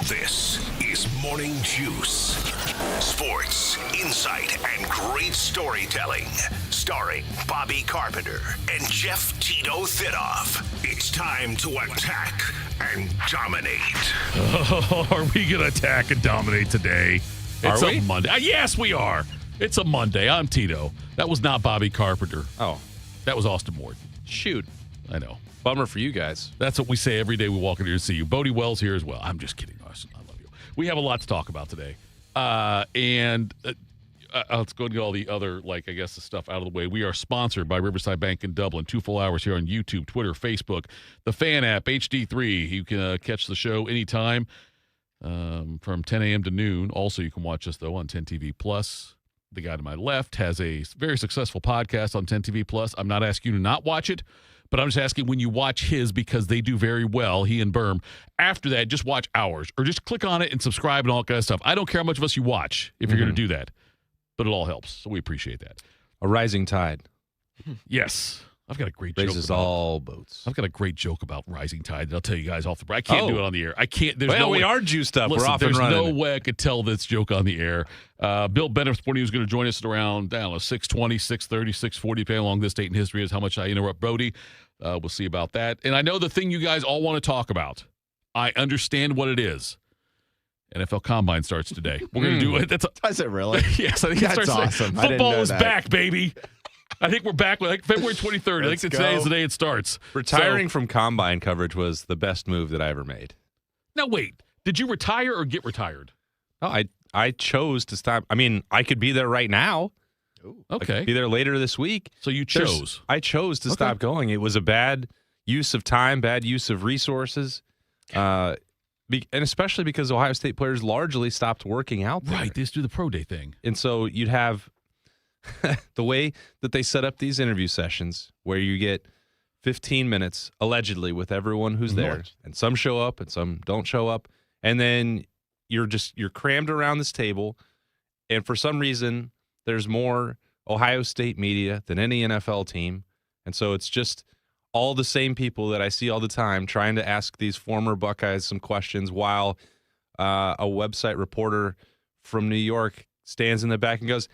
This is Morning Juice. Sports, insight, and great storytelling. Starring Bobby Carpenter and Jeff Tito Thitoff. It's time to attack and dominate. Oh, are we going to attack and dominate today? It's a Monday. Yes, we are. It's a Monday. I'm Tito. That was not Bobby Carpenter. Oh. That was Austin Morton. Shoot. I know. Bummer for you guys. That's what we say every day we walk in here to see you. Bodie Wells here as well. I'm just kidding, Austin. I love you. We have a lot to talk about today. Let's go and get all the other, the stuff out of the way. We are sponsored by Riverside Bank in Dublin. 2 full hours here on YouTube, Twitter, Facebook, the Fan app, HD3. You can catch the show anytime from 10 a.m. to noon. Also, you can watch us, though, on 10 TV Plus. The guy to my left has a very successful podcast on 10 TV Plus. I'm not asking you to not watch it, but I'm just asking when you watch his because they do very well, he and Berm. After that, just watch ours or just click on it and subscribe and all that kind of stuff. I don't care how much of us you watch if you're going to do that, but it all helps, so we appreciate that. A rising tide. Yes. I've got a great joke. Raises all boats. I've got a great joke about rising tide that I'll tell you guys off the break. I can't do it on the air. I can't. There's no we way. are juiced up. Listen, we're off and running. There's no way I could tell this joke on the air. Bill Bennett of Sport News is going to join us at around, 6:20, 6:30, 6:40, depending on how long this date in history is, how much I interrupt Brody. We'll see about that. And I know the thing you guys all want to talk about. I understand what it is. NFL Combine starts today. We're going to do it. Does it really? Yes, I think That's it starts awesome. today. Football is back, baby. I think we're back with February 23rd. I think today is the day it starts. Retiring from Combine coverage was the best move that I ever made. Now, wait. Did you retire or get retired? No, I chose to stop. I mean, I could be there right now. Ooh, I okay. could be there later this week. So you chose. I chose to stop going. It was a bad use of time, bad use of resources, and especially because Ohio State players largely stopped working out there. Right. They just do the pro day thing. And so you'd have the way that they set up these interview sessions where you get 15 minutes, allegedly, with everyone who's there. And some show up and some don't show up. And then you're crammed around this table. And for some reason, there's more Ohio State media than any NFL team. And so it's just all the same people that I see all the time trying to ask these former Buckeyes some questions while a website reporter from New York stands in the back and goes,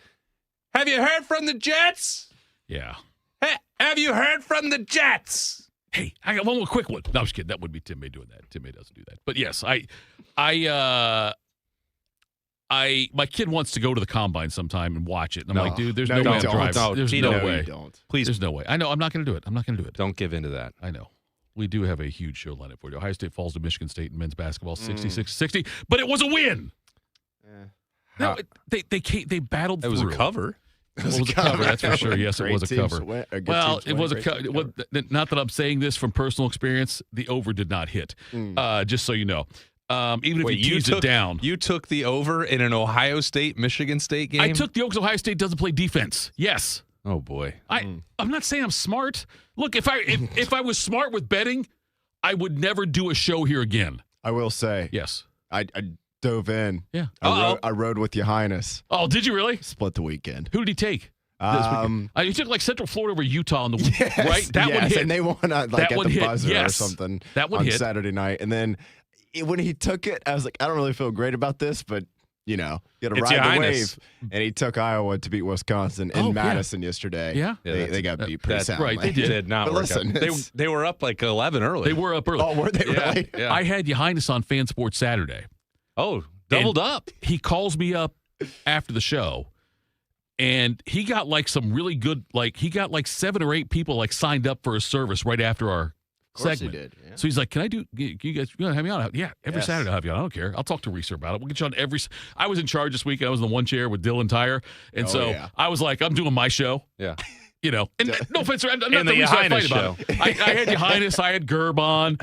"Have you heard from the Jets?" Yeah. Hey, have you heard from the Jets? Hey, I got one more quick one. No, I'm just kidding. That would be Tim May doing that. Tim May doesn't do that. But yes, my kid wants to go to the Combine sometime and watch it. And I'm like, dude, there's no way I'm driving. No, there's Tito, no way. You don't. Please. There's no way. I know. I'm not going to do it. I'm not going to do it. Don't give in to that. I know. We do have a huge show lineup for you. Ohio State falls to Michigan State in men's basketball 66-60, but it was a win. No, they battled through. It was a cover. It was a cover, that's for sure. Yes, it was a cover. Well, it was a cover. Not that I'm saying this from personal experience. The over did not hit, just so you know. Even if you teased it down. You took the over in an Ohio State-Michigan State game? I took the over because Ohio State doesn't play defense. Yes. Oh, boy. I'm not saying I'm smart. Look, if I was smart with betting, I would never do a show here again. I will say. Yes. I dove in. Yeah. I rode with Your Highness. Oh, did you really? Split the weekend. Who did he take? You took Central Florida over Utah on the weekend, right? That one hit. And they won at the buzzer or something that one on hit. Saturday night. And then when he took it, I was like, I don't really feel great about this, but you got to ride the wave. And he took Iowa to beat Wisconsin in Madison yesterday. Yeah. They got beat pretty soundly. Right, they did not but work listen, out. They were up 11 early. They were up early. Oh, were they really? Yeah. I had Your Highness on Fan Sports Saturday. Oh, doubled up. He calls me up after the show, and he got some really good, he got 7 or 8 people signed up for his service right after our segment. He did, yeah. So he's like, "Can you guys have me on?" Yeah, every Saturday I'll have you on. I don't care. I'll talk to Reeser about it. We'll get you on every. I was in charge this week. I was in the one chair with Dylan Tyre, and I was like, "I'm doing my show." Yeah. And no offense, I'm not and the the reason I Highness fight about it. I had Your Highness, I had Gerb on.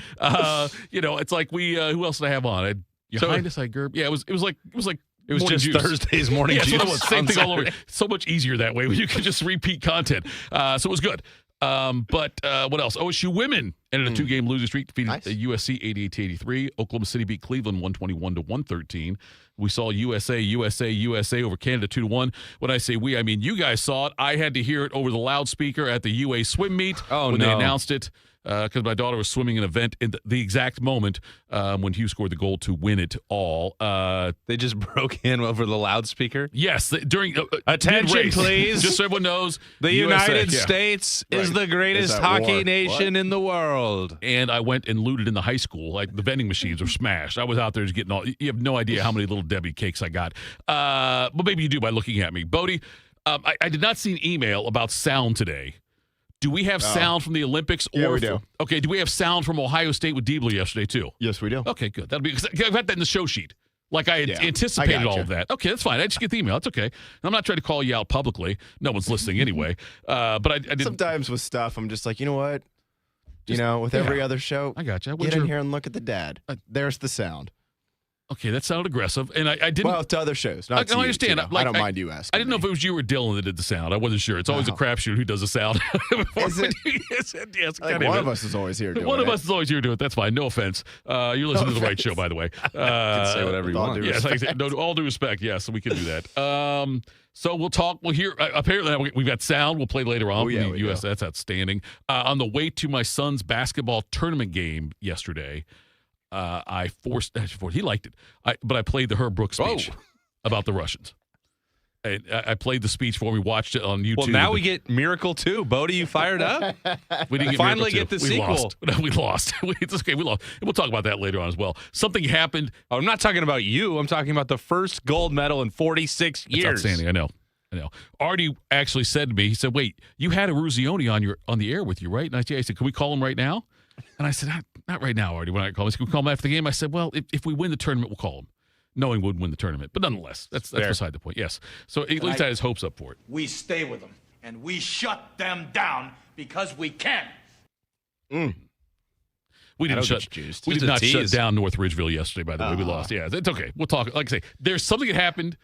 It's like who else did I have on? I had Your Highness, I had Gerb. Yeah, it was just juice. Thursday's morning juice. Yeah, it was. Same thing all over. So much easier that way when you can just repeat content. So it was good. But what else? OSU women ended a 2-game losing streak, defeated USC 88-83. Oklahoma City beat Cleveland 121-113. We saw USA over Canada 2-1. When I say we, I mean you guys saw it. I had to hear it over the loudspeaker at the UA swim meet when they announced it. because my daughter was swimming an event in the exact moment when Hugh scored the goal to win it all. They just broke in over the loudspeaker. Yes, during attention, mid-race. please. Just so everyone knows, The USA, United States is the greatest hockey nation in the world. And I went and looted in the high school. Like, the vending machines were smashed. I was out there just getting all. You have no idea how many Little Debbie cakes I got. But maybe you do by looking at me. Bodie, I did not see an email about sound today. Do we have sound from the Olympics? Yeah, we do. Okay, do we have sound from Ohio State with Diebler yesterday, too? Yes, we do. Okay, good. That'll be, because I got that in the show sheet. Like, I had Yeah, anticipated I got all you. of that. Okay, that's fine. I just get the email. That's okay. I'm not trying to call you out publicly. No one's listening anyway. But I did. Sometimes with stuff, I'm just like, you know what? With every other show, I got you. get in here and look at the dad. There's the sound. Okay, that sounded aggressive, and I didn't. Well, to other shows. Not to I you, understand. Tito. Like, I don't mind you asking. I didn't know if it was you or Dylan that did the sound. I wasn't sure. It's always a crapshoot who does the sound. Is it? Yes. Like one of us is always here doing One of it. us is always here doing it. That's fine. No offense. You're listening to the right show, by the way. You can say whatever you want. Yes, like I said, all due respect. Yes, we can do that. So we'll talk. We'll hear. Apparently, we've got sound. We'll play later on. Oh, yeah, from the we US. do. That's outstanding. On the way to my son's basketball tournament game yesterday, he liked it. But I played the Herb Brooks speech about the Russians. I played the speech for him. We watched it on YouTube. Well, now we get Miracle 2. Bodie, you fired up? We didn't finally Miracle get the 2. sequel. We lost. It's okay. We lost. And we'll talk about that later on as well. Something happened. I'm not talking about you. I'm talking about the first gold medal in 46 years. It's outstanding. I know. Artie actually said to me, he said, "Wait, you had a Ruzioni on the air with you, right?" And I said, "Can we call him right now?" And I said, "Not right now, Artie. When I call him, can we call him after the game?" I said, "Well, if we win the tournament, we'll call him." Knowing we'd win the tournament. But nonetheless, that's beside the point. Yes. So at least I had his hopes up for it. We stay with them, and we shut them down because we can. We didn't shut. We did not shut down North Ridgeville yesterday. By the way, we lost. Yeah, it's okay. We'll talk. Like I say, there's something that happened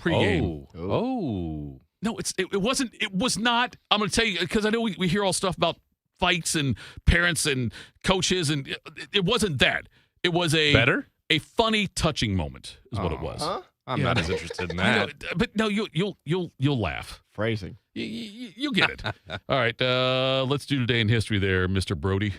pregame. Oh. No, it wasn't. It was not. I'm going to tell you because I know we hear all stuff about fights and parents and coaches, and it wasn't that. It was a funny, touching moment is what it was. I'm not as interested in that. But no, you'll laugh. Phrasing. You'll get it. All right, let's do Today in History there, Mr. Brody.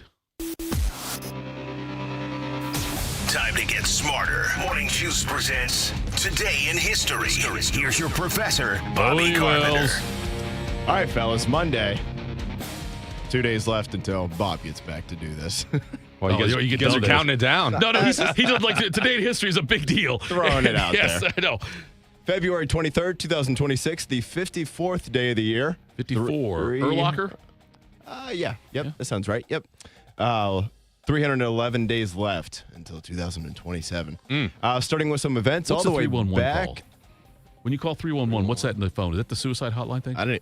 Time to get smarter. Morning Juice presents Today in History. Here's your professor, Bobby Carpenter. Wells. All right, fellas, Monday. 2 days left until Bob gets back to do this. Well, you guys are counting it down. No, he does like Today in History is a big deal. Throwing it out yes, there. I know. February 23rd, 2026, the 54th day of the year. 54. Urlacher? Yep, that sounds right. Yep. 311 days left until 2027. Starting with some events What's all the way 311 back. call? When you call 311, what's that in the phone? Is that the suicide hotline thing? I don't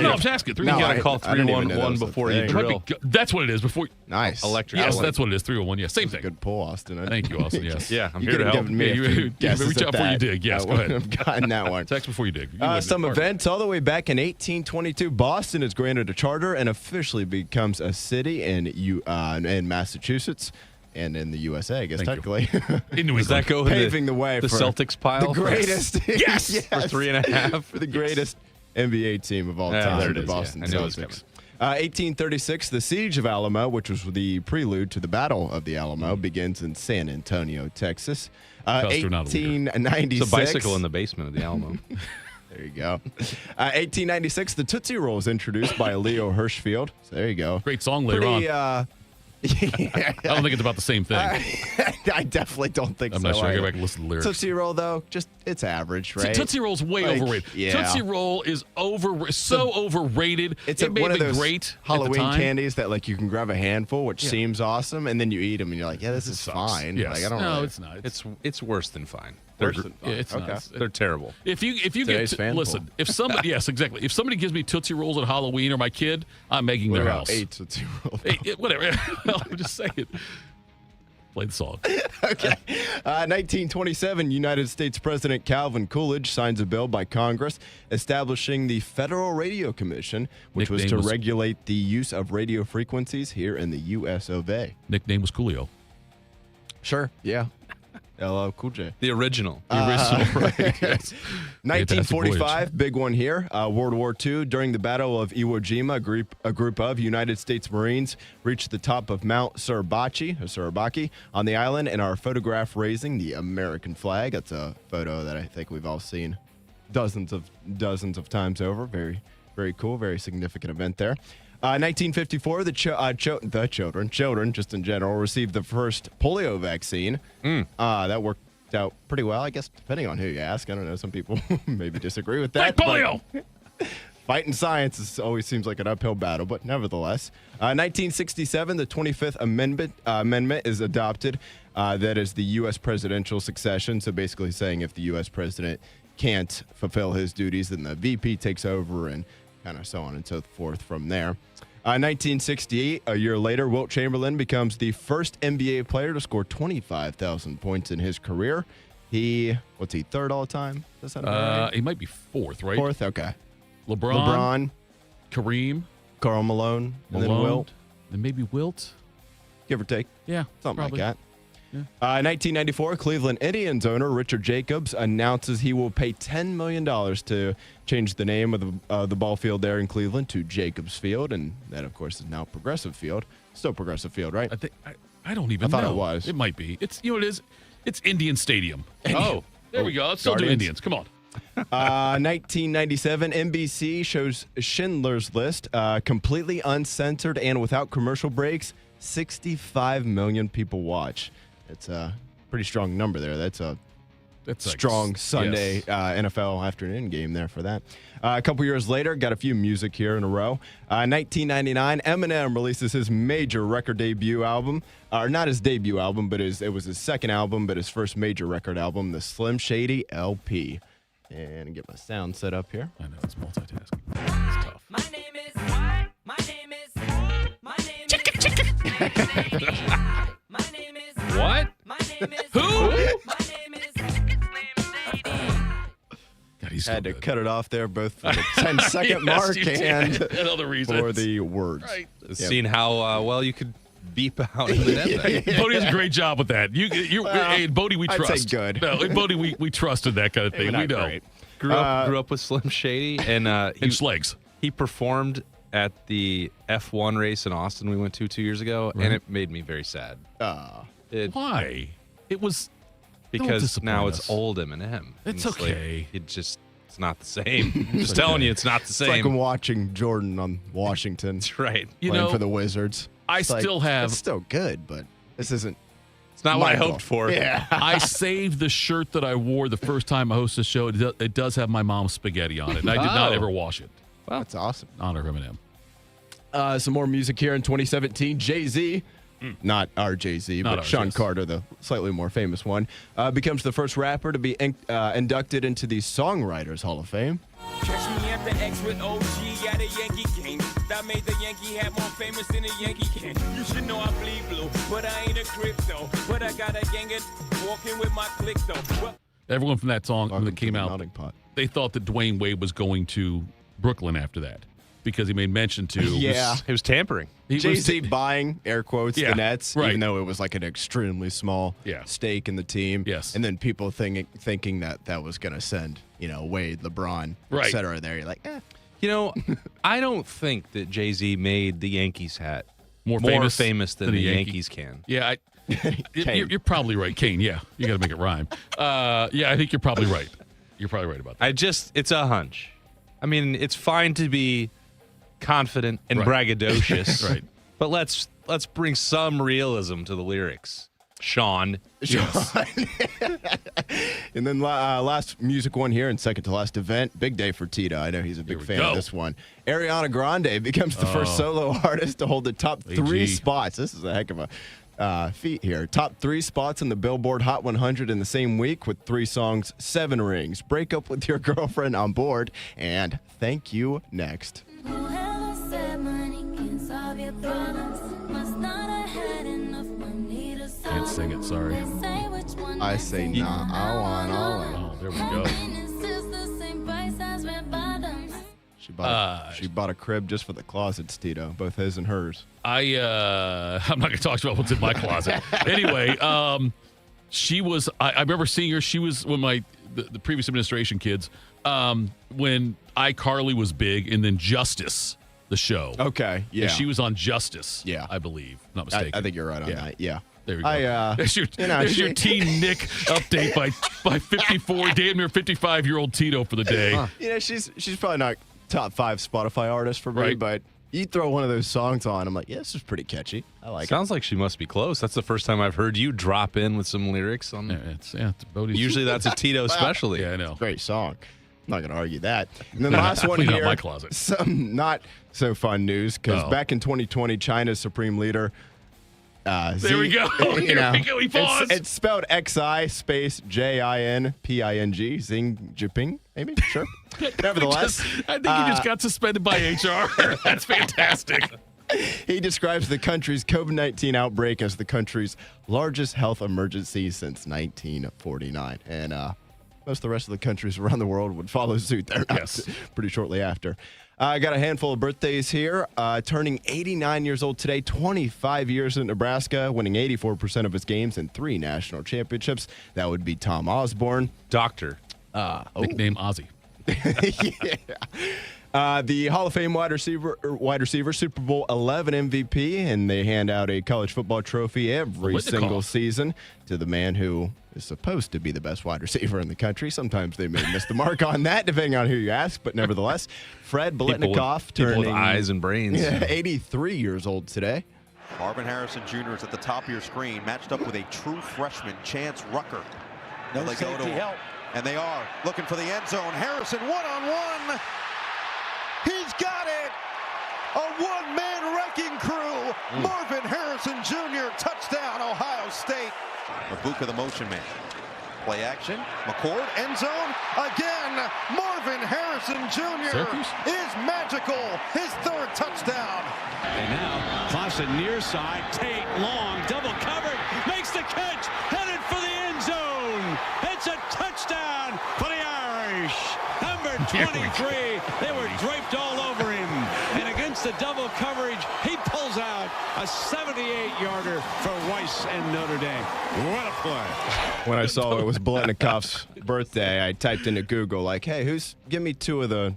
know. I'm just asking. You got to call I didn't even know that 311 was a before you thing. drill. That's what it is. Before. Nice. Electric. Yes, that's what it is. 301. Yeah, same thing. Good pull, Austin. Thank you, Austin. Yes. Yeah, I'm You here to could have help. given me a few guesses reach at out before you that. dig. Yes, I go ahead. wouldn't have gotten that one. Text before you dig. Some events all the way back in 1822. Boston is granted a charter and officially becomes a city in Massachusetts and in the USA, I guess, Thank you. technically. Does that go in Paving the way the for Celtics pile? the greatest. Yes! For 3.5? For the greatest NBA team of all time, there it the is, Boston yeah. I knew it was Celtics. 1836, the Siege of Alamo, which was the prelude to the Battle of the Alamo, begins in San Antonio, Texas. Custer, not a leader. 1896. It's a bicycle in the basement of the Alamo. There you go. 1896, the Tootsie Roll is introduced by Leo Hirschfield. So there you go. Great song later on. I I don't think it's about the same thing. I definitely don't think I'm so. not sure. I either. go back and listen to the lyrics. Tootsie Roll, though, just it's average, right? See, Tootsie Roll's way Like, overrated. yeah. Tootsie Roll is overrated. It's it may one have of been those great Halloween at the time. candies that like you can grab a handful, which seems awesome, and then you eat them, and you're like, yeah, this is sucks. fine. Yes. Like, I don't no, really- it's not. It's worse than fine. Worse than fine. Yeah, it's Okay. not. They're terrible. If you Today's get fan listen, if somebody yes exactly if somebody gives me Tootsie Rolls at Halloween or my kid, I'm making What their about house. 8 Tootsie Roll? Whatever. I'm just saying. Play the song. Okay. 1927, United States President Calvin Coolidge signs a bill by Congress establishing the Federal Radio Commission, which was to regulate the use of radio frequencies here in the U.S. of A. Nickname was Coolio. Sure. Yeah. LL Cool J. The original. The original, right? Yes. 1945, big one here. World War II. During the Battle of Iwo Jima, a group of United States Marines reached the top of Mount Surabaki on the island and are photographed raising the American flag. That's a photo that I think we've all seen dozens of times over. Very, very cool. Very significant event there. 1954, the children, just in general, received the first polio vaccine. That worked out pretty well, I guess, depending on who you ask. I don't know. Some people maybe disagree with that. Fight polio! Fighting science always seems like an uphill battle, but nevertheless. 1967, the 25th Amendment is adopted. That is the U.S. presidential succession. So basically saying if the U.S. president can't fulfill his duties, then the VP takes over and kind of so on and so forth from there. 1968, a year later, Wilt Chamberlain becomes the first NBA player to score 25,000 points in his career. What's he, third all time? Does that right? He might be fourth, right? Fourth, okay. LeBron, Kareem, Karl Malone, and then Wilt. Then maybe Wilt. Give or take. Yeah, something probably. like that. Yeah. 1994, Cleveland Indians owner Richard Jacobs announces he will pay $10 million to change the name of the ball field there in Cleveland to Jacobs Field, and that, of course, is now Progressive Field. Still Progressive Field, right? I don't even know. I thought it was. It might be. It's it is. It's Indian Stadium. Oh, there we go. Let's still do Guardians. Indians. Come on. 1997, NBC shows Schindler's List, completely uncensored and without commercial breaks. 65 million people watch. It's a pretty strong number there. That's a strong Sunday NFL afternoon game there for that. A couple years later, got a few music here in a row. 1999, Eminem releases his major record debut album. Or not his debut album, but it was his second album, but his first major record album, the Slim Shady LP. And get my sound set up here. I know, it's multitasking. It's tough. My name is what? My name is my name is my name is What? my name is Who? my name is God, he's Had so to good. cut it off there, both for the 10-second mark you did. And other reasons. for the words. Right. Seeing how well you could beep out in the net there. Bodie does a great job with that. Hey, Bodie, we I'd trust. say good. No, Bodie, we trusted that kind of thing. Maybe We not know. great. Grew up with Slim Shady, and And Schlegs. he performed at the F1 race in Austin we went to 2 years ago, Right. and it made me very sad. Why? It was Because disappoint now us. it's old Eminem. It's And like, okay. it's not the same. I'm just telling you, it's not the It's like same. watching Jordan on Washington That's right. playing for the Wizards. I still have. It's still good, but this isn't. It's not what I Michael. hoped for. Yeah. I saved the shirt that I wore the first time I hosted the show. It does have my mom's spaghetti on it, and I did not Oh. ever wash it. That's awesome. Honor of Eminem. Some more music here in 2017. Jay-Z, not our Jay-Z, Not but ours, Sean yes. Carter, the slightly more famous one, becomes the first rapper to be inducted into the Songwriters Hall of Fame. Catch me at the X with OG at a Yankee game. That made the Yankee hat more famous than a Yankee can. You should know I bleed blue, but I ain't a crypto. But I got a gang of walking with my click though. Well, Everyone from that song when Welcome it came to the out, Melting Pot. they thought that Dwayne Wade was going to Brooklyn after that because he made mention to. Yeah. It was tampering. He was- Jay-Z buying, air quotes, Yeah, the Nets, right. even though it was like an extremely small Yeah. stake in the team. Yes. And then people thinking that was going to send, Wade, LeBron, Right. et cetera there. You're like, You know, I don't think that Jay-Z made the Yankees hat More more famous famous than than the a Yankee. Yankees can. Yeah, Kane. you're probably right. Kane, yeah. You got to make it rhyme. Yeah, I think you're probably right. You're probably right about that. It's a hunch. I mean, it's fine to be confident and Right. braggadocious. Right. But let's bring some realism to the lyrics. Sean. And then last music one here and second to last event. Big day for Tito. I know he's a big we fan go. of this one. Ariana Grande becomes the first solo artist to hold the top three AG. spots. This is a heck of a feat here. Top 3 spots in the Billboard Hot 100 in the same week with 3 songs, 7 rings, Break Up With Your Girlfriend on Board, and Thank You Next. Whoever said money can solve your problems must not have had enough money to solve. Can't sing it, sorry. They say which one I is say the nah, I want all of it. Oh, there we go. Maintenance is the same price as red bottoms. She bought a crib just for the closets, Tito, both his and hers. I'm not going to talk about what's in my closet. Anyway, She was. I remember seeing her. She was when the previous administration kids. When iCarly was big, and then Justice, the show. Okay, yeah. And she was on Justice. Yeah. I believe. Not mistaken. I think you're right on that. Yeah. There we go. There's your teen Nick update by 54, damn near 55-year-old Tito for the day. She's probably not top 5 Spotify artist for me, Right. but you throw one of those songs on, I'm like, yeah, this is pretty catchy. I like it. Sounds like she must be close. That's the first time I've heard you drop in with some lyrics on. It's Bodie's. Usually that's a Tito specialty. Yeah, I know. Great song. I'm not going to argue that. And then the last one Clean out here, my closet. some not so fun news because back in 2020, China's supreme leader. There we go. Here we go. He paused. It's spelled XI space JINPING. Xing Jinping, maybe? Sure. Nevertheless. I think he just got suspended by HR. That's fantastic. He describes the country's COVID-19 outbreak as the country's largest health emergency since 1949. And most of the rest of the countries around the world would follow suit there pretty shortly after. I got a handful of birthdays here. Turning 89 years old today, 25 years in Nebraska, winning 84% of his games and 3 national championships. That would be Tom Osborne. Doctor. Nickname Ozzy. The Hall of Fame wide receiver, Super Bowl 11 MVP, and they hand out a college football trophy every single season to the man who is supposed to be the best wide receiver in the country. Sometimes they may miss the mark on that, depending on who you ask, but nevertheless, Fred Biletnikoff People with eyes and brains. 83 years old today. Marvin Harrison Jr. is at the top of your screen, matched up with a true freshman, Chance Rucker. No safety help. And they are looking for the end zone. Harrison one-on-one. He's got it! A one-man wrecking crew! Marvin Harrison Jr., touchdown, Ohio State. Mabuka, the motion man. Play action, McCord, end zone, again, Marvin Harrison Jr. is magical, his 3rd touchdown. And now, Clausen near side, Tate long, double covered, makes the catch, headed for the end zone. It's a touchdown for the Irish. Number 23, they were draped all over him. And against the double coverage, he pulls out a 78-yarder for Weiss and Notre Dame. What a play. When I saw it was Biletnikoff's birthday, I typed into Google, like, hey, give me 2 of the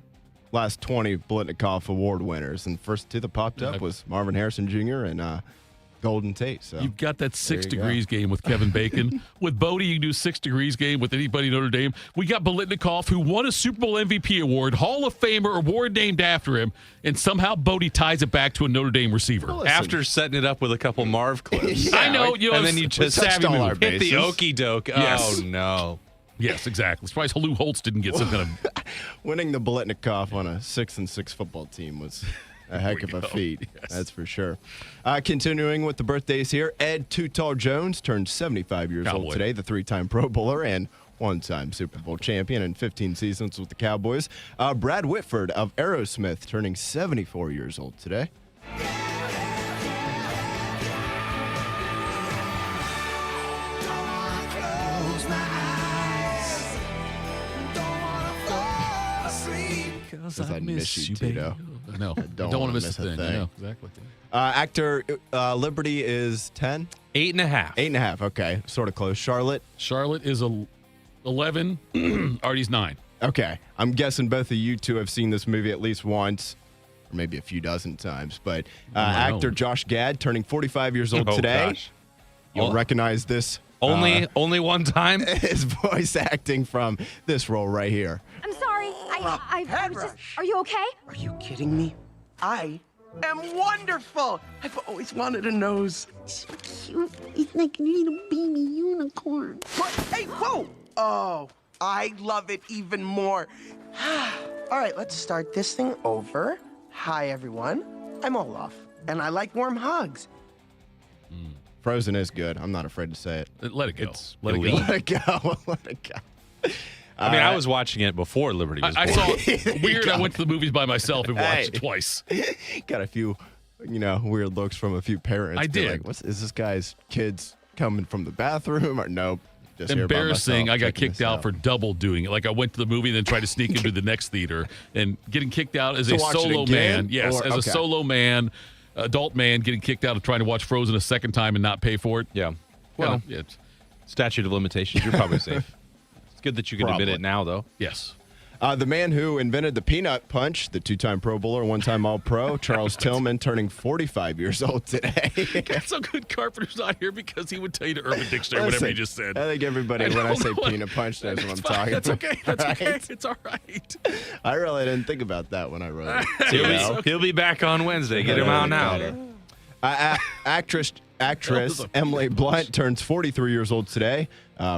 last 20 Biletnikoff award winners. And first 2 that popped up was Marvin Harrison Jr. and Golden Tate. So you've got that 6 degrees game with Kevin Bacon. With Bodie, you can do 6 degrees game with anybody in Notre Dame. We got Biletnikoff, who won a Super Bowl MVP award, Hall of Famer, award named after him, and somehow Bodie ties it back to a Notre Dame receiver. Well, After setting it up with a couple Marv clips. I know. And then you just touched all our hit the bases. okey doke. Yes. Oh, no. Yes, exactly. Surprised Lou Holtz didn't get some kind of... Winning the Biletnikoff on a 6-6 football team was a heck of a feat. Yes. That's for sure. Continuing with the birthdays here, Ed Too Tall Jones turned 75 years old today, the 3-time Pro Bowler and 1-time Super Bowl champion and 15 seasons with the Cowboys. Brad Whitford of Aerosmith turning 74 years old today. Because I miss you, Tito. I know. I don't want to miss a thing. I know, exactly. Actor Liberty is 10? 8.5. 8.5, okay. Sort of close. Charlotte? Charlotte is 11. Artie's 9. Okay. I'm guessing both of you two have seen this movie at least once, or maybe a few dozen times. But actor Josh Gad turning 45 years old today. Gosh. You'll recognize this. Only one time? His voice acting from this role right here. I'm sorry. I was just. Are you okay? Are you kidding me? I am wonderful. I've always wanted a nose. So cute. It's like a little baby unicorn. What? Hey, whoa! Oh, I love it even more. All right, let's start this thing over. Hi, everyone. I'm Olaf, and I like warm hugs. Frozen is good. I'm not afraid to say it. Let it go. Let it go. Let it go. Let it go. I mean, I was watching it before Liberty was born. I saw it weird. I went to the movies by myself and watched it twice. Got a few, weird looks from a few parents. I did. Like, is this guy's kids coming from the bathroom or nope? Just here by Embarrassing. myself, I got checking kicked this out for double doing it. Like I went to the movie and then tried to sneak into the next theater and getting kicked out as To a watch it solo again? man. Yes, Or- as a okay. solo man, adult man getting kicked out of trying to watch Frozen a second time and not pay for it. Yeah. Well, it's Statute of limitations. You're probably safe. It's good that you can admit it now, though. Yes. The man who invented the peanut punch, the two-time Pro Bowler, one-time All-Pro, Charles Tillman, turning 45 years old today. That's so good Carpenter's not here because he would tell you to Urban Dictionary whatever you just said. I think everybody, when I say peanut punch, knows what I'm talking That's about. okay. That's Right? okay. It's all right. I really didn't think about that when I wrote it. He'll be back on Wednesday. Get him out now. Actress Emily Blunt turns 43 years old today.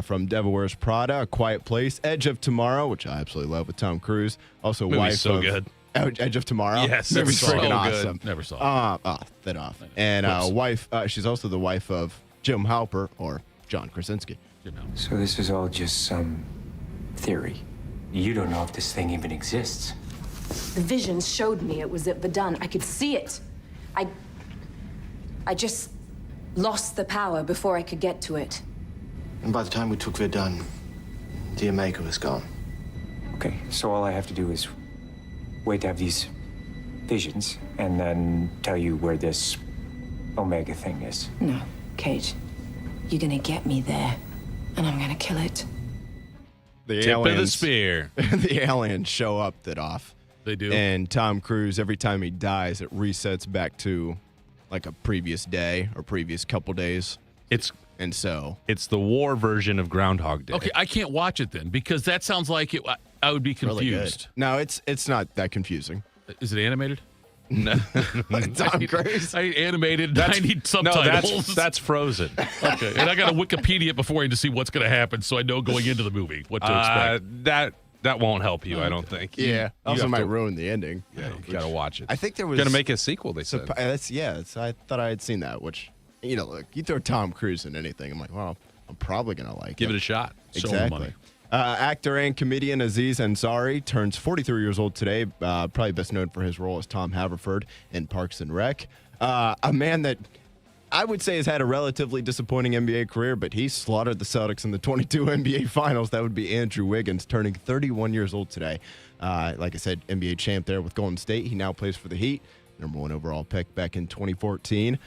From Devil Wears Prada, A Quiet Place, Edge of Tomorrow, which I absolutely love with Tom Cruise. Also, Movie's wife so of good. Edge of Tomorrow. Yes, movie's so freaking good. awesome. Never saw it. Thitoff. And wife. She's also the wife of Jim Halper or John Krasinski. So this is all just some theory. You don't know if this thing even exists. The visions showed me it was at Verdun. I could see it. I just lost the power before I could get to it. And by the time we took Verdun, the Omega was gone. Okay, so all I have to do is wait to have these visions and then tell you where this Omega thing is. No, Kate. You're gonna get me there, and I'm gonna kill it. The Tip aliens, of the spear. The aliens show up Thitoff. They do. And Tom Cruise, every time he dies, it resets back to like a previous day or previous couple days. It's the war version of Groundhog Day. Okay, I can't watch it then because that sounds like it. I would be really confused. good. No, it's not that confusing. Is it animated? No. Tom Cruise. I animated. I need subtitles. No, that's Frozen. Okay, and I got to Wikipedia beforehand to see what's going to happen, so I know going into the movie what to expect. That won't help you, I don't think. Yeah, You also have might to- ruin the ending. Yeah, you got to watch it. I think there was going to make a sequel. They said. I thought I had seen that. Which look, you throw Tom Cruise in anything, I'm like, well, I'm probably gonna like Give it a shot. Exactly. Actor and comedian Aziz Ansari turns 43 years old today. Probably best known for his role as Tom Haverford in Parks and Rec. A man that I would say has had a relatively disappointing NBA career, but he slaughtered the Celtics in the 22 NBA Finals. That would be Andrew Wiggins, turning 31 years old today. Like I said, NBA champ there with Golden State. He now plays for the Heat. Number 1 overall pick back in 2014.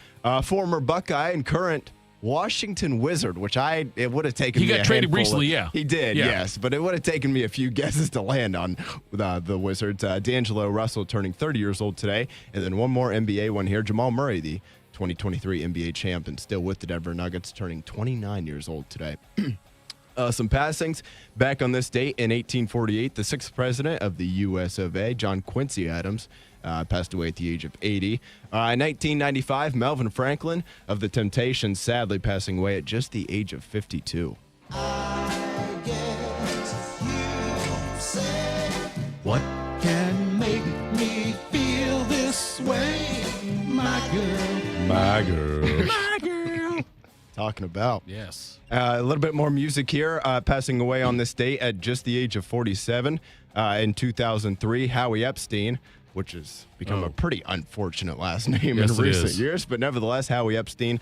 Former Buckeye and current Washington Wizard, which it would have taken me He got traded recently, yeah. He did, Yeah. yes. But it would have taken me a few guesses to land on the Wizards. D'Angelo Russell turning 30 years old today. And then one more NBA one here. Jamal Murray, the 2023 NBA champ and still with the Denver Nuggets, turning 29 years old today. Some passings. Back on this date in 1848, the 6th president of the U.S. of A., John Quincy Adams, passed away at the age of 80. In 1995, Melvin Franklin of the Temptations, sadly passing away at just the age of 52. What can make me feel this way, my girl? My girl. My girl. Talking about. Yes. A little bit more music here. Passing away on this date at just the age of 47 in 2003, Howie Epstein, which has become a pretty unfortunate last name Yes, in it recent is. years. But nevertheless, Howie Epstein,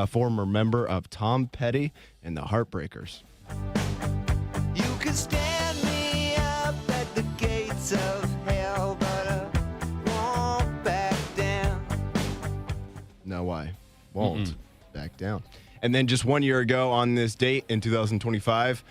former member of Tom Petty and the Heartbreakers. You can stand me up at the gates of hell, but I won't back down. No, I won't back down. And then just 1 year ago on this date in 2025,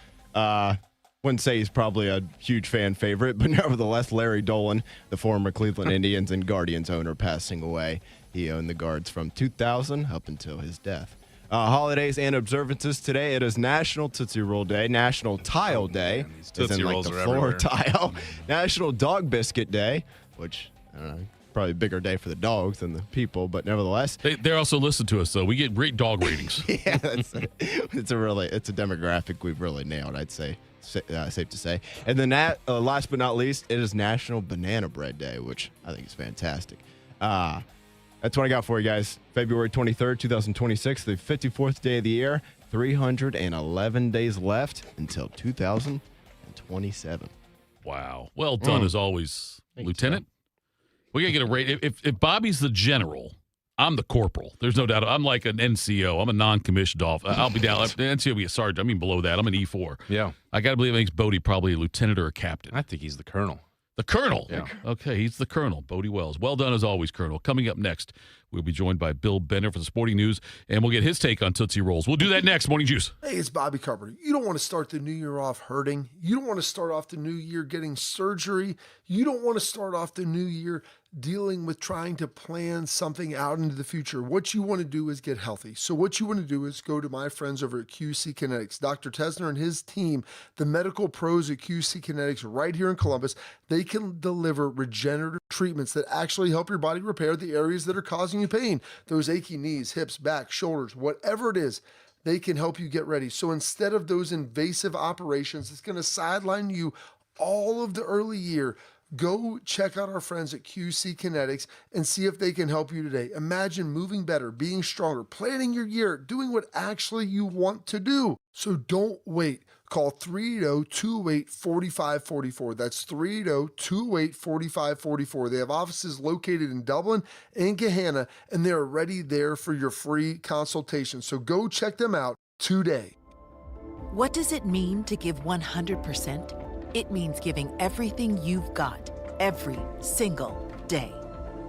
wouldn't say he's probably a huge fan favorite, but nevertheless, Larry Dolan, the former Cleveland Indians and Guardians owner, passing away. He owned the Guards from 2000 up until his death. Holidays and observances today. It is National Tootsie Roll Day, National Tile Day, as in like the floor tile, National Dog Biscuit Day, which I don't know, probably a bigger day for the dogs than the people, but nevertheless, They also listen to us, though. We get great dog ratings. yeah, it's a demographic we've really nailed, I'd say. Safe to say. And then last but not least, it is National Banana Bread Day, which I think is fantastic. That's what I got for you guys. February 23rd, 2026, the 54th day of the year, 311 days left until 2027. Wow. Well done as always, Lieutenant. We got to get a rate. If Bobby's the general, I'm the corporal. There's no doubt. I'm like an NCO. I'm a non-commissioned officer. I'll be down. The NCO will be a sergeant. I mean, below that. I'm an E4. Yeah. I got to believe it makes Bodie probably a lieutenant or a captain. I think he's the colonel. The colonel. Yeah. Okay, he's the colonel, Bodie Wells. Well done as always, Colonel. Coming up next, We'll be joined by Bill Bennett for the Sporting News, and we'll get his take on Tootsie Rolls. We'll do that next. Morning Juice. Hey, it's Bobby Carpenter. You don't want to start the new year off hurting. You don't want to start off the new year getting surgery. You don't want to start off the new year dealing with trying to plan something out into the future. What you want to do is get healthy. So what you want to do is go to my friends over at QC Kinetics. Dr. Tesner and his team, the medical pros at QC Kinetics right here in Columbus, they can deliver regenerative treatments that actually help your body repair the areas that are causing you pain. Those achy knees, hips, back, shoulders, whatever it is, they can help you get ready. So instead of those invasive operations, it's going to sideline you all of the early year. Go check out our friends at QC Kinetics and see if they can help you today. Imagine moving better, being stronger, planning your year, doing what actually you want to do. So don't wait. Call 380-208-4544. That's 380-208-4544. They have offices located in Dublin and Gahanna, and they're already there for your free consultation. So go check them out today. What does it mean to give 100%? It means giving everything you've got, every single day.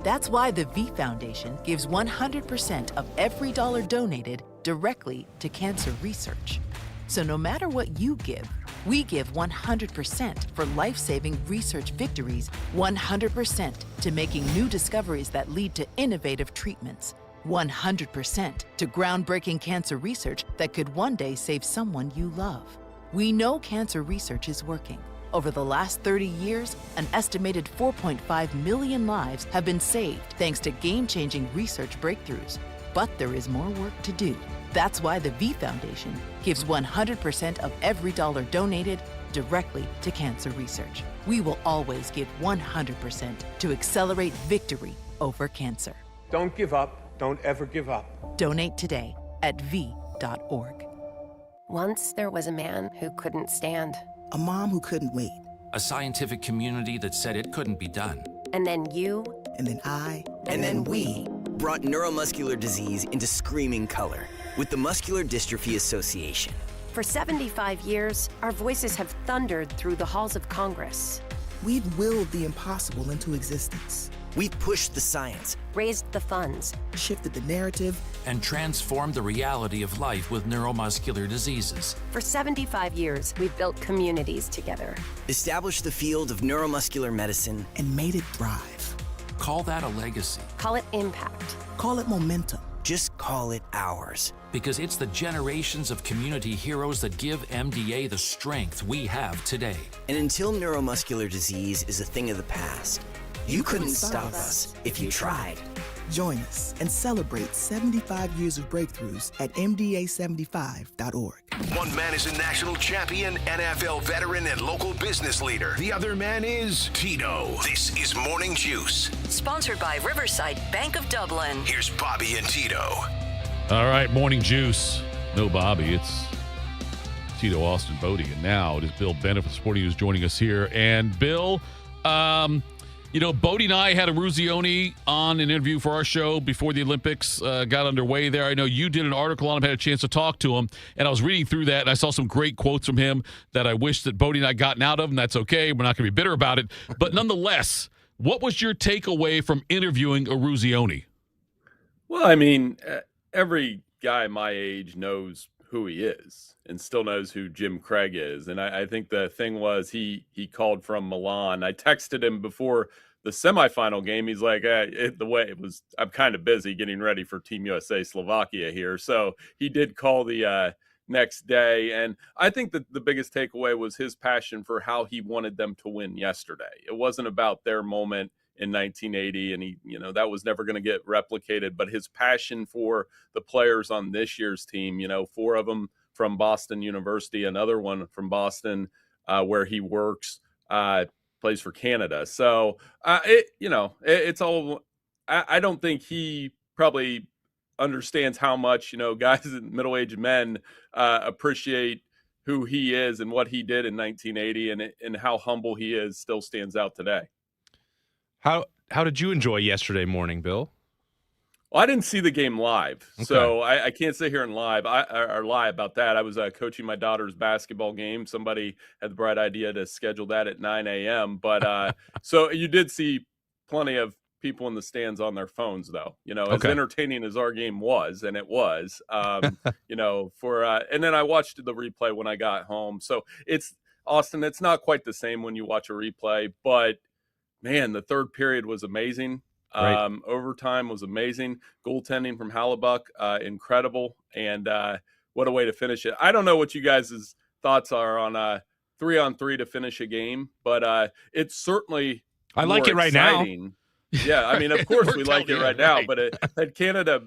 That's why the V Foundation gives 100% of every dollar donated directly to cancer research. So no matter what you give, we give 100% for life-saving research victories, 100% to making new discoveries that lead to innovative treatments, 100% to groundbreaking cancer research that could one day save someone you love. We know cancer research is working. Over the last 30 years, an estimated 4.5 million lives have been saved thanks to game-changing research breakthroughs. But there is more work to do. That's why the V Foundation gives 100% of every dollar donated directly to cancer research. We will always give 100% to accelerate victory over cancer. Don't give up. Don't ever give up. Donate today at v.org. Once there was a man who couldn't stand. A mom who couldn't wait. A scientific community that said it couldn't be done. And then you. And then I. And then we brought neuromuscular disease into screaming color with the Muscular Dystrophy Association. For 75 years, our voices have thundered through the halls of Congress. We've willed the impossible into existence. We've pushed the science, raised the funds, shifted the narrative, and transformed the reality of life with neuromuscular diseases. For 75 years, we've built communities together, established the field of neuromuscular medicine, and made it thrive. Call that a legacy. Call it impact. Call it momentum. Just call it ours. Because it's the generations of community heroes that give MDA the strength we have today. And until neuromuscular disease is a thing of the past, you couldn't stop us if you tried. Join us and celebrate 75 years of breakthroughs at MDA75.org. One man is a national champion, NFL veteran, and local business leader. The other man is Tito. This is Morning Juice. Sponsored by Riverside Bank of Dublin. Here's Bobby and Tito. All right, Morning Juice. No Bobby, it's Tito, Austin, Bodie, and now it is Bill Bennett for Sporting News joining us here. And Bill, you know, Bodie and I had a Ruzioni on an interview for our show before the Olympics got underway there. I know you did an article on him, had a chance to talk to him, and I was reading through that, and I saw some great quotes from him that I wish that Bodie and I gotten out of, and that's okay. We're not going to be bitter about it. But nonetheless, what was your takeaway from interviewing a Ruzioni? Well, I mean, every guy my age knows who he is and still knows who Jim Craig is. And I think the thing was he called from Milan. I texted him before the semifinal game. He's like, I'm kind of busy getting ready for Team USA Slovakia here. So he did call the next day. And I think that the biggest takeaway was his passion for how he wanted them to win yesterday. It wasn't about their moment in 1980, and that was never going to get replicated, but his passion for the players on this year's team, 4 of them from Boston University, another one from Boston, where he works, plays for Canada. So, it's all, I don't think he probably understands how much, guys and middle-aged men appreciate who he is and what he did in 1980, and how humble he is still stands out today. How did you enjoy yesterday morning, Bill? Well, I didn't see the game live, so I can't sit here and lie about that. I was coaching my daughter's basketball game. Somebody had the bright idea to schedule that at 9 a.m. But so you did see plenty of people in the stands on their phones, though. As entertaining as our game was, and it was, and then I watched the replay when I got home. So it's Austin. It's not quite the same when you watch a replay, but man, the third period was amazing. Right. Overtime was amazing. Goaltending from Hallebuck, incredible. And what a way to finish it. I don't know what you guys' thoughts are on 3-on-3 to finish a game, but it's certainly I like it right exciting. Now. Yeah, I mean, of course we like it right now, but had Canada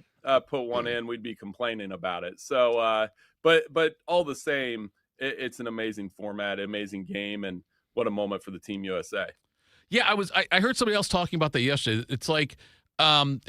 put one in, we'd be complaining about it. So, but all the same, it's an amazing format, amazing game, and what a moment for the Team USA. Yeah, I heard somebody else talking about that yesterday. It's like, I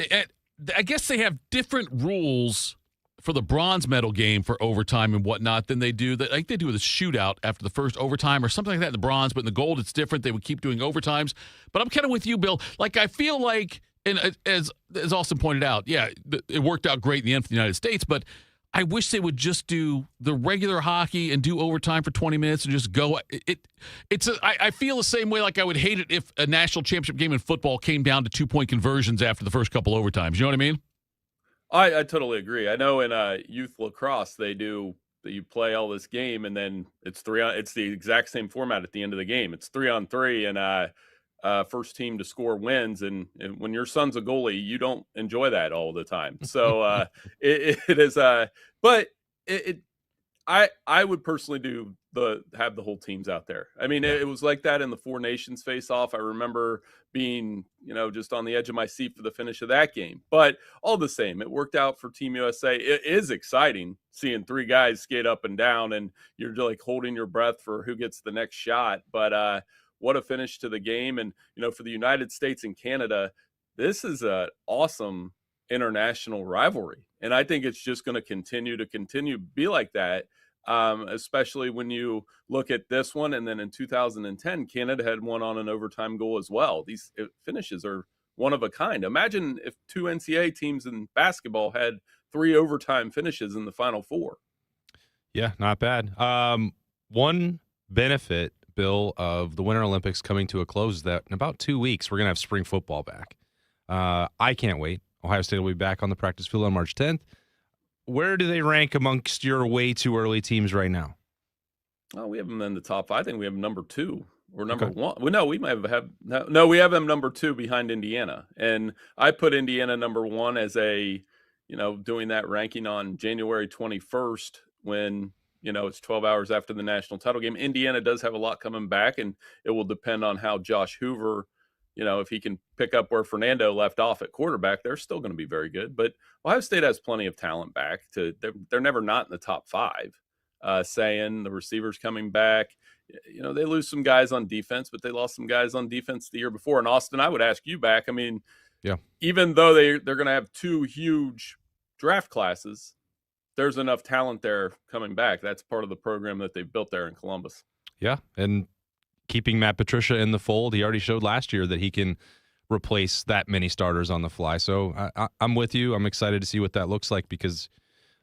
guess they have different rules for the bronze medal game for overtime and whatnot than they do with a shootout after the first overtime or something like that in the bronze. But in the gold, it's different. They would keep doing overtimes. But I'm kind of with you, Bill. Like, I feel like, and as Austin pointed out, yeah, it worked out great in the end for the United States, but I wish they would just do the regular hockey and do overtime for 20 minutes and just go. I feel the same way. Like, I would hate it if a national championship game in football came down to 2-point conversions after the first couple overtimes. You know what I mean? I totally agree. I know in youth lacrosse you play all this game and then it's the exact same format at the end of the game. It's 3-on-3 and first team to score wins. And when your son's a goalie, you don't enjoy that all the time. So it is. But I would personally have the whole teams out there. I mean, it was like that in the Four Nations face-off. I remember being, just on the edge of my seat for the finish of that game. But all the same, it worked out for Team USA. It is exciting seeing three guys skate up and down, and you're like holding your breath for who gets the next shot. But what a finish to the game. And, for the United States and Canada, this is an awesome international rivalry. And I think it's just going to continue to be like that. Especially when you look at this one. And then in 2010, Canada had one on an overtime goal as well. These finishes are one of a kind. Imagine if two NCAA teams in basketball had 3 overtime finishes in the Final Four. Yeah, not bad. One benefit, Bill, of the Winter Olympics coming to a close is that in about 2 weeks, we're going to have spring football back. I can't wait. Ohio State will be back on the practice field on March 10th. Where do they rank amongst your way too early teams right now? Oh, we have them in the top 5. I think we have them number 2 or number 1. Well, no, we might have we have them number 2 behind Indiana. And I put Indiana number 1 as doing that ranking on January 21st when, it's 12 hours after the national title game. Indiana does have a lot coming back, and it will depend on how Josh Hoover, if he can pick up where Fernando left off at quarterback, they're still going to be very good. But Ohio State has plenty of talent back. They're never not in the top 5. Saying the receivers coming back, they lose some guys on defense, but they lost some guys on defense the year before. And Austin, I would ask you back. I mean, yeah, even though they're going to have 2 huge draft classes, there's enough talent there coming back. That's part of the program that they've built there in Columbus. Yeah, and keeping Matt Patricia in the fold, he already showed last year that he can replace that many starters on the fly. So I'm with you. I'm excited to see what that looks like because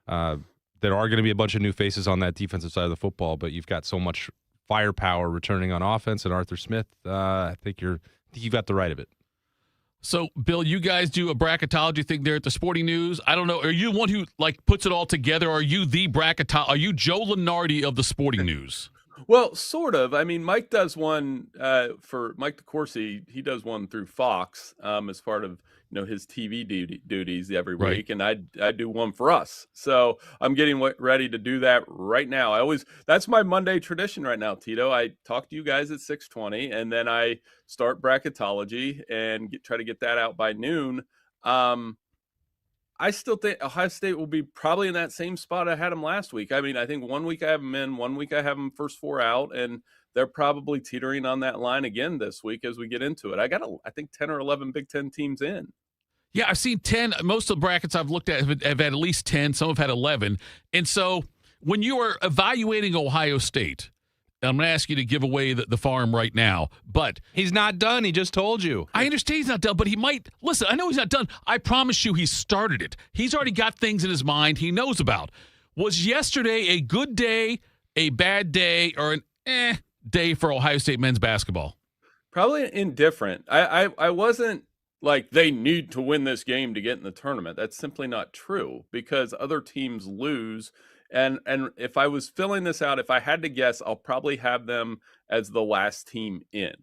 there are going to be a bunch of new faces on that defensive side of the football, but you've got so much firepower returning on offense, and Arthur Smith, I think you've got the right of it. So, Bill, you guys do a bracketology thing there at the Sporting News. I don't know. Are you the one who puts it all together? Or are you Are you Joe Lunardi of the Sporting News? Well, sort of. I mean, Mike does one for Mike DeCourcy. He does one through Fox as part of his TV duties every week, and I do one for us. So I'm getting ready to do that right now. That's my Monday tradition right now, Tito. I talk to you guys at 6:20, and then I start bracketology and try to get that out by noon. I still think Ohio State will be probably in that same spot I had them last week. I mean, I think 1 week I have them in, 1 week I have them first 4 out, and they're probably teetering on that line again this week as we get into it. I think 10 or 11 Big Ten teams in. Yeah, I've seen 10. Most of the brackets I've looked at have had at least 10. Some have had 11. And so when you are evaluating Ohio State, I'm going to ask you to give away the farm right now, but he's not done. He just told you. I understand he's not done, but he might. Listen, I know he's not done. I promise you he started it. He's already got things in his mind he knows about. Was yesterday a good day, a bad day, or an day for Ohio State men's basketball? Probably indifferent. I wasn't like they need to win this game to get in the tournament. That's simply not true because other teams lose. And if I was filling this out, if I had to guess, I'll probably have them as the last team in.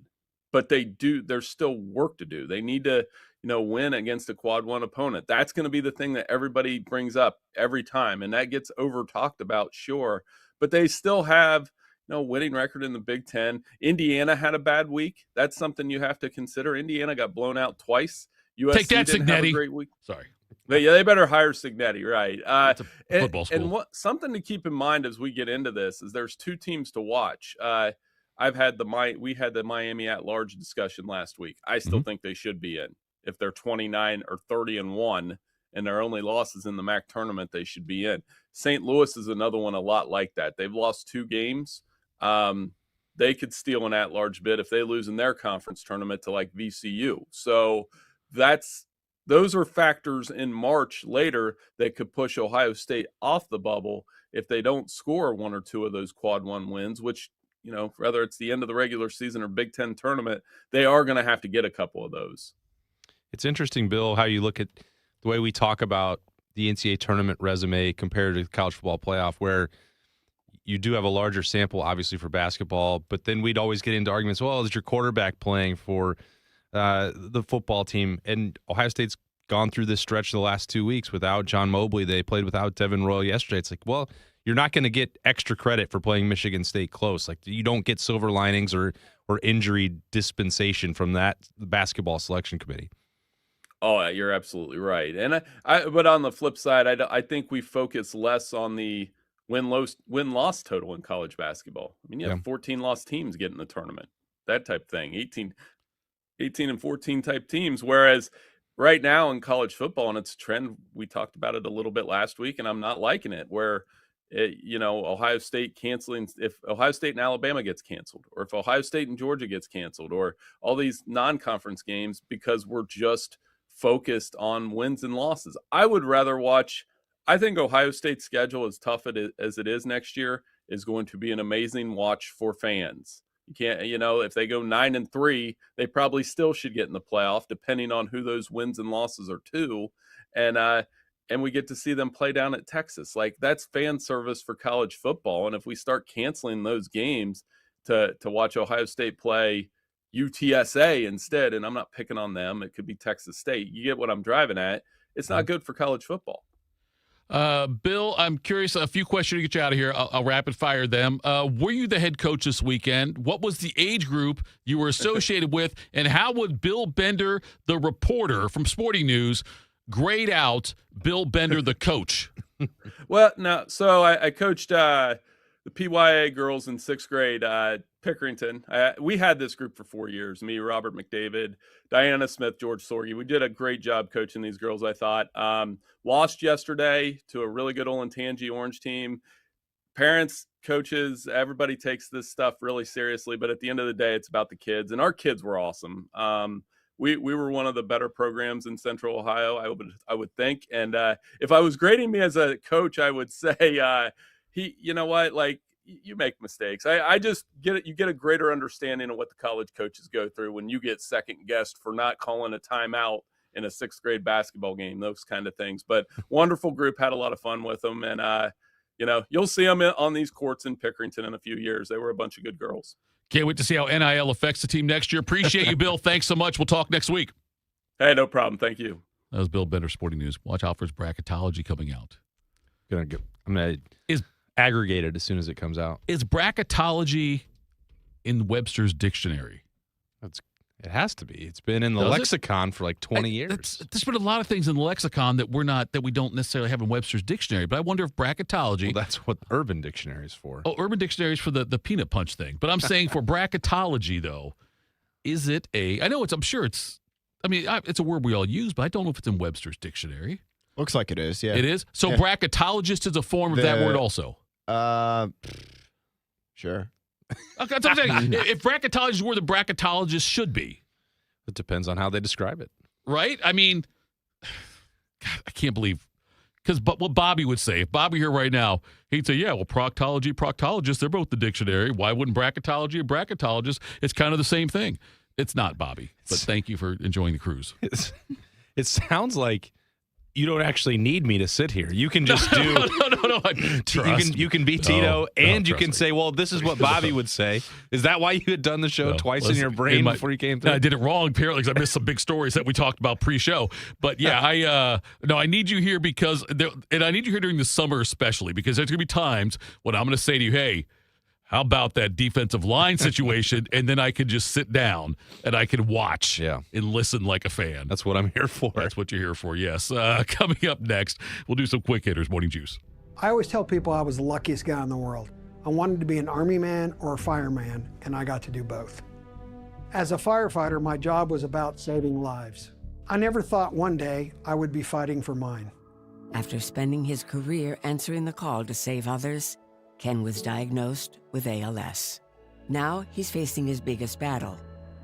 But there's still work to do. They need to, win against a quad one opponent. That's going to be the thing that everybody brings up every time. And that gets over talked about, sure. But they still have winning record in the Big Ten. Indiana had a bad week. That's something you have to consider. Indiana got blown out twice. USC Take that, didn't have a Signetti. great week. Sorry. They better hire Signetti, right? It's a football school. And something to keep in mind as we get into this is there's two teams to watch. We had the Miami at-large discussion last week. I still think they should be in. If they're 29 or 30-1 and their only losses in the MAC tournament, they should be in. St. Louis is another one a lot like that. They've lost 2 games. They could steal an at-large bid if they lose in their conference tournament to like VCU. So those are factors in March later that could push Ohio State off the bubble if they don't score 1 or 2 of those quad one wins, which, whether it's the end of the regular season or Big Ten tournament, they are going to have to get a couple of those. It's interesting, Bill, how you look at the way we talk about the NCAA tournament resume compared to the college football playoff, where you do have a larger sample, obviously, for basketball, but then we'd always get into arguments, well, is your quarterback playing for the football team? And Ohio State's gone through this stretch the last 2 weeks without John Mobley. They played without Devin Royal yesterday. It's like, well, you're not going to get extra credit for playing Michigan State close. Like, you don't get silver linings or injury dispensation from that basketball selection committee. Oh, you're absolutely right. And but on the flip side, I think we focus less on the win-loss total in college basketball. I mean, you have 14 lost teams get in the tournament, that type thing, 18 and 14 type teams. Whereas right now in college football, and it's a trend, we talked about it a little bit last week, and I'm not liking it, where Ohio State canceling, if Ohio State and Alabama gets canceled, or if Ohio State and Georgia gets canceled, or all these non-conference games because we're just focused on wins and losses. I would rather watch. I think Ohio State's schedule, as tough as it is next year, is going to be an amazing watch for fans. You can't, if they go 9-3, they probably still should get in the playoff, depending on who those wins and losses are to. And we get to see them play down at Texas. Like, that's fan service for college football. And if we start canceling those games to watch Ohio State play UTSA instead, and I'm not picking on them, it could be Texas State. You get what I'm driving at. It's not good for college football. Bill, I'm curious, a few questions to get you out of here. I'll rapid fire them. Were you the head coach this weekend? What was the age group you were associated with? And how would Bill Bender, the reporter from Sporting News, grade out Bill Bender, the coach? Well, no. So I coached the PYA girls in 6th grade, Pickerington. We had this group for 4 years. Me, Robert McDavid, Diana Smith, George Sorge. We did a great job coaching these girls, I thought. Lost yesterday to a really good Olentangy Orange team. Parents, coaches, everybody takes this stuff really seriously. But at the end of the day, it's about the kids. And our kids were awesome. We were one of the better programs in Central Ohio, I would think. And if I was grading me as a coach, I would say you know what, like, you make mistakes. I just get it. You get a greater understanding of what the college coaches go through when you get second guessed for not calling a timeout in a 6th grade basketball game, those kind of things. But wonderful group, had a lot of fun with them. And, you'll see them on these courts in Pickerington in a few years. They were a bunch of good girls. Can't wait to see how NIL affects the team next year. Appreciate you, Bill. Thanks so much. We'll talk next week. Hey, no problem. Thank you. That was Bill Bender, Sporting News. Watch out for his bracketology coming out. I'm gonna aggregate it as soon as it comes out. Is bracketology in Webster's dictionary? It has to be. It's been in the lexicon for like 20 years. There's been a lot of things in the lexicon that we don't necessarily have in Webster's dictionary. But I wonder if bracketology. Well, that's what Urban Dictionary is for. Oh, Urban Dictionary is for the peanut punch thing. But I'm saying for bracketology, though, is it a? I know it's. I'm sure it's. I mean, it's a word we all use, but I don't know if it's in Webster's dictionary. Looks like it is. Yeah, it is. So bracketologist is a form of that word, also. Sure. Okay, that's what I'm saying. If bracketology is where the bracketologist should be. It depends on how they describe it. Right? I mean, God, I can't believe. Because what Bobby would say, if Bobby here right now, he'd say, yeah, well, proctology, proctologist, they're both the dictionary. Why wouldn't bracketology a bracketologist? It's kind of the same thing. It's not, Bobby, but thank you for enjoying the cruise. It sounds like you don't actually need me to sit here. You can just do. No. You can be Tito, and you can say, "Well, this is what Bobby would say." Is that why you had done the show twice in your brain before you came through? I did it wrong apparently because I missed some big stories that we talked about pre-show. But yeah, I need you here because and I need you here during the summer especially because there's gonna be times when I'm gonna say to you, "Hey, how about that defensive line situation?" And then I can just sit down and I can watch and listen like a fan. That's what I'm here for. That's what you're here for, yes. Coming up next, we'll do some quick hitters, Morning Juice. I always tell people I was the luckiest guy in the world. I wanted to be an Army man or a fireman, and I got to do both. As a firefighter, my job was about saving lives. I never thought one day I would be fighting for mine. After spending his career answering the call to save others, Ken was diagnosed with ALS. Now he's facing his biggest battle,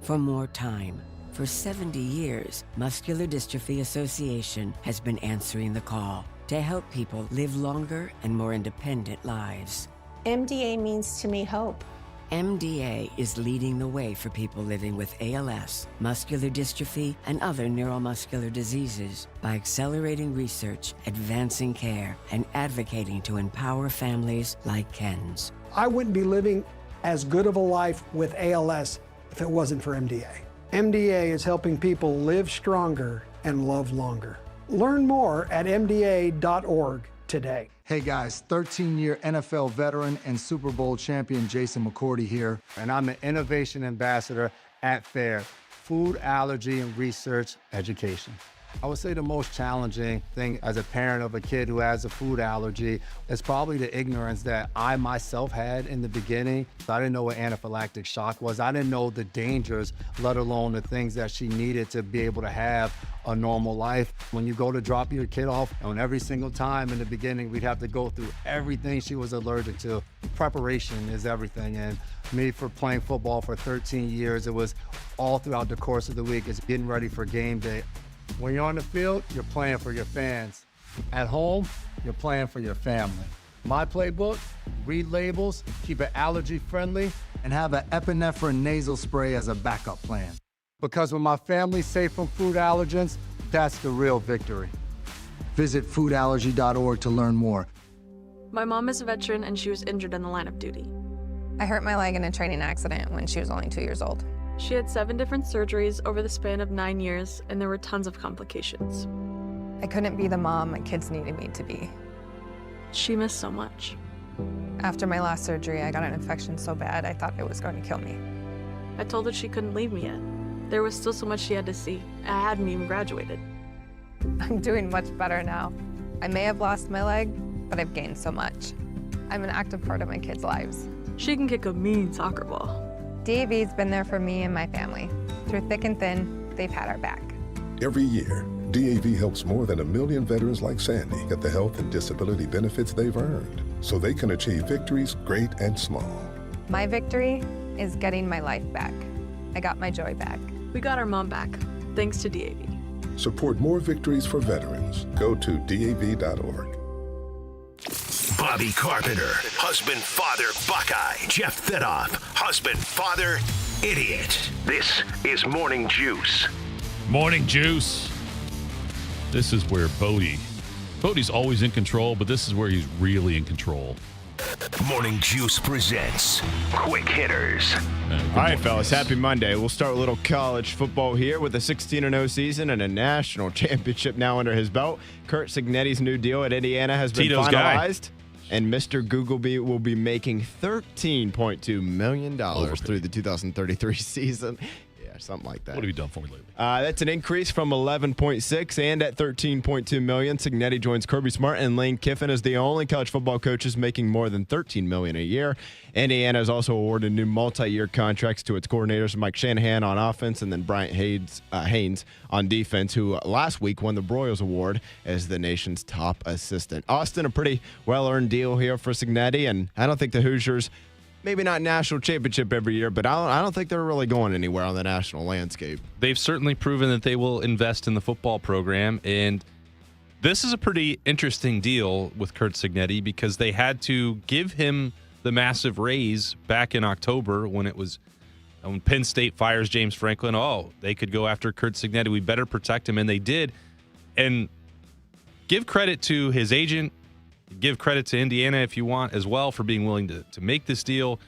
for more time. For 70 years, Muscular Dystrophy Association has been answering the call to help people live longer and more independent lives. MDA means to me hope. MDA is leading the way for people living with ALS, muscular dystrophy, and other neuromuscular diseases by accelerating research, advancing care, and advocating to empower families like Ken's. I wouldn't be living as good of a life with ALS if it wasn't for MDA. MDA is helping people live stronger and love longer. Learn more at MDA.org today. Hey guys, 13-year NFL veteran and Super Bowl champion Jason McCourty here. And I'm the Innovation Ambassador at FAIR, Food Allergy and Research Education. I would say the most challenging thing as a parent of a kid who has a food allergy is probably the ignorance that I myself had in the beginning. I didn't know what anaphylactic shock was. I didn't know the dangers, let alone the things that she needed to be able to have a normal life. When you go to drop your kid off, and every single time in the beginning, we'd have to go through everything she was allergic to. Preparation is everything. And me, for playing football for 13 years, it was all throughout the course of the week. It's getting ready for game day. When you're on the field, you're playing for your fans. At home, you're playing for your family. My playbook, read labels, keep it allergy friendly, and have an epinephrine nasal spray as a backup plan. Because when my family's safe from food allergens, that's the real victory. Visit foodallergy.org to learn more. My mom is a veteran and she was injured in the line of duty. I hurt my leg in a training accident when she was only 2 years old. She had 7 different surgeries over the span of 9 years, and there were tons of complications. I couldn't be the mom my kids needed me to be. She missed so much. After my last surgery, I got an infection so bad I thought it was going to kill me. I told her she couldn't leave me yet. There was still so much she had to see. I hadn't even graduated. I'm doing much better now. I may have lost my leg, but I've gained so much. I'm an active part of my kids' lives. She can kick a mean soccer ball. DAV's been there for me and my family. Through thick and thin, they've had our back. Every year, DAV helps more than 1 million veterans like Sandy get the health and disability benefits they've earned so they can achieve victories great and small. My victory is getting my life back. I got my joy back. We got our mom back, thanks to DAV. Support more victories for veterans. Go to DAV.org. Bobby Carpenter, husband, father, Buckeye. Jeff Thitoff, husband, father, idiot. This is Morning Juice. Morning Juice. This is where Bodie's always in control, but this is where he's really in control. Morning Juice presents Quick Hitters. All right, fellas, happy Monday. We'll start with a little college football here with a 16-0 season and a national championship now under his belt. Curt Cignetti's new deal at Indiana has been Tito's finalized. And Mr. Googleby will be making $13.2 million through the 2033 season. Yeah, something like that. What have you done for me lately? That's an increase from 11.6, and at $13.2 million, Cignetti joins Kirby Smart and Lane Kiffin as the only college football coaches making more than $13 million a year. Indiana has also awarded new multi-year contracts to its coordinators, Mike Shanahan on offense, and then Bryant Haynes on defense, who last week won the Broyles Award as the nation's top assistant. Austin, a pretty well-earned deal here for Cignetti, and I don't think the Hoosiers, maybe not national championship every year, but I don't think they're really going anywhere on the national landscape. They've certainly proven that they will invest in the football program, and this is a pretty interesting deal with Curt Cignetti because they had to give him the massive raise back in October when it was And when Penn State fires James Franklin, they could go after Curt Cignetti. We better protect him, and they did. And give credit to his agent. Give credit to Indiana if you want as well for being willing to make this deal.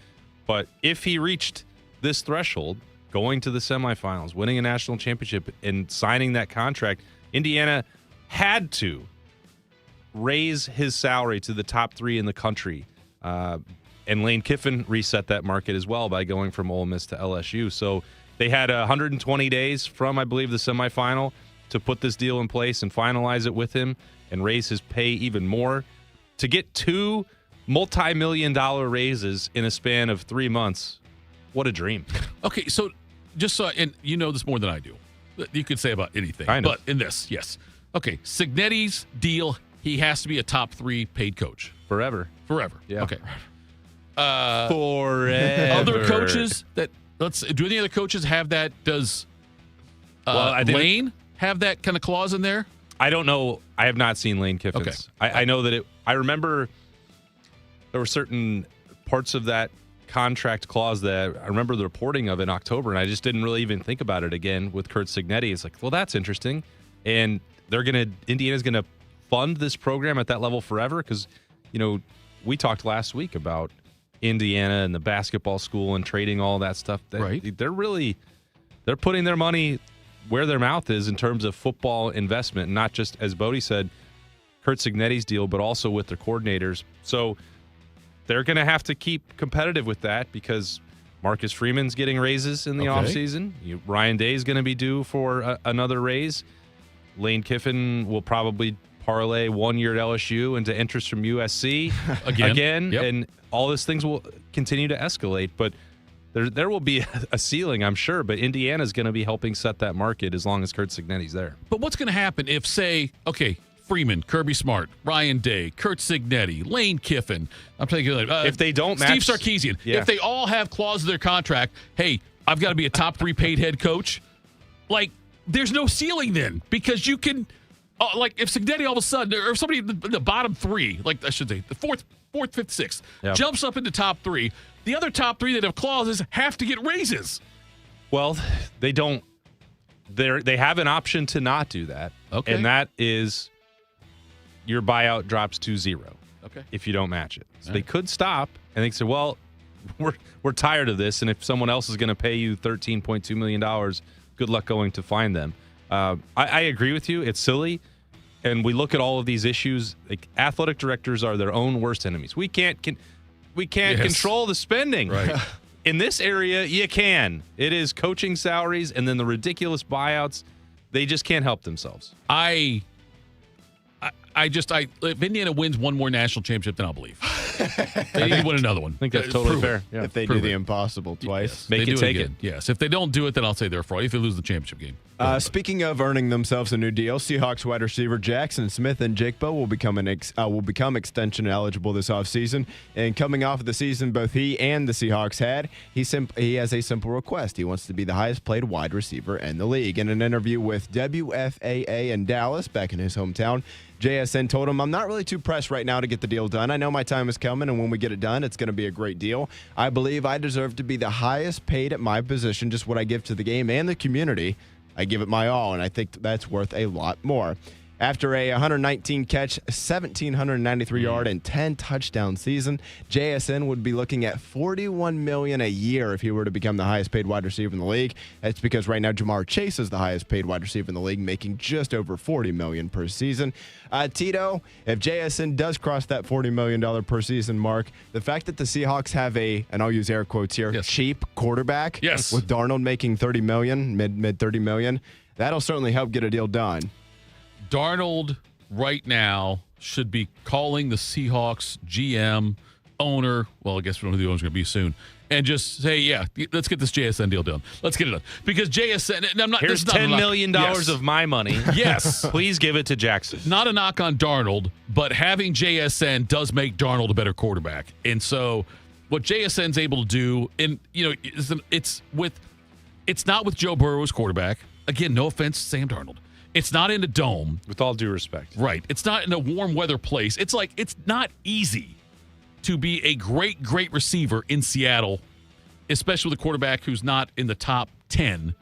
But if he reached this threshold, going to the semifinals, winning a national championship, and signing that contract, Indiana had to raise his salary to the top 3 in the country. And Lane Kiffin reset that market as well by going from Ole Miss to LSU. So they had 120 days from, I believe, the semifinal to put this deal in place and finalize it with him and raise his pay even more. To get 2 multi-million-dollar raises in a span of 3 months, what a dream. Okay, so just so, and you know this more than I do. You could say about anything. I know. But in this, yes. Okay, Cignetti's deal, he has to be a top 3 paid coach. Forever. Yeah. Okay. Forever. Other coaches do any other coaches have that? Does Lane have that kind of clause in there? I don't know. I have not seen Lane Kiffin's. Okay. I know that I remember there were certain parts of that contract clause that I remember the reporting of in October, and I just didn't really even think about it again with Curt Cignetti. It's like, well, that's interesting. And Indiana's going to fund this program at that level forever because, we talked last week about Indiana and the basketball school and trading all that stuff. Right. They're putting their money where their mouth is in terms of football investment, not just, as Bodie said, Curt Cignetti's deal, but also with their coordinators. So they're going to have to keep competitive with that because Marcus Freeman's getting raises in the offseason. Ryan Day is going to be due for another raise. Lane Kiffin will probably parlay 1 year at LSU into interest from USC again. Yep. And all these things will continue to escalate. But there will be a ceiling, I'm sure. But Indiana's going to be helping set that market as long as Curt Cignetti's there. But what's going to happen if, say, Freeman, Kirby Smart, Ryan Day, Curt Cignetti, Lane Kiffin. I'm thinking if they don't Steve match Sarkisian. Yeah. If they all have clauses in their contract, hey, I've got to be a top 3 paid head coach. There's no ceiling then because you can, if Cignetti all of a sudden, or if somebody in the bottom 3, I should say, the fourth, 5th, 6th, jumps up into top 3, the other top 3 that have clauses have to get raises. Well, they don't. They have an option to not do that. Okay. And that is your buyout drops to 0. Okay. If you don't match it. So they could stop and they say, well, we're tired of this. And if someone else is going to pay you $13.2 million, good luck going to find them. I agree with you. It's silly. And we look at all of these issues. Athletic directors are their own worst enemies. We can't control the spending. Right. In this area, you can. It is coaching salaries and then the ridiculous buyouts. They just can't help themselves. If Indiana wins one more national championship, then I'll believe. They need to win another one. I think that's totally fair. Yeah. If they do the impossible twice. Make it take it. Yes. If they don't do it, then I'll say they're a fraud. If they lose the championship game. Speaking of earning themselves a new deal, Seahawks wide receiver Jackson Smith and Jigbo will become extension eligible this offseason. And coming off of the season both he and the Seahawks had, he has a simple request. He wants to be the highest paid wide receiver in the league. In an interview with WFAA in Dallas, back in his hometown, JSN told him, I'm not really too pressed right now to get the deal done. I know my time is coming, and when we get it done, it's going to be a great deal. I believe I deserve to be the highest paid at my position, just what I give to the game and the community. I give it my all, and I think that's worth a lot more. After a 119-catch, 1,793-yard, and 10-touchdown season, JSN would be looking at $41 million a year if he were to become the highest-paid wide receiver in the league. That's because right now Jamar Chase is the highest-paid wide receiver in the league, making just over $40 million per season. Tito, if JSN does cross that $40 million per season mark, the fact that the Seahawks have and I'll use air quotes here, cheap quarterback, with Darnold making $30 million, mid $30 million, that'll certainly help get a deal done. Darnold right now should be calling the Seahawks GM, owner. Well, I guess we don't know who the owner's going to be soon. And just say, let's get this JSN deal done. Let's get it done. Because JSN, here's $10 million of my money. Yes. Please give it to Jackson. Not a knock on Darnold, but having JSN does make Darnold a better quarterback. And so what JSN's able to do, and it's not with Joe Burrow as quarterback. Again, no offense, Sam Darnold. It's not in a dome. With all due respect. Right. It's not in a warm weather place. It's not easy to be a great receiver in Seattle especially with a quarterback who's not in the top 10.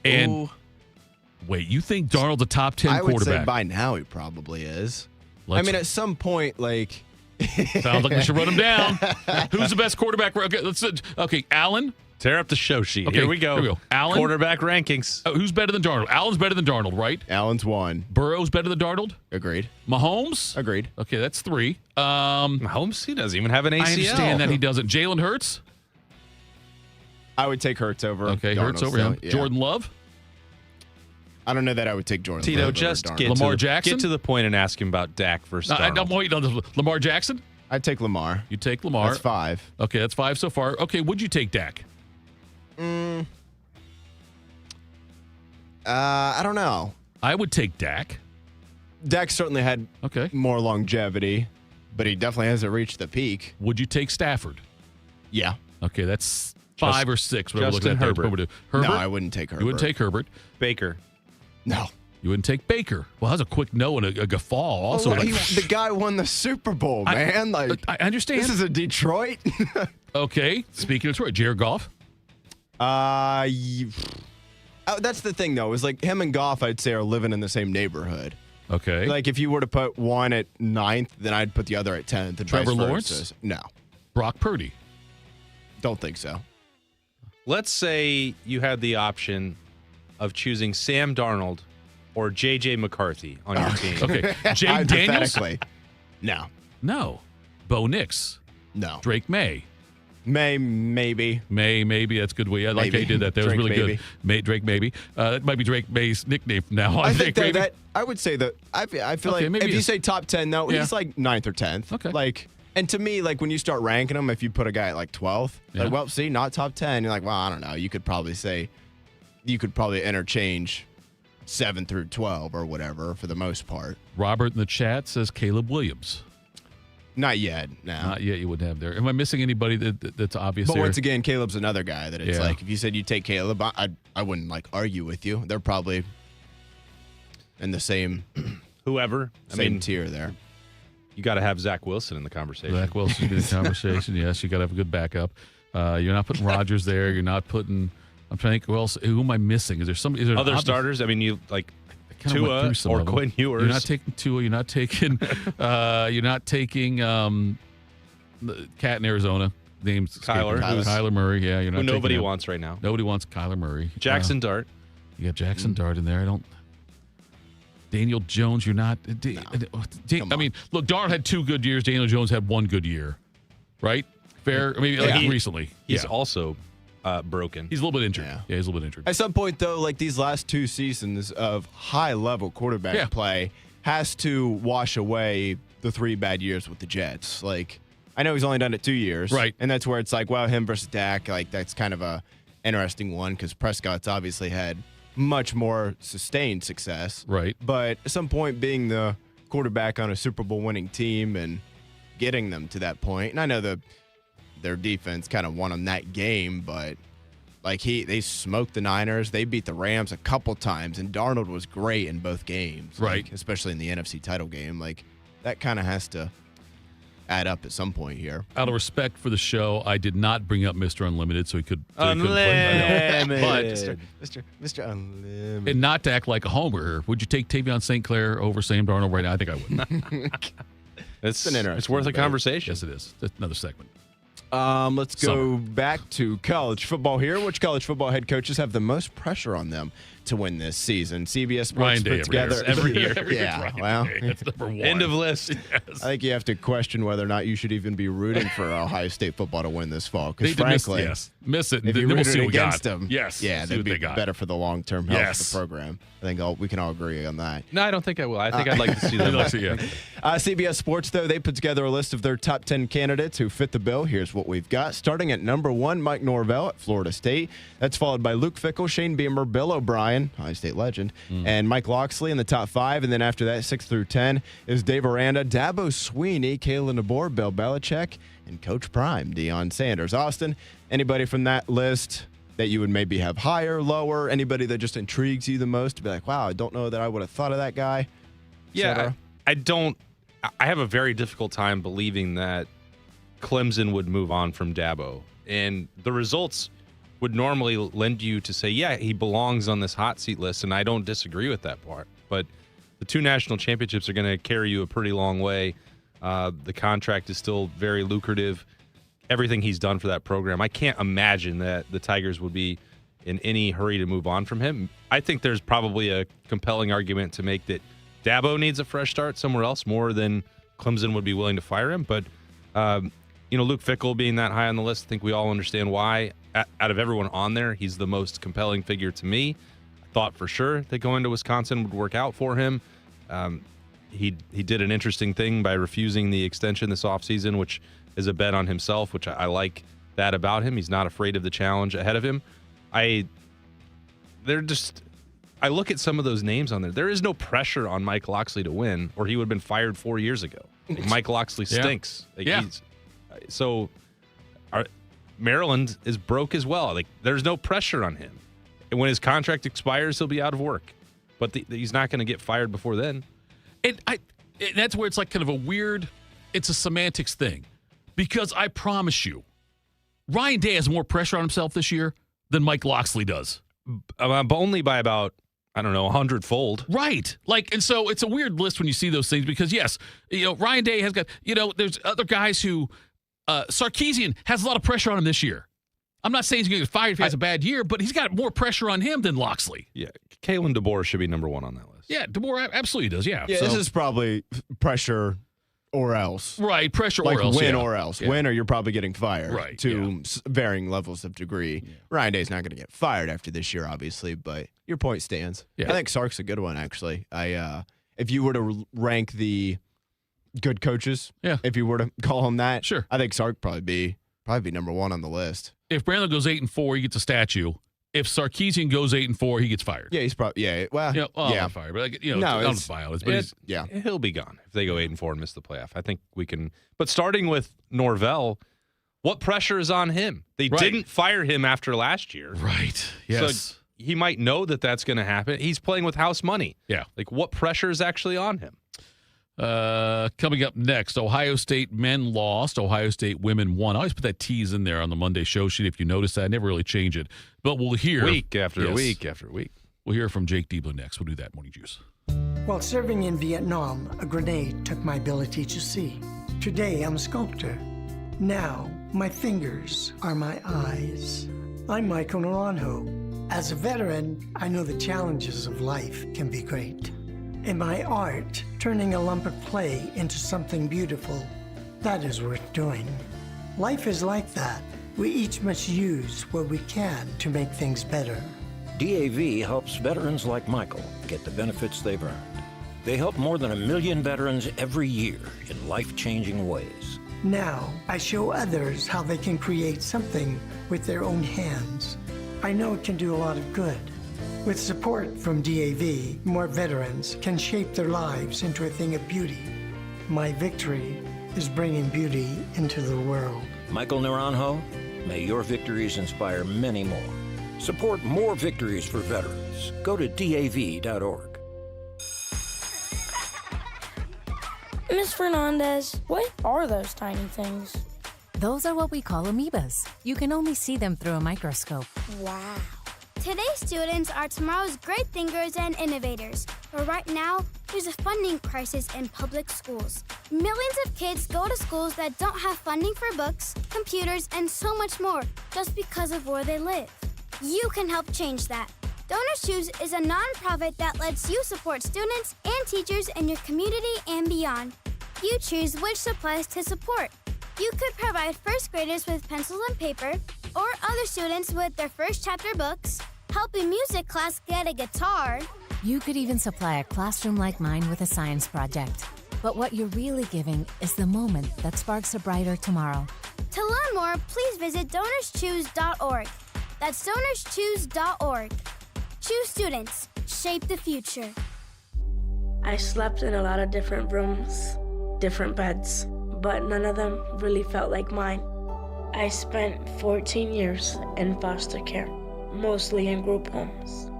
And wait, you think Darnold's a top 10 quarterback? I would say by now he probably is. At some point, like... Sounds like we should run him down. Who's the best quarterback? Okay, Allen. Tear up the show sheet. Okay, Here we go. Allen. Quarterback rankings. Who's better than Darnold? Allen's better than Darnold, right? Allen's 1. Burrow's better than Darnold? Agreed. Mahomes? Agreed. Okay, that's 3. Mahomes, he doesn't even have an ACL. I understand that he doesn't. Jalen Hurts? I would take Hurts over. Okay, Darnold, Hurts over him. yeah. Jordan Love? I don't know that I would take Jordan Tito, Love just over get Darnold. Lamar Jackson? Get to the point and ask him about Dak versus Darnold. I'm waiting on this. Lamar Jackson? I'd take Lamar. You take Lamar. That's 5. Okay, that's 5 so far. Okay, would you take Dak? I don't know. I would take Dak. Dak certainly had more longevity, but he definitely hasn't reached the peak. Would you take Stafford? Yeah. Okay, that's 5 or 6. Justin Herbert. Herbert? No, I wouldn't take Herbert. You wouldn't take Herbert. Baker. No. You wouldn't take Baker. Well, that was a quick no and a guffaw. Also, the guy won the Super Bowl, man. I understand. This is a Detroit. Okay. Speaking of Detroit, Jared Goff. That's the thing, though, is like him and Goff, I'd say, are living in the same neighborhood. Okay. Like if you were to put one at 9th, then I'd put the other at 10th. And Trevor vice Lawrence? versa. No. Brock Purdy. Don't think so. Let's say you had the option of choosing Sam Darnold or J.J. McCarthy on your team. Okay. Jay Daniels? No. No. Bo Nix. No. Drake May. Maybe. Maybe. That's a good way. I like how you did that. That was Drake really good. Drake Maybe. That might be Drake May's nickname from now on. I think that I would say that I feel like maybe if you it's- say top 10, though, he's like 9th or 10th. Okay. Like, and to me, like when you start ranking them, if you put a guy at like 12th, like, well, see, not top 10. You're like, well, I don't know. You could probably interchange 7 through 12 or whatever for the most part. Robert in the chat says Caleb Williams. Not yet. No. Not yet. You wouldn't have there. Am I missing anybody that's obvious? But there? once again, Caleb's another guy that it's Yeah. like if you said you take Caleb, I wouldn't like argue with you. They're probably in the same whoever same tier there. You got to have Zach Wilson in the conversation. Zach Wilson in the conversation. Yes, you got to have a good backup. You're not putting Rodgers there. You're not putting. I'm trying to think. Who else? Who am I missing? Is there some? Is there other starters? I mean, you like Tua or Quinn Ewers. You're not taking Tua. You're not taking. You're not taking the cat in Arizona. Name's Kyler Murray. Yeah, you're not. Who taking nobody him. wants right now. Nobody wants Kyler Murray. Jackson Dart. You got Jackson Dart in there. I don't. Daniel Jones, you're not. I mean, look, Darnold had 2 good years. Daniel Jones had 1 good year, right? Fair. I mean, recently. He's also broken. He's a little bit injured. Yeah, he's a little bit injured. At some point, though, like these last 2 seasons of high-level quarterback play has to wash away the 3 bad years with the Jets. Like, I know he's only done it 2 years. Right. And that's where it's like, well, him versus Dak, like that's kind of a interesting one because Prescott's obviously had much more sustained success. Right. But at some point, being the quarterback on a Super Bowl winning team and getting them to that point, and I know their defense kind of won on that game, but like they smoked the Niners. They beat the Rams a couple times, and Darnold was great in both games. Right. Like, especially in the NFC title game. Like that kind of has to add up at some point here. Out of respect for the show, I did not bring up Mr. Unlimited so he could Unlimited. But Mr. Unlimited. and not to act like a homer, would you take Tavion St. Clair over Sam Darnold right now? I think I would. It's an interesting It's worth a debate. conversation. Yes, it is. That's another segment. Let's go back to college football here. Which college football head coaches have the most pressure on them to win this season? CBS Sports Ryan Day put together every year. Yeah, well, That's number 1. End of list. Yes. I think you have to question whether or not you should even be rooting for Ohio State football to win this fall. Because They did frankly, miss it. if Then you we'll rooted see what we against got. them, Yes. yeah, see that'd what be they got. better for the long-term health Yes. of the program. I think we can all agree on that. No, I don't think I will. I think I'd like to see them. CBS Sports, though, they put together a list of their top 10 candidates who fit the bill. Here's what we've got. Starting at number 1, Mike Norvell at Florida State. That's followed by Luke Fickell, Shane Beamer, Bill O'Brien, Ohio State legend, and Mike Loxley in the top 5. And then after that, 6 through 10 is Dave Aranda, Dabo Sweeney, Kayla DeBoer, Bill Belichick, and Coach Prime, Deion Sanders. Austin, anybody from that list that you would maybe have higher, lower, anybody that just intrigues you the most to be like, wow, I don't know that I would have thought of that guy? Yeah, I don't. I have a very difficult time believing that Clemson would move on from Dabo. And the results would normally lend you to say, yeah, he belongs on this hot seat list, and I don't disagree with that part. But the 2 national championships are going to carry you a pretty long way. The contract is still very lucrative. Everything he's done for that program, I can't imagine that the Tigers would be in any hurry to move on from him. I think there's probably a compelling argument to make that Dabo needs a fresh start somewhere else more than Clemson would be willing to fire him. But, Luke Fickell being that high on the list, I think we all understand why. Out of everyone on there, he's the most compelling figure to me. I thought for sure that going to Wisconsin would work out for him. He did an interesting thing by refusing the extension this offseason, which is a bet on himself, which I like that about him. He's not afraid of the challenge ahead of him. I look at some of those names on there. There is no pressure on Mike Locksley to win, or he would have been fired 4 years ago. Mike Locksley stinks. Maryland is broke as well. There's no pressure on him. And when his contract expires, he'll be out of work. But he's not going to get fired before then. And that's where it's like kind of a weird, it's a semantics thing. Because I promise you, Ryan Day has more pressure on himself this year than Mike Locksley does. Only by about, 100-fold. Right. And so it's a weird list when you see those things because, yes, Ryan Day has got, there's other guys who, Sarkisian has a lot of pressure on him this year. I'm not saying he's going to get fired if he has a bad year, but he's got more pressure on him than Locksley. Yeah. Kalen DeBoer should be number 1 on that list. Yeah, DeBoer absolutely does, yeah. Yeah, this is probably pressure or else. Right, pressure or else. Win or else. Yeah. Win or you're probably getting fired. Right. To varying levels of degree. Yeah. Ryan Day's not going to get fired after this year, obviously, but your point stands. Yeah. I think Sark's a good one, actually. If you were to rank the good coaches, if you were to call him that, sure, I think Sark probably be number 1 on the list. If Brandon goes 8-4, he gets a statue. If Sarkisian goes 8-4, he gets fired. Yeah, he's probably not fired, but on the file. He'll be gone if they go 8-4 and miss the playoff. I think we can. But starting with Norvell, what pressure is on him? They didn't fire him after last year, right? Yes, so he might know that that's going to happen. He's playing with house money. Yeah, what pressure is actually on him? Coming up next, Ohio State men lost, Ohio State women won. I always put that tease in there on the Monday show sheet. If you notice that, I never really change it. But we'll hear week after week after week. We'll hear from Jake Diebler next. We'll do that. Morning Juice. While serving in Vietnam, a grenade took my ability to see. Today, I'm a sculptor. Now, my fingers are my eyes. I'm Michael Naranjo. As a veteran, I know the challenges of life can be great. In my art, turning a lump of clay into something beautiful, that is worth doing. Life is like that. We each must use what we can to make things better. DAV helps veterans like Michael get the benefits they've earned. They help more than 1 million veterans every year in life-changing ways. Now, I show others how they can create something with their own hands. I know it can do a lot of good. With support from DAV, more veterans can shape their lives into a thing of beauty. My victory is bringing beauty into the world. Michael Naranjo, may your victories inspire many more. Support more victories for veterans. Go to DAV.org. Ms. Fernandez, what are those tiny things? Those are what we call amoebas. You can only see them through a microscope. Wow. Today's students are tomorrow's great thinkers and innovators. But right now, there's a funding crisis in public schools. Millions of kids go to schools that don't have funding for books, computers, and so much more just because of where they live. You can help change that. Donors Choose is a nonprofit that lets you support students and teachers in your community and beyond. You choose which supplies to support. You could provide first graders with pencils and paper, or other students with their first chapter books, help a music class get a guitar. You could even supply a classroom like mine with a science project. But what you're really giving is the moment that sparks a brighter tomorrow. To learn more, please visit DonorsChoose.org. That's DonorsChoose.org. Choose students. Shape the future. I slept in a lot of different rooms, different beds, but none of them really felt like mine. I spent 14 years in foster care, mostly in group homes.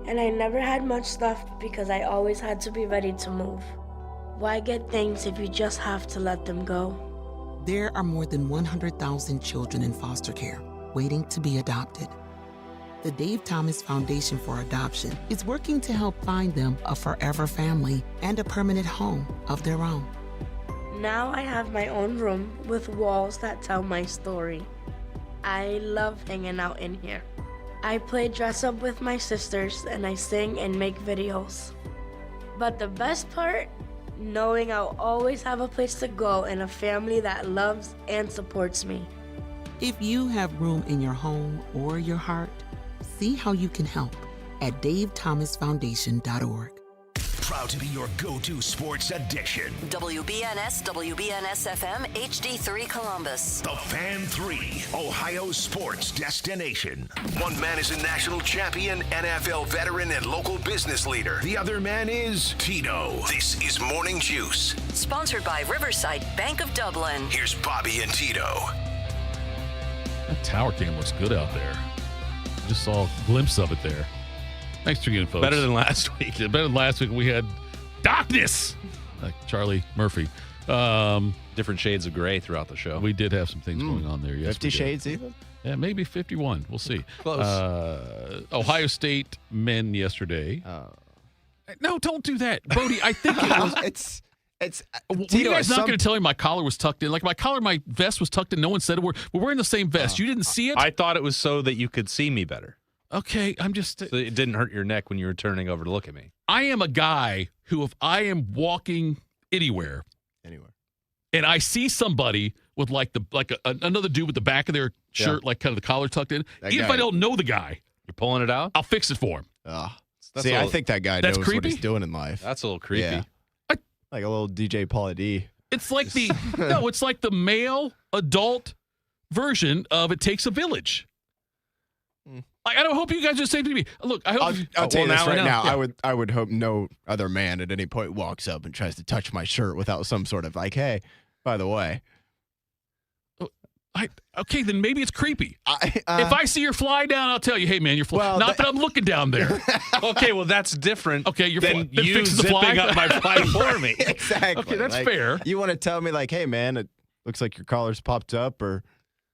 And I never had much stuff because I always had to be ready to move. Why get things if you just have to let them go? There are more than 100,000 children in foster care waiting to be adopted. The Dave Thomas Foundation for Adoption is working to help find them a forever family and a permanent home of their own. Now I have my own room with walls that tell my story. I love hanging out in here. I play dress up with my sisters and I sing and make videos. But the best part, knowing I'll always have a place to go and a family that loves and supports me. If you have room in your home or your heart, see how you can help at davethomasfoundation.org. Proud to be your go-to sports addiction. WBNS, WBNS FM, HD3 Columbus. The Fan 3, Ohio sports destination. One man is a national champion, NFL veteran, and local business leader. The other man is Tito. This is Morning Juice. Sponsored by Riverside Bank of Dublin. Here's Bobby and Tito. That tower cam looks good out there. I just saw a glimpse of it there. Thanks for getting, folks. Better than last week. Yeah, better than last week. We had darkness, like Charlie Murphy. Different shades of gray throughout the show. We did have some things going on there. Yes, 50 shades even? Yeah, maybe 51. We'll see. Close. Ohio State men yesterday. No, don't do that, Brody. I think it was. Were you guys not going to tell me my collar was tucked in? Like my vest was tucked in. No one said a word. We're wearing the same vest. You didn't see it? I thought it was so that you could see me better. Okay, I'm just... So it didn't hurt your neck when you were turning over to look at me. I am a guy who, if I am walking anywhere, and I see somebody with another dude with the back of their shirt, like kind of the collar tucked in, even if I don't know the guy, you're pulling it out. I'll fix it for him. I think that guy knows what he's doing in life. That's a little creepy. Yeah. Like a little DJ Paula D. It's like it's like the male adult version of It Takes a Village. I don't hope you guys are saying to me, look, I hope I'll tell you this right now. Yeah. I would hope no other man at any point walks up and tries to touch my shirt without some sort of like, hey, by the way. Okay, then maybe it's creepy. If I see your fly down, I'll tell you, hey man, you're flying. Not that I'm looking down there. Okay, well that's different. Okay, you're then you zipping up my fly for me. Exactly. Okay, that's fair. You want to tell me like, hey man, it looks like your collar's popped up or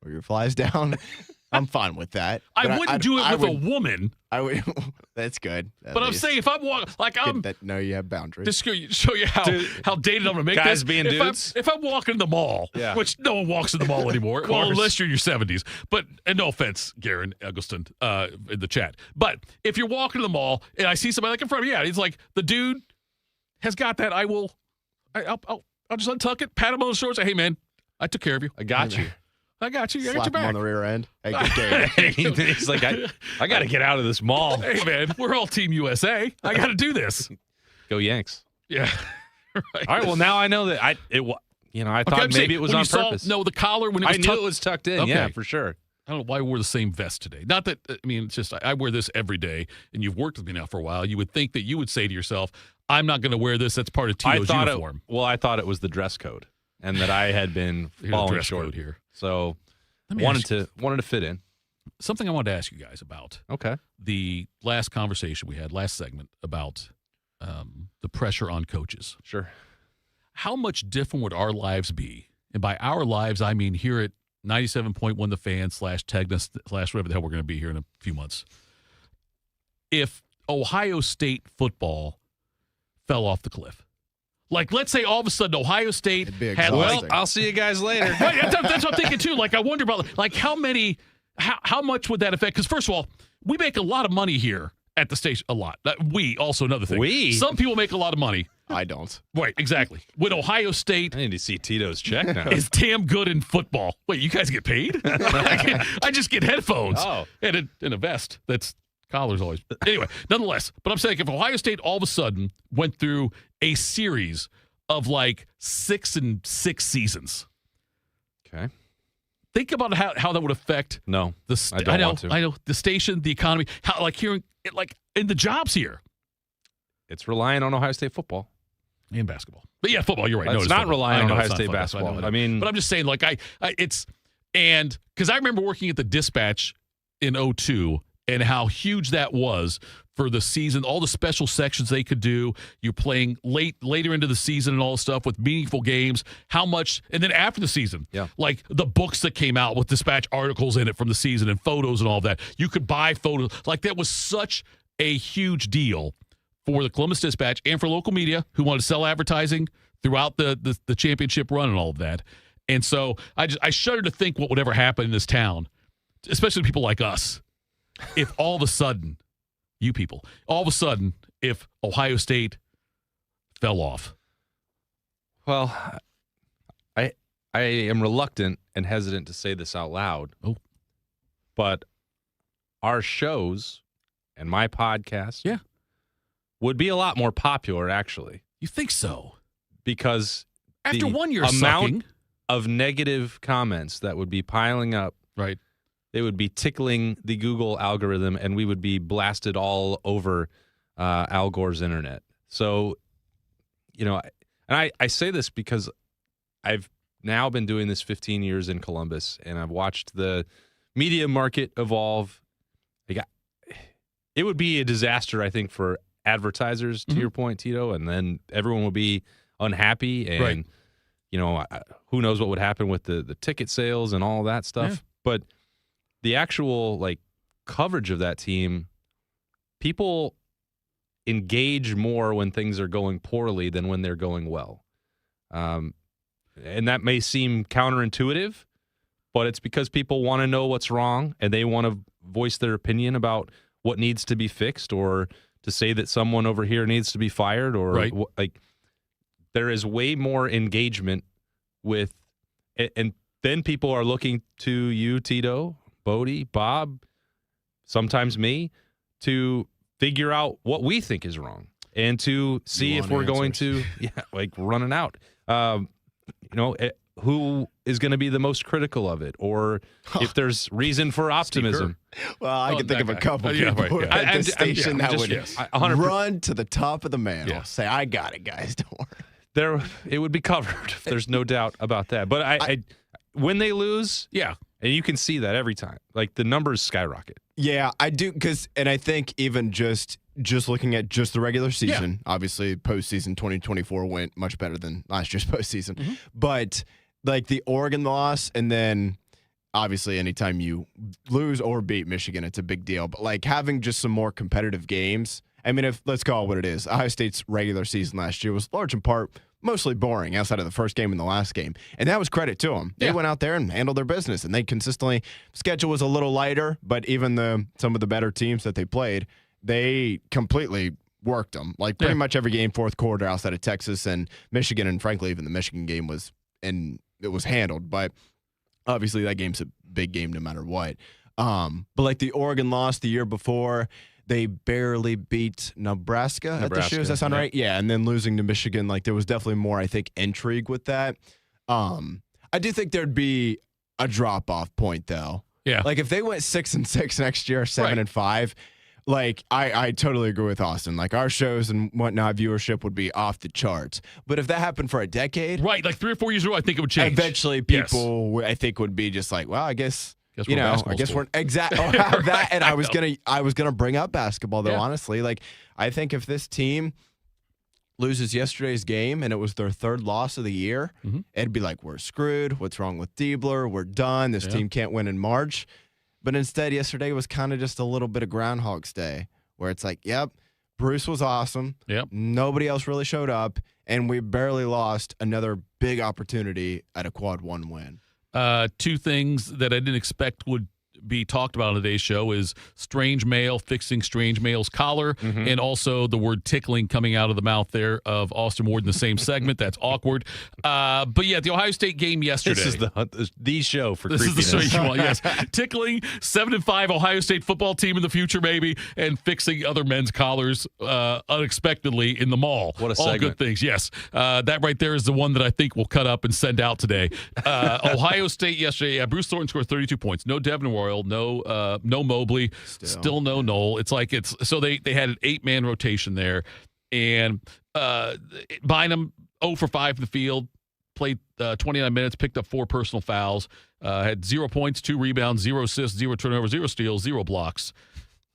your fly's down. I'm fine with that. I wouldn't do it with a woman. I would. That's good. But I'm saying if I'm walking, no, you have boundaries. Just show you how dated I'm gonna make guys this. Being dudes. If I'm walking in the mall, which no one walks in the mall anymore, well, unless you're in your 70s. But and no offense, Garen Eggleston, in the chat. But if you're walking in the mall and I see somebody like in front of me, it's like the dude has got that. I'll just untuck it, pat him on the shoulders, say, hey man, I took care of you. I got you. I got you. I got Slap your back. him on the rear end. Hey, good game. He's like, I got to get out of this mall. Hey, man, we're all Team USA. I got to do this. Go Yanks. Yeah. Right. All right. Well, now I know that I thought maybe it was on purpose. The collar when it was I knew it was tucked in. Okay. Yeah, for sure. I don't know why I wore the same vest today. Not that, it's just I wear this every day, and you've worked with me now for a while. You would think that you would say to yourself, I'm not going to wear this. That's part of Tito's uniform. I thought it was the dress code, and that I had been falling short here. So wanted to fit in. Something I wanted to ask you guys about. Okay. The last conversation we had, last segment, about the pressure on coaches. Sure. How much different would our lives be? And by our lives, I mean here at 97.1 The Fan /Tegna / whatever the hell we're going to be here in a few months. If Ohio State football fell off the cliff. Like, let's say all of a sudden Ohio State had I'll see you guys later. Right, that's what I'm thinking too. Like, I wonder about how much would that affect? Because first of all, we make a lot of money here at the station. A lot. Also another thing. Some people make a lot of money. I don't. Right, exactly. When Ohio State, I need to see Tito's check now. Is damn good in football. Wait, you guys get paid? I just get headphones and a vest. That's collars always. Anyway, nonetheless, but I'm saying if Ohio State all of a sudden went through a series of like 6 and 6 seasons. Okay. Think about how that would affect. No, I don't want to. I know the station, the economy, how hearing it, in the jobs here. It's relying on Ohio State football and basketball. But yeah, football. You're right. It's not relying on Ohio State basketball. I mean, but I'm just saying, because I remember working at the Dispatch in 2002 and how huge that was for the season, all the special sections they could do. You're playing later into the season and all this stuff with meaningful games. How much, and then after the season, like the books that came out with Dispatch articles in it from the season and photos and all that. You could buy photos. Like that was such a huge deal for the Columbus Dispatch and for local media who wanted to sell advertising throughout the championship run and all of that. And so I shudder to think what would ever happen in this town, especially people like us, if all of a sudden, if Ohio State fell off. Well, I am reluctant and hesitant to say this out loud. But our shows and my podcast would be a lot more popular, actually. You think so? Because after the 1 year amount of negative comments that would be piling up, right? They would be tickling the Google algorithm, and we would be blasted all over Al Gore's internet. So, and I say this because I've now been doing this 15 years in Columbus, and I've watched the media market evolve. It would be a disaster, I think, for advertisers, to your point, Tito, and then everyone will be unhappy, and who knows what would happen with the ticket sales and all that stuff. But the actual coverage of that team, people engage more when things are going poorly than when they're going well. And that may seem counterintuitive, but it's because people want to know what's wrong and they want to voice their opinion about what needs to be fixed, or to say that someone over here needs to be fired, or there is way more engagement with, and then people are looking to you, Tito, Bodie, Bob, sometimes me, to figure out what we think is wrong and to see if we're going to running out. Who is going to be the most critical of it, or if there's reason for optimism. Well, I can think of a couple people at the station that would run to the top of the mantle, say, "I got it, guys, don't worry." It would be covered. There's no doubt about that. But I when they lose, and you can see that every time, the numbers skyrocket. Yeah, I do, and I think even just looking at just the regular season, obviously postseason 2024 went much better than last year's postseason, but the Oregon loss, and then obviously anytime you lose or beat Michigan, it's a big deal. But having just some more competitive games. I mean, let's call it what it is. Ohio State's regular season last year was large in part mostly boring outside of the first game and the last game. And that was credit to them. They went out there and handled their business, and they consistently, schedule was a little lighter, but even some of the better teams that they played, they completely worked them. Pretty much every game, fourth quarter, outside of Texas and Michigan, and frankly, even the Michigan game was handled. But obviously that game's a big game no matter what. But the Oregon loss the year before, they barely beat Nebraska at the shoes. Does that sound right? Yeah, and then losing to Michigan, there was definitely more, I think, intrigue with that. I do think there'd be a drop-off point, though. Yeah. If they went 6-6 next year, 7-5, I totally agree with Austin. Our shows and whatnot, viewership would be off the charts. But if that happened for a decade, right, 3 or 4 years ago, I think it would change. Eventually, people I think would be just well, I guess we're exactly that. And I was gonna bring up basketball though. Honestly, I think if this team loses yesterday's game and it was their third loss of the year, it'd be we're screwed. What's wrong with Diebler? We're done. This team can't win in March. But instead, yesterday was kind of just a little bit of Groundhog's Day, where it's yep, Bruce was awesome. Yep. Nobody else really showed up, and we barely lost another big opportunity at a quad one win. Two things that I didn't expect would be talked about on today's show is Strange Mail fixing Strange Mail's collar, and also the word tickling coming out of the mouth there of Austin Ward in the same segment. That's awkward. But yeah, the Ohio State game yesterday. This is the show for this creepiness. Is the show you want, yes. Tickling 7-5 Ohio State football team in the future, maybe, and fixing other men's collars unexpectedly in the mall. What a All segment. good things, yes. That right there is the one that I think we'll cut up and send out today. Ohio State yesterday, Bruce Thornton scored 32 points. No Devin Royal. No Mobley, still no Knoll. So they had an 8-man rotation there, and Bynum 0 for 5 in the field, played 29 minutes, picked up 4 personal fouls, had 0 points, 2 rebounds, 0 assists, 0 turnovers, 0 steals, 0 blocks.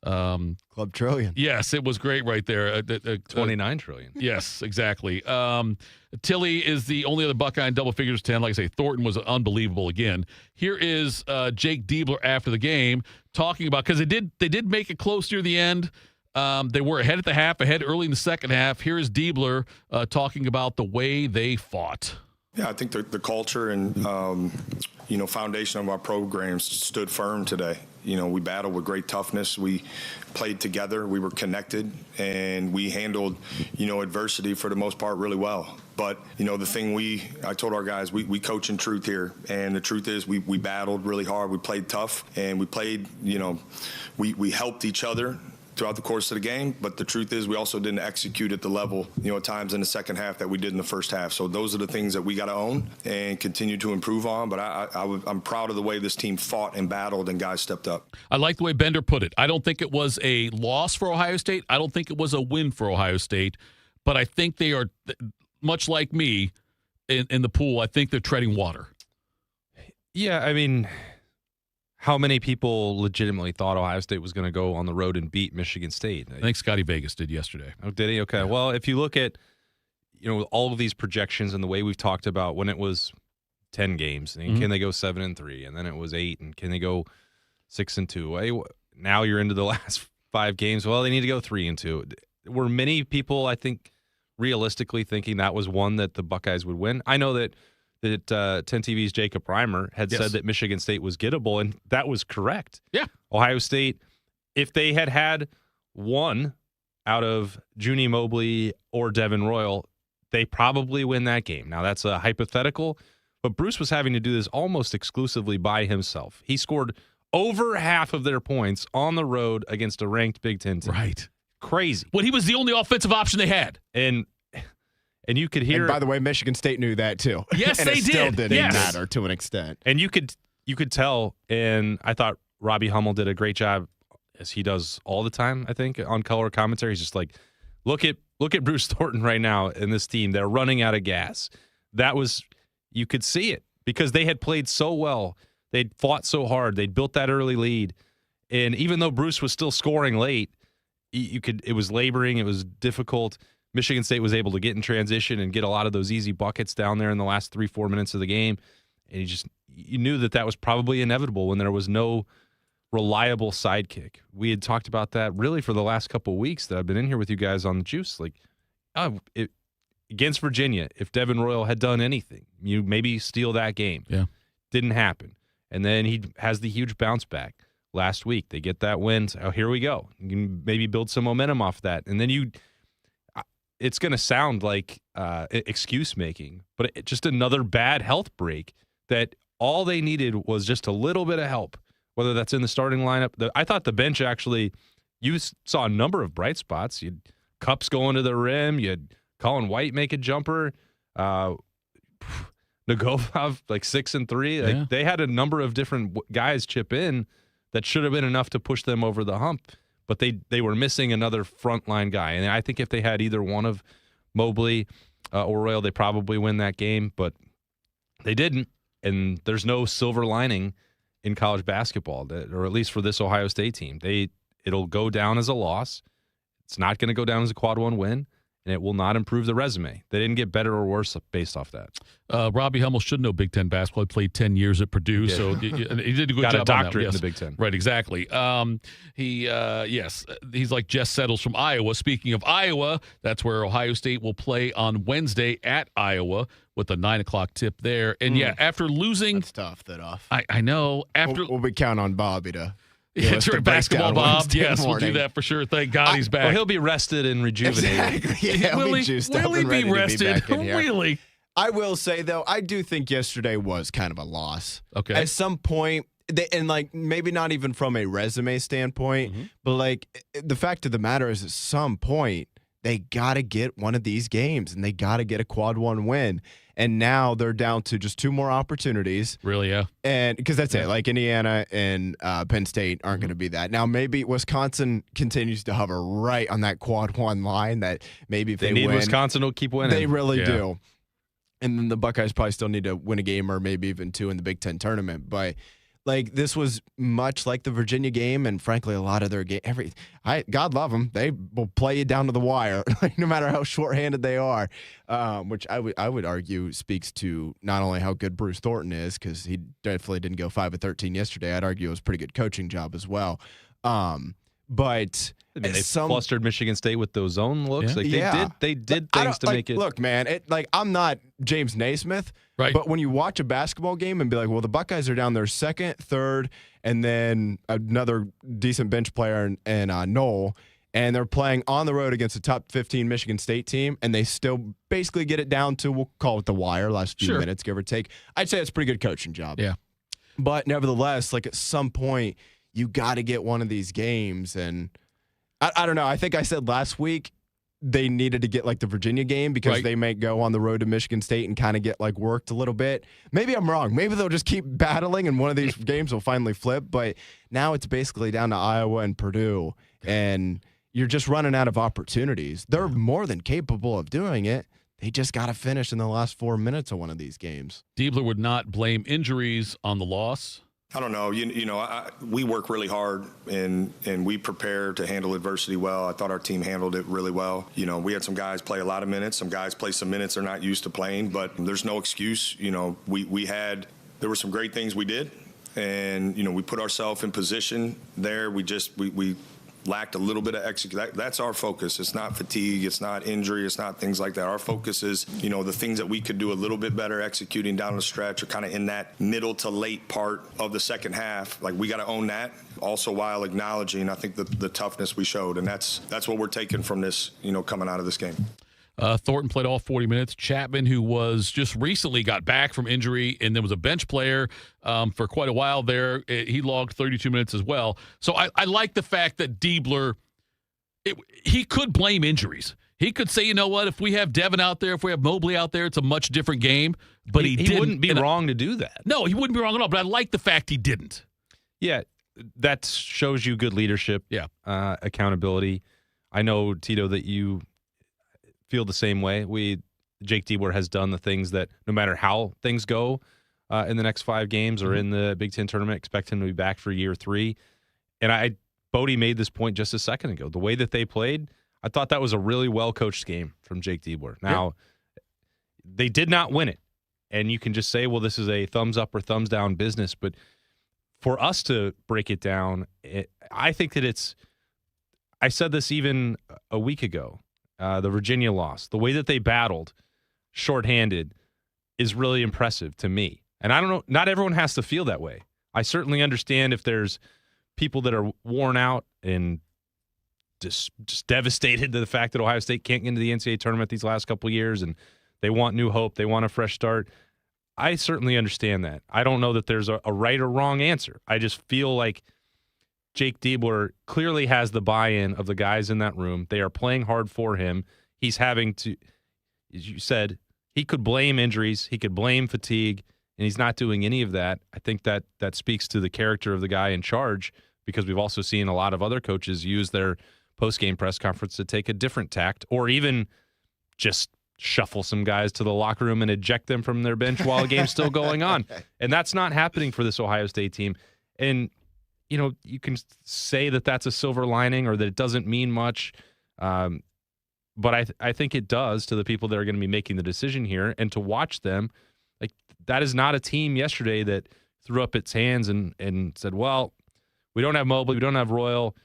Club Trillion. Yes, it was great right there. 29 trillion. Yes, exactly. Tilly is the only other Buckeye in double figures 10. Like I say, Thornton was unbelievable again. Here is Jake Diebler after the game talking about, because they did make it close near the end. They were ahead at the half, ahead early in the second half. Here is Diebler talking about the way they fought. Yeah, I think the culture and, foundation of our programs stood firm today. We battled with great toughness. We played together. We were connected, and we handled, adversity for the most part really well. But, the thing I told our guys, we coach in truth here. And the truth is we battled really hard. We played tough, and we played, we helped each other throughout the course of the game, but the truth is we also didn't execute at the level, at times in the second half that we did in the first half. So those are the things that we got to own and continue to improve on. But I'm proud of the way this team fought and battled and guys stepped up. I like the way Bender put it. I don't think it was a loss for Ohio State. I don't think it was a win for Ohio State. But I think they are, much like me in the pool, I think they're treading water. Yeah, I mean, how many people legitimately thought Ohio State was going to go on the road and beat Michigan State? I think Scotty Vegas did yesterday. Oh, did he? Okay. Yeah. Well, if you look at, all of these projections and the way we've talked about when it was 10 games, and can they go 7-3, and then it was 8, and can they go 6-2? Now you're into the last 5 games. Well, they need to go 3-2. Were many people, I think, realistically thinking that was one that the Buckeyes would win? I know that 10 TV's Jacob Reimer had said that Michigan State was gettable, and that was correct. Yeah. Ohio State, if they had one out of Junie Mobley or Devin Royal, they probably win that game. Now, that's a hypothetical, but Bruce was having to do this almost exclusively by himself. He scored over half of their points on the road against a ranked Big Ten team. Right. Crazy. When he was the only offensive option they had. And you could hear. And by the way, Michigan State knew that too. Yes, and they it still did. didn't matter to an extent. And you could tell. And I thought Robbie Hummel did a great job, as he does all the time. I think on color commentary, he's just like, look at Bruce Thornton right now in this team. They're running out of gas. You could see it because they had played so well. They'd fought so hard. They'd built that early lead, and even though Bruce was still scoring late, it was laboring. It was difficult. Michigan State was able to get in transition and get a lot of those easy buckets down there in the last 3-4 minutes of the game. And you knew that was probably inevitable when there was no reliable sidekick. We had talked about that really for the last couple of weeks that I've been in here with you guys on the Juice. Against Virginia, if Devin Royal had done anything, you maybe steal that game. Yeah. Didn't happen. And then he has the huge bounce back last week. They get that win. So, here we go. You can maybe build some momentum off that. And then it's going to sound like excuse making, but just another bad health break that all they needed was just a little bit of help, whether that's in the starting lineup. I thought the bench actually, you saw a number of bright spots. You had Cups going to the rim. You had Colin White make a jumper. Nagopov, 6-3. They had a number of different guys chip in that should have been enough to push them over the hump. But they were missing another frontline guy. And I think if they had either one of Mobley or Royal, they probably win that game. But they didn't. And there's no silver lining in college basketball, or at least for this Ohio State team. It'll go down as a loss. It's not going to go down as a quad one win. And it will not improve the resume. They didn't get better or worse based off that. Robbie Hummel should know Big Ten basketball. He played 10 years at Purdue, so he did a good job. Got a doctorate on that. Yes. in the Big Ten. Right, exactly. He's like Jess Settles from Iowa. Speaking of Iowa, that's where Ohio State will play on Wednesday at Iowa with a 9 o'clock tip there. And after losing, that's tough. Thitoff. I know. After we'll be counting on Bobby to. Yeah, it's basketball, Bob. Yes, we'll do that for sure. Thank God he's back. Well, he'll be rested and rejuvenated. Exactly. Yeah, will he be rested? Really? I will say, though, I do think yesterday was kind of a loss. Okay. At some point, and maybe not even from a resume standpoint, but the fact of the matter is at some point, they got to get one of these games and they got to get a quad one win. And now they're down to just 2 more opportunities. Really, yeah. And because that's it. Indiana and Penn State aren't going to be that. Now, maybe Wisconsin continues to hover right on that quad one line that maybe if they need win, Wisconsin to keep winning. They really do. And then the Buckeyes probably still need to win a game or maybe even 2 in the Big Ten tournament. But Like, this was much like the Virginia game, and frankly, a lot of their game. God love them. They will play you down to the wire, like, no matter how shorthanded they are, which I would argue speaks to not only how good Bruce Thornton is, because he definitely didn't go 5 of 13 yesterday. I'd argue it was a pretty good coaching job as well. But they flustered Michigan State with those zone looks. They did things to make it. Look, man, I'm not James Naismith, right? But when you watch a basketball game and be like, well, the Buckeyes are down there second, third, and then another decent bench player and Noel, and they're playing on the road against a top 15 Michigan State team, and they still basically get it down to, we'll call it the wire, last few minutes, give or take. I'd say it's a pretty good coaching job. Yeah. But nevertheless, like, at some point, you got to get one of these games. And I don't know. I think I said last week they needed to get, like, the Virginia game because they may go on the road to Michigan State and kind of get, like, worked a little bit. Maybe I'm wrong. Maybe they'll just keep battling and one of these games will finally flip. But now it's basically down to Iowa and Purdue. And you're just running out of opportunities. They're more than capable of doing it. They just got to finish in the last 4 minutes of one of these games. Diebler would not blame injuries on the loss. I don't know. We work really hard and we prepare to handle adversity well. I thought our team handled it really well. We had some guys play a lot of minutes. Some guys play some minutes they're not used to playing, but there's no excuse. There were some great things we did, and, we put ourselves in position there. We lacked a little bit of execution. That's our focus. It's not fatigue. It's not injury. It's not things like that. Our focus is, the things that we could do a little bit better executing down the stretch or kind of in that middle to late part of the second half. Like, we got to own that. Also, while acknowledging, I think, the toughness we showed. And that's what we're taking from this, coming out of this game. Thornton played all 40 minutes. Chapman, who was just recently got back from injury and then was a bench player for quite a while there, he logged 32 minutes as well. So I like the fact that Diebler, he could blame injuries. He could say, you know what, if we have Devin out there, if we have Mobley out there, it's a much different game. But he didn't. Wouldn't be wrong to do that. No, he wouldn't be wrong at all. But I like the fact he didn't. Yeah, that shows you good leadership, accountability. I know, Tito, that you feel the same way. Jake Diebler has done the things that no matter how things go in the next 5 games or in the Big Ten tournament, expect him to be back for year 3. And Bodie made this point just a second ago. The way that they played, I thought that was a really well-coached game from Jake Diebler. Now, they did not win it. And you can just say, well, this is a thumbs up or thumbs down business. But for us to break it down, I think that I said this even a week ago. The Virginia loss, the way that they battled shorthanded is really impressive to me. And I don't know, not everyone has to feel that way. I certainly understand if there's people that are worn out and just devastated to the fact that Ohio State can't get into the NCAA tournament these last couple of years and they want new hope, they want a fresh start. I certainly understand that. I don't know that there's a right or wrong answer. I just feel like Jake Diebler clearly has the buy-in of the guys in that room. They are playing hard for him. He's having to, as you said, he could blame injuries, he could blame fatigue, and he's not doing any of that. I think that speaks to the character of the guy in charge, because we've also seen a lot of other coaches use their post-game press conference to take a different tact, or even just shuffle some guys to the locker room and eject them from their bench while the game's still going on. And that's not happening for this Ohio State team. And you can say that that's a silver lining or that it doesn't mean much, but I think it does to the people that are going to be making the decision here. And to watch them, like, that is not a team yesterday that threw up its hands and said, well, we don't have Mobley, we don't have Royal,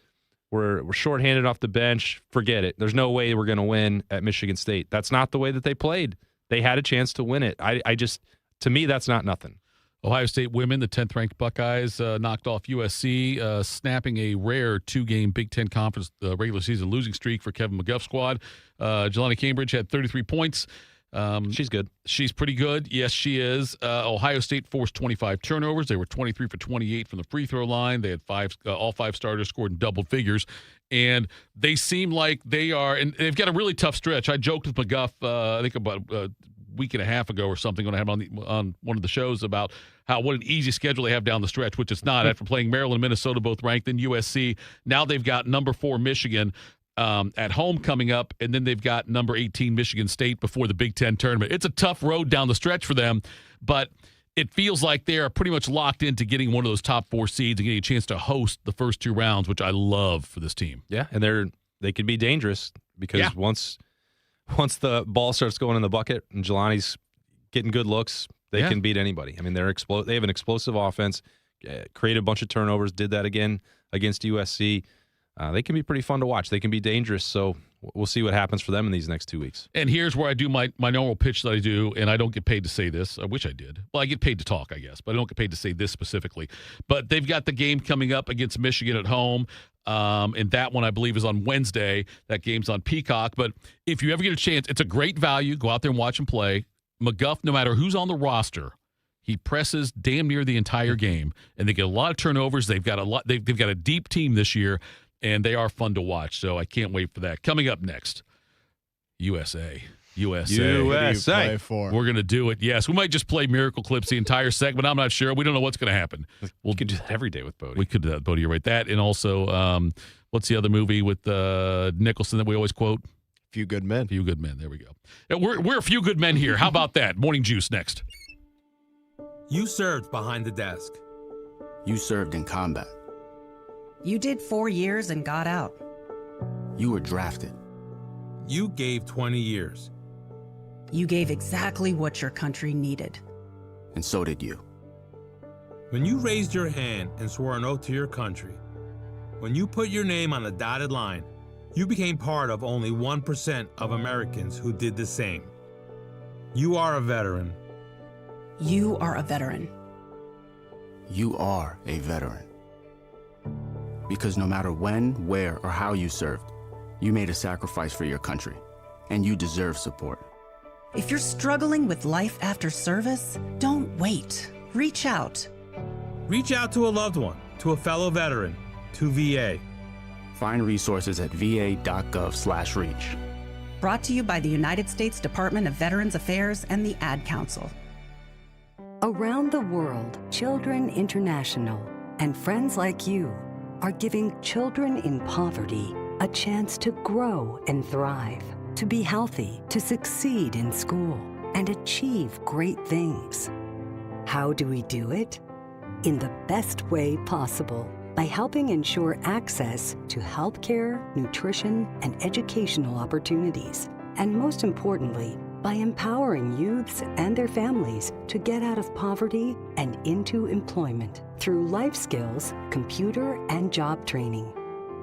we're shorthanded off the bench, forget it. There's no way we're going to win at Michigan State. That's not the way that they played. They had a chance to win it. To me, that's not nothing. Ohio State women, the 10th-ranked Buckeyes, knocked off USC, snapping a rare 2-game Big Ten Conference regular season losing streak for Kevin McGuff's squad. Jelani Cambridge had 33 points. She's good. She's pretty good. Yes, she is. Ohio State forced 25 turnovers. They were 23 for 28 from the free throw line. They had all 5 starters scored in double figures. And they seem like they are, and they've got a really tough stretch. I joked with McGuff, I think about week and a half ago or something when I had him on one of the shows about what an easy schedule they have down the stretch, which it's not. After playing Maryland and Minnesota both ranked, then USC. Now they've got number 4 Michigan at home coming up, and then they've got number 18 Michigan State before the Big Ten tournament. It's a tough road down the stretch for them, but it feels like they are pretty much locked into getting one of those top 4 seeds and getting a chance to host the first 2 rounds, which I love for this team. Yeah, and they could be dangerous because once the ball starts going in the bucket and Jelani's getting good looks, they can beat anybody. I mean, they have an explosive offense, created a bunch of turnovers, did that again against USC. They can be pretty fun to watch. They can be dangerous, so we'll see what happens for them in these next 2 weeks. And here's where I do my normal pitch that I do, and I don't get paid to say this. I wish I did. Well, I get paid to talk, I guess, but I don't get paid to say this specifically. But they've got the game coming up against Michigan at home, and that one, I believe, is on Wednesday. That game's on Peacock. But if you ever get a chance, it's a great value. Go out there and watch them play. McGuff, no matter who's on the roster, he presses damn near the entire game, and they get a lot of turnovers. They've got a deep team this year, and they are fun to watch. So I can't wait for that. Coming up next, USA. What do you play for? We're going to do it. Yes, we might just play Miracle Clips the entire segment. I'm not sure. We don't know what's going to happen. We could do that every day with Bodie. We could do that, Bodie. You're right. That, and also, what's the other movie with Nicholson that we always quote? Few Good Men. Few Good Men. There we go. We're a few good men here. How about that? Morning Juice next. You served behind the desk. You served in combat. You did 4 years and got out. You were drafted. You gave 20 years. You gave exactly what your country needed. And so did you. When you raised your hand and swore an oath to your country, when you put your name on the dotted line, you became part of only 1% of Americans who did the same. You are a veteran. You are a veteran. You are a veteran. Because no matter when, where, or how you served, you made a sacrifice for your country, and you deserve support. If you're struggling with life after service, don't wait. Reach out. Reach out to a loved one, to a fellow veteran, to VA. Find resources at va.gov/reach. Brought to you by the United States Department of Veterans Affairs and the Ad Council. Around the world, Children International and friends like you are giving children in poverty a chance to grow and thrive, to be healthy, to succeed in school, and achieve great things. How do we do it? In the best way possible, by helping ensure access to healthcare, nutrition, and educational opportunities. And most importantly, by empowering youths and their families to get out of poverty and into employment through life skills, computer, and job training.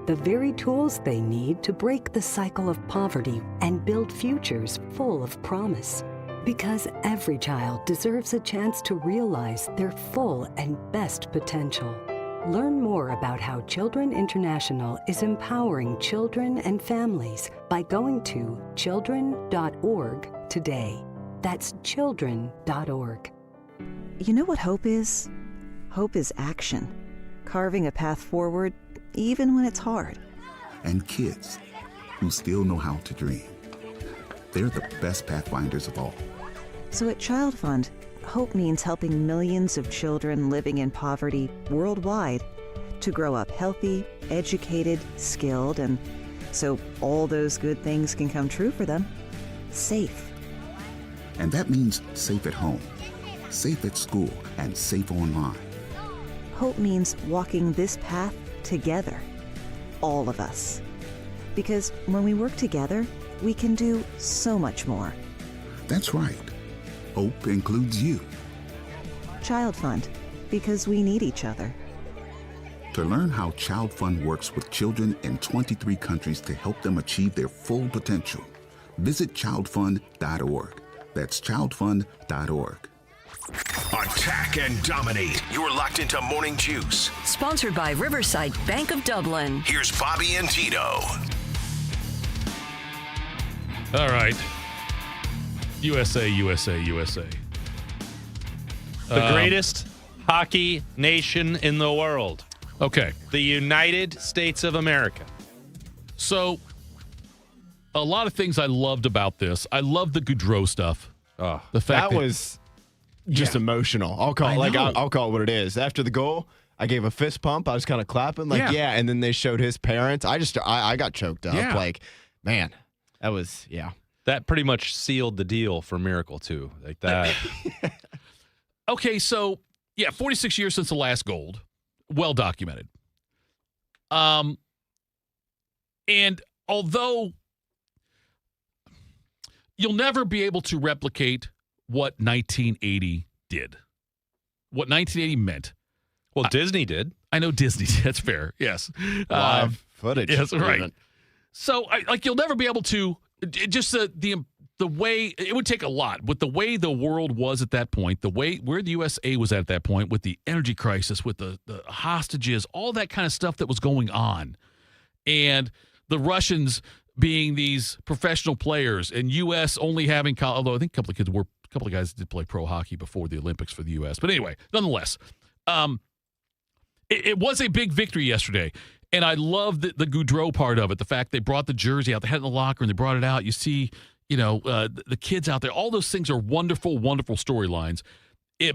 The very tools they need to break the cycle of poverty and build futures full of promise. Because every child deserves a chance to realize their full and best potential. Learn more about how Children International is empowering children and families by going to children.org today. That's children.org. You know what hope is? Hope is action. Carving a path forward, even when it's hard. And kids who still know how to dream. They're the best pathfinders of all. So at Child Fund, hope means helping millions of children living in poverty worldwide to grow up healthy, educated, skilled, and so all those good things can come true for them. Safe. And that means safe at home, safe at school, and safe online. Hope means walking this path together, all of us. Because when we work together, we can do so much more. That's right. Hope includes you. Child Fund, because we need each other. To learn how Child Fund works with children in 23 countries to help them achieve their full potential, visit childfund.org. That's childfund.org. Attack and dominate. You're locked into Morning Juice. Sponsored by Riverside Bank of Dublin. Here's Bobby and Tito. All right. USA, USA, USA. The greatest hockey nation in the world. Okay. The United States of America. So, a lot of things I loved about this. I love the Goudreau stuff. Oh, the fact that was just emotional. I'll call it what it is. After the goal, I gave a fist pump. I was kind of clapping, and then they showed his parents. I got choked up. Yeah. Like, man, that was That pretty much sealed the deal for Miracle too. Like that. Okay, so, 46 years since the last gold. Well documented. And although you'll never be able to replicate what 1980 did, what 1980 meant. Well, Disney did. I know Disney did. That's fair. Yes. Live footage. Yes, right. Even. So, you'll never be able to, just the way, it would take a lot, with the way the world was at that point, the way where the USA was at that point, with the energy crisis, with the hostages, all that kind of stuff that was going on. And the Russians being these professional players, and U.S. only having, although I think a couple of guys did play pro hockey before the Olympics for the U.S. But anyway, nonetheless, it was a big victory yesterday. And I love the Goudreau part of it, the fact they brought the jersey out, they had it in the locker, and they brought it out. You see, the kids out there. All those things are wonderful, wonderful storylines.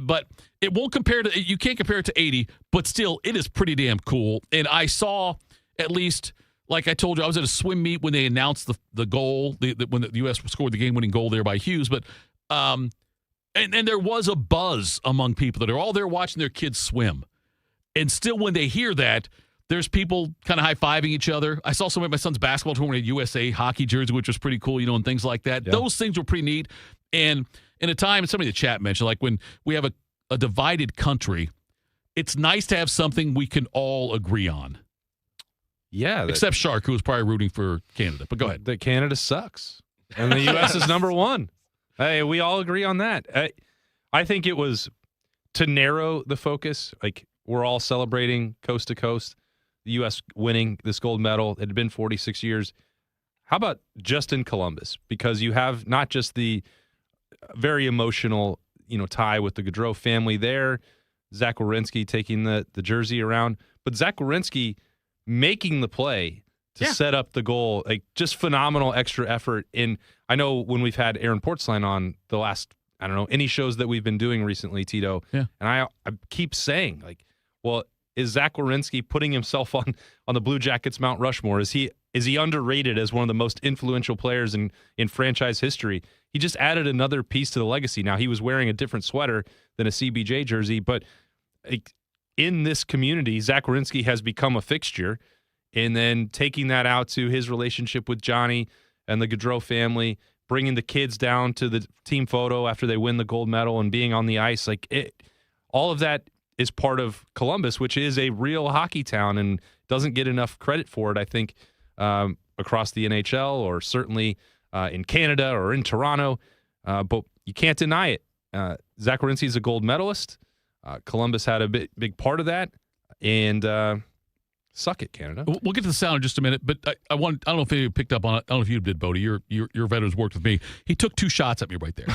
But it won't compare to, you can't compare it to 80, but still, it is pretty damn cool. And I saw, at least, like I told you, I was at a swim meet when they announced the goal, when the U.S. scored the game-winning goal there by Hughes. But and there was a buzz among people that are all there watching their kids swim. And still, when they hear that, there's people kind of high-fiving each other. I saw some of my son's basketball tournament at USA hockey jersey, which was pretty cool, and things like that. Yeah. Those things were pretty neat. And in a time, somebody in the chat mentioned, like when we have a divided country, it's nice to have something we can all agree on. Yeah. Except Shark, who was probably rooting for Canada. But go ahead. That Canada sucks. And the U.S. is number one. Hey, we all agree on that. I think it was to narrow the focus. Like, we're all celebrating coast to coast. The U.S. winning this gold medal. It had been 46 years. How about just in Columbus? Because you have not just the very emotional, tie with the Gaudreau family there, Zach Werenski taking the jersey around, but Zach Werenski making the play to set up the goal, like just phenomenal extra effort. And I know when we've had Aaron Portzline on the last, I don't know, any shows that we've been doing recently, Tito, and I keep saying, like, well, is Zach Werenski putting himself on the Blue Jackets Mount Rushmore? Is he underrated as one of the most influential players in franchise history? He just added another piece to the legacy. Now, he was wearing a different sweater than a CBJ jersey, but in this community, Zach Werenski has become a fixture. And then taking that out to his relationship with Johnny and the Gaudreau family, bringing the kids down to the team photo after they win the gold medal and being on the ice, all of that is part of Columbus, which is a real hockey town and doesn't get enough credit for it, I think, across the NHL or certainly in Canada or in Toronto. But you can't deny it. Zach Werenski is a gold medalist. Columbus had a big part of that. And suck it, Canada. We'll get to the sound in just a minute, but I don't know if you picked up on it. I don't know if you did, Bodie. Your veterans worked with me. He took two shots at me right there.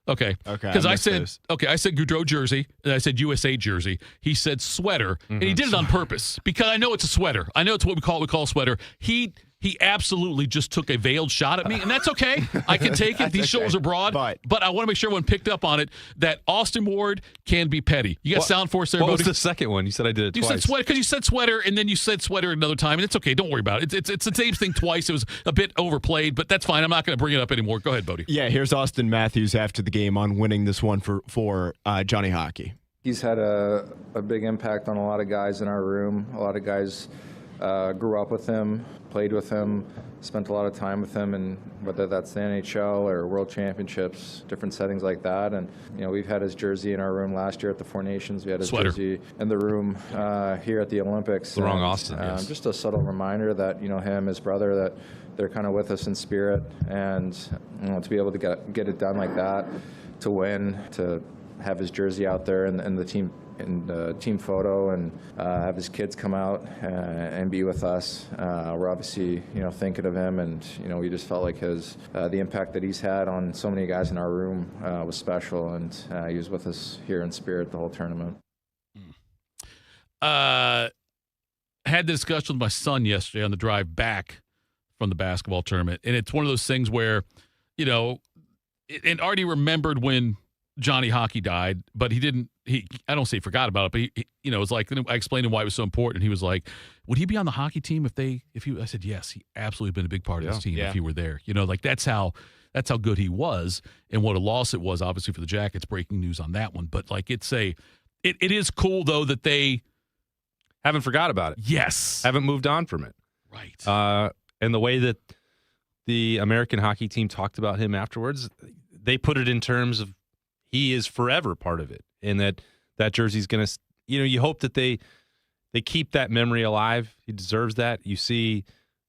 Okay. Because I said Gaudreau jersey, and I said USA jersey. He said sweater, and he did it on purpose because I know it's a sweater. I know it's what we call a sweater. He absolutely just took a veiled shot at me, and that's okay. I can take it. These shoulders are broad, but I want to make sure everyone picked up on it that Austin Ward can be petty. You got sound for us there, What Bodie? was the second one? You said I did it twice. You said sweater because you said sweater, and then you said sweater another time, and it's okay. Don't worry about it. It's the same thing twice. It was a bit overplayed, but that's fine. I'm not going to bring it up anymore. Go ahead, Bodie. Yeah, here's Austin Matthews after the game on winning this one for Johnny Hockey. He's had a big impact on a lot of guys in our room. A lot of guys grew up with him, played with him, spent a lot of time with him, and whether that's the NHL or World Championships, different settings like that. And we've had his jersey in our room last year at the Four Nations. We had his jersey in the room here at the Olympics. The wrong Austin. Yes. Just a subtle reminder that him, his brother, that they're kind of with us in spirit, and to be able to get it done like that, to win, to have his jersey out there and the team. And team photo, and have his kids come out and be with us. We're obviously, thinking of him, and we just felt like the impact that he's had on so many guys in our room was special, and he was with us here in spirit the whole tournament. Had the discussion with my son yesterday on the drive back from the basketball tournament, and it's one of those things where, and Artie remembered when Johnny Hockey died, but he didn't. I don't say he forgot about it, but he it was like I explained to him why it was so important. He was like, "Would he be on the hockey team if he?" I said, "Yes, he absolutely been a big part of this team if he were there." Like that's how That's how good he was, and what a loss it was, obviously, for the Jackets. Breaking news on that one. But, like, it is cool, though, that they haven't forgot about it. Yes. Haven't moved on from it. Right. And the way that the American hockey team talked about him afterwards, they put it in terms of he is forever part of it, and that jersey's going to, you hope that they keep that memory alive. He deserves that. You see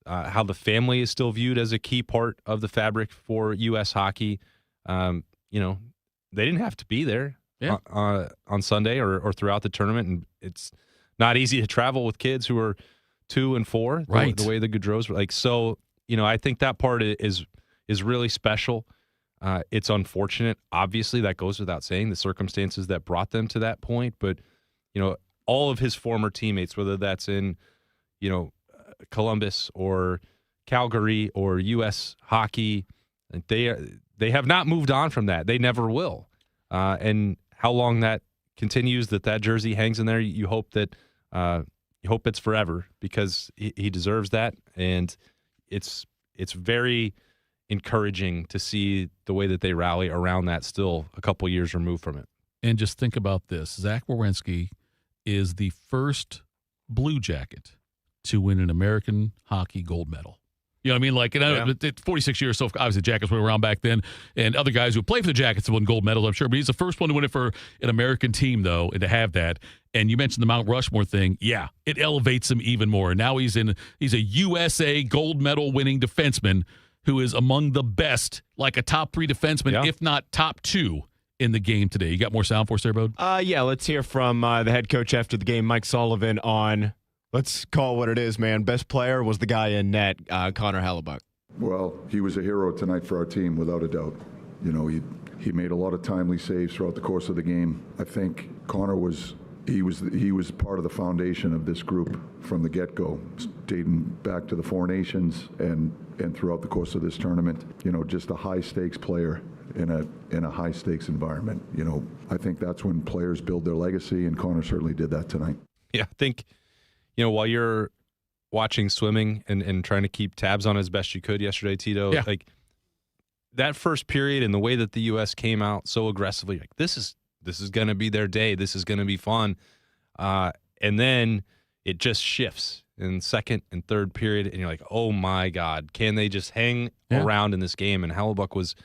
how the family is still viewed as a key part of the fabric for U.S. hockey. They didn't have to be there on Sunday or throughout the tournament, and it's not easy to travel with kids who are 2 and 4, right? The way the Gaudreaus were like. So, I think that part is really special. It's unfortunate, obviously, that goes without saying, the circumstances that brought them to that point. But, all of his former teammates, whether that's in, Columbus or Calgary or U.S. hockey, they have not moved on from that. They never will. And how long that continues, that jersey hangs in there, you hope that you hope it's forever, because he deserves that. And it's very encouraging to see the way that they rally around that still a couple years removed from it. And just think about this. Zach Werenski is the first Blue Jacket to win an American hockey gold medal. You know what I mean? Like, it's 46 years, so obviously the Jackets were around back then, and other guys who played for the Jackets have won gold medals, I'm sure. But he's the first one to win it for an American team, though, and to have that. And you mentioned the Mount Rushmore thing. Yeah, it elevates him even more. And now he's a USA gold medal winning defenseman who is among the best, like a top 3 defenseman, if not top 2 in the game today. You got more sound for us there, Bode? Yeah, let's hear from the head coach after the game, Mike Sullivan, on, let's call it what it is, man. Best player was the guy in net, Connor Hellebuyck. Well, he was a hero tonight for our team, without a doubt. He made a lot of timely saves throughout the course of the game. I think Connor was part of the foundation of this group from the get-go, dating back to the Four Nations and throughout the course of this tournament. Just a high-stakes player in a high-stakes environment. I think that's when players build their legacy, and Connor certainly did that tonight. Yeah, I think, while you're watching swimming and trying to keep tabs on as best you could yesterday, Tito, like that first period and the way that the U.S. came out so aggressively, like this is going to be their day. This is going to be fun. And then it just shifts in second and third period, and you're like, oh my God, can they just hang around in this game? And Hellebuyck was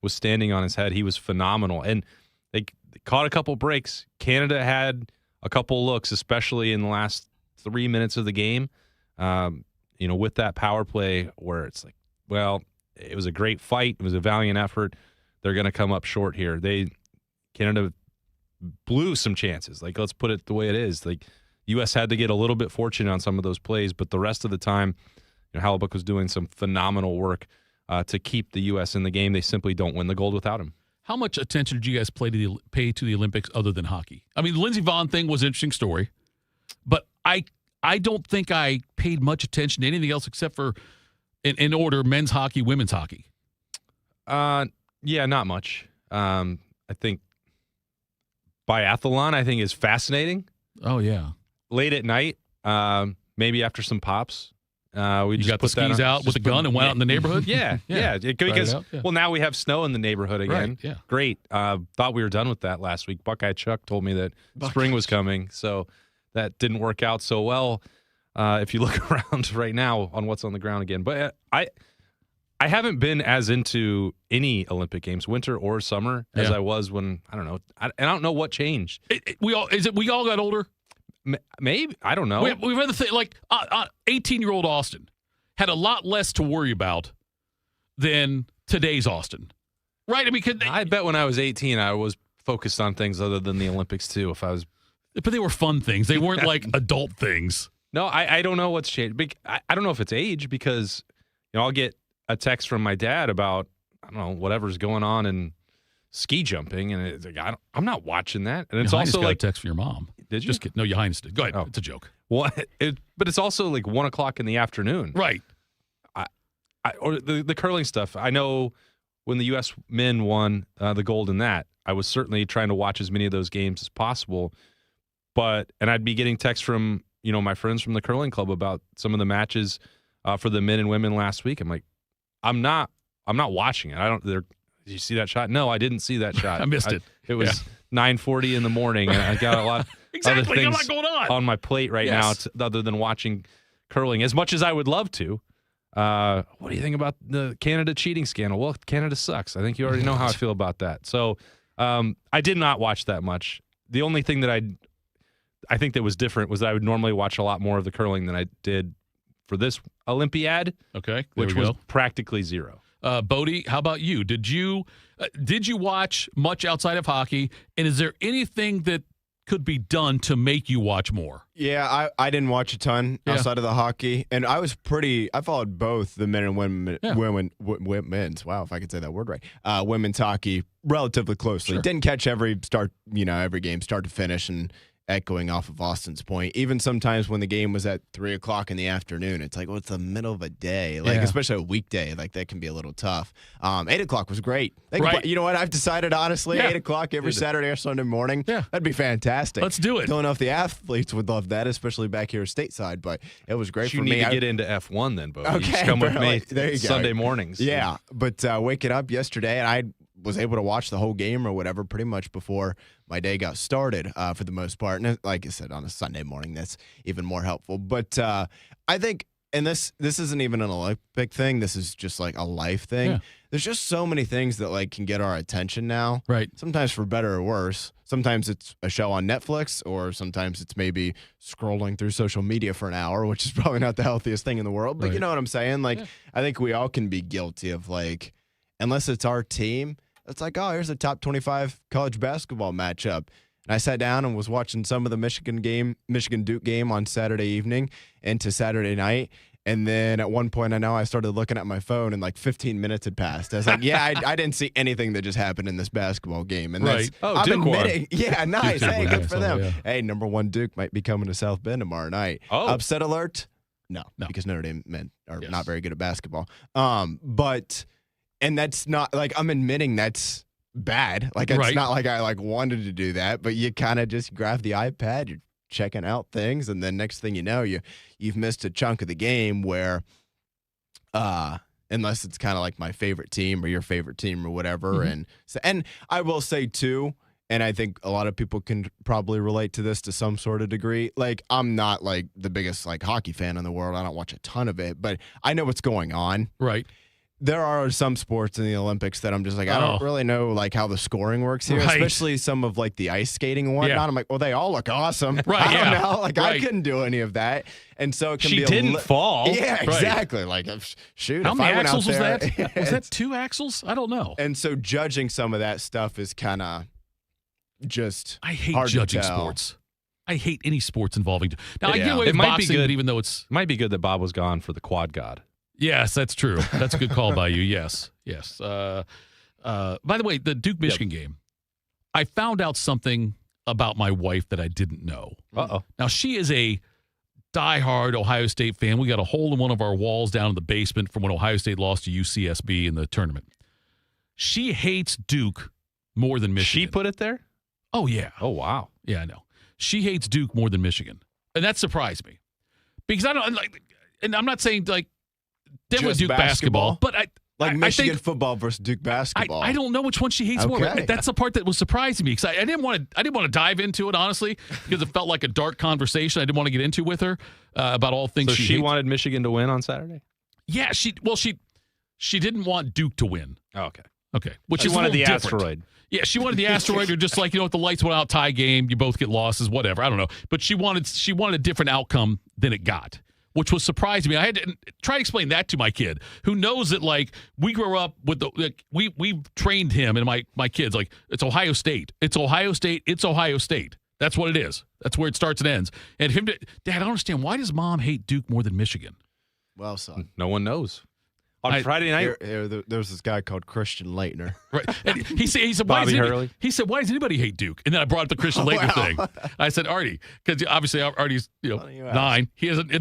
standing on his head. He was phenomenal. And they caught a couple breaks. Canada had a couple looks, especially in the last 3 minutes of the game, with that power play where it's like, well, it was a great fight. It was a valiant effort. They're going to come up short here. Canada blew some chances. Like, let's put it the way it is. Like, U.S. had to get a little bit fortunate on some of those plays, but the rest of the time, Hellebuyck was doing some phenomenal work to keep the U.S. in the game. They simply don't win the gold without him. How much attention did you guys pay to the Olympics other than hockey? I mean, the Lindsey Vonn thing was an interesting story, but I don't think I paid much attention to anything else except for, in order, men's hockey, women's hockey. Yeah, not much. I think biathlon, I think, is fascinating. Oh, yeah. Late at night, maybe after some pops. We just got the skis out with a gun and went out in the neighborhood? Yeah. Because, well, now we have snow in the neighborhood again. Right, yeah. Great. Thought we were done with that last week. Buckeye Chuck told me that spring was coming, so that didn't work out so well if you look around right now on what's on the ground again. But I haven't been as into any Olympic Games, winter or summer, as I was when, I don't know. I don't know what changed. We all got older? Maybe. I don't know. We've had the thing, like 18-year-old Austin had a lot less to worry about than today's Austin. Right? I mean, I bet when I was 18, I was focused on things other than the Olympics, too. But they were fun things. They weren't like adult things. No, I don't know what's changed. I don't know if it's age, because I'll get a text from my dad about, I don't know, whatever's going on in ski jumping, and it's like, I'm not watching that. And it's Your also Highness got like a text from your mom. Did you? Just kidding. No, Your Highness did. Go ahead. It's a joke. Well, but it's also like 1 o'clock in the afternoon. Right. Or the curling stuff. I know when the U.S. men won the gold in that, I was certainly trying to watch as many of those games as possible. And I'd be getting texts from, my friends from the curling club about some of the matches for the men and women last week. I'm like, I'm not I'm not watching it. Did you see that shot? No, I didn't see that shot. I missed it. It was 9:40 in the morning, and I got a lot of Exactly, other things got a lot going on. my plate right now, other than watching curling. As much as I would love to. What do you think about the Canada cheating scandal? Well, Canada sucks. I think you already know how I feel about that. So I did not watch that much. The only thing that I think that was different was that I would normally watch a lot more of the curling than I did for this Olympiad. Okay, which was practically zero. Bodie, how about you? Did you watch much outside of hockey? And is there anything that could be done to make you watch more? Yeah, I didn't watch a ton outside of the hockey, and I followed both the men and women's. Wow, if I could say that word right. Women's hockey relatively closely. Sure. Didn't catch every game start to finish, and echoing off of Austin's point, even sometimes when the game was at 3:00 in the afternoon, it's like, well, it's the middle of a day, especially a weekday, like that can be a little tough. 8:00 was great. You know what? I've decided honestly, 8:00 every Saturday or Sunday morning. Yeah, that'd be fantastic. Let's do it. Don't know if the athletes would love that, especially back here stateside, but it was great for me. You need to get into F1 then, Bo. Okay, you just come with me there you go. Sunday mornings. Yeah, but waking up yesterday, and I was able to watch the whole game or whatever pretty much before my day got started for the most part. And like I said, on a Sunday morning, that's even more helpful. But I think, and this isn't even an Olympic thing. This is just like a life thing. Yeah. There's just so many things that like can get our attention now. Right. Sometimes for better or worse. Sometimes it's a show on Netflix, or sometimes it's maybe scrolling through social media for an hour, which is probably not the healthiest thing in the world. But you know what I'm saying? Like, I think we all can be guilty of like, unless it's our team, it's like, oh, here's a top 25 college basketball matchup. And I sat down and was watching some of the Michigan Duke game on Saturday evening into Saturday night. And then at one point, I started looking at my phone, and like 15 minutes had passed. I was like, yeah, I didn't see anything that just happened in this basketball game. And right. I'm admitting, yeah, nice. Hey, good for them. Yeah. Hey, number 1 Duke might be coming to South Bend tomorrow night. Oh. Upset alert? No, because Notre Dame men are not very good at basketball. And that's not like, I'm admitting that's bad. Like, it's not like I like wanted to do that, but you kind of just grab the iPad, you're checking out things, and then next thing you know, you've missed a chunk of the game where, unless it's kind of like my favorite team or your favorite team or whatever. And I will say too, and I think a lot of people can probably relate to this to some sort of degree. Like, I'm not like the biggest like hockey fan in the world. I don't watch a ton of it, but I know what's going on. Right. There are some sports in the Olympics that I'm just like, I don't really know like how the scoring works here, especially some of like the ice skating and whatnot. I'm like, well, they all look awesome. I don't know. Like, I couldn't do any of that. And so it can be She didn't fall. Yeah, exactly. Like, shoot. How if many I went axles was out there, that? Was that 2 axles? I don't know. And so judging some of that stuff is kind of just I hate hard judging to tell. sports. I hate any sports involving. Now, I Yeah. get away It with might be boxing, good. even though it might be good that Bob was gone for the quad god. Yes, that's true. That's a good call by you. Yes. By the way, the Duke-Michigan game, I found out something about my wife that I didn't know. Uh-oh. Now, she is a diehard Ohio State fan. We got a hole in one of our walls down in the basement from when Ohio State lost to UCSB in the tournament. She hates Duke more than Michigan. She put it there? Oh, yeah. Oh, wow. Yeah, I know. She hates Duke more than Michigan. And that surprised me. Because I don't like, and I'm not saying like, definitely Just Duke basketball, but Michigan I think, football versus Duke basketball. I don't know which one she hates more. Okay. That's the part that was surprising me because I didn't want to dive into it honestly because it felt like a dark conversation I didn't want to get into with her about all things. So she hates. wanted Michigan to win on Saturday? Yeah, she didn't want Duke to win. Oh, okay. Okay, which She is wanted a little the different. asteroid. Yeah, she wanted the asteroid, or just like, if the lights went out, tie game, you both get losses, whatever. I don't know, but she wanted a different outcome than it got, which was surprising me. I had to try to explain that to my kid, who knows that like we grew up with we trained him and my kids like it's Ohio State, it's Ohio State, it's Ohio State. That's what it is. That's where it starts and ends. And Dad, I don't understand, why does Mom hate Duke more than Michigan? Well, son, no one knows. On Friday night, there's this guy called Christian Leitner. Right. And he said, Bobby Hurley. He said, why does anybody hate Duke? And then I brought up the Christian Leitner thing. I said, Artie, because obviously Artie's 9. He doesn't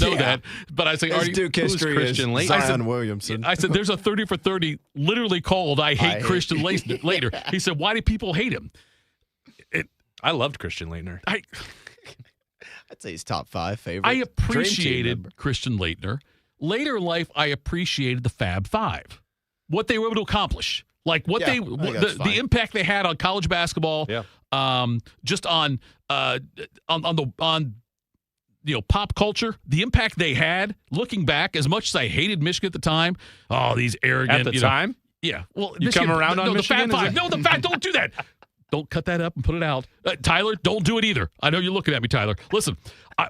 know that. But I say, Artie, Duke history is Christian Leitner? Zion Williamson. I said, there's a 30 for 30 literally called I hate Christian Leitner. He said, why do people hate him? I loved Christian Leitner. I'd say he's top 5 favorite. I appreciated Christian Leitner. Later in life, I appreciated the Fab Five. what they were able to accomplish. Like what the impact they had on college basketball, just on pop culture, the impact they had. Looking back, as much as I hated Michigan at the time, these arrogant at the time. Yeah, well, you Michigan, come around on Michigan. The Fab Five. No, the Fab. Don't do that. Don't cut that up and put it out. Tyler, don't do it either. I know you're looking at me, Tyler. Listen,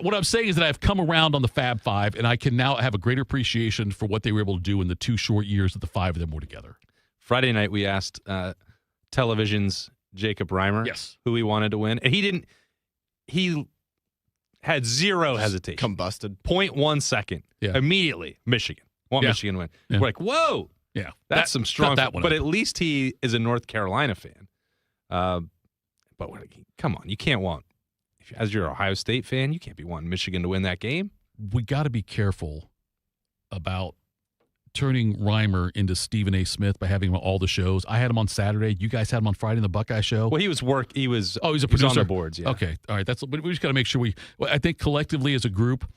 what I'm saying is that I've come around on the Fab Five, and I can now have a greater appreciation for what they were able to do in the 2 short years that the 5 of them were together. Friday night, we asked Television's Jacob Reimer who he wanted to win. And he had zero hesitation. Combusted. 0.1 second. Yeah. Immediately, Michigan. Michigan to win. Yeah. We're like, whoa. Yeah. That's some strong. That one but up. at least he is a North Carolina fan. But come on, you can't want, as you're an Ohio State fan, you can't be wanting Michigan to win that game. We got to be careful about turning Reimer into Stephen A. Smith by having him on all the shows. I had him on Saturday. You guys had him on Friday in the Buckeye Show. Well, he was he's a producer on the boards. Yeah. Okay. All right. But we just got to make sure I think collectively as a group,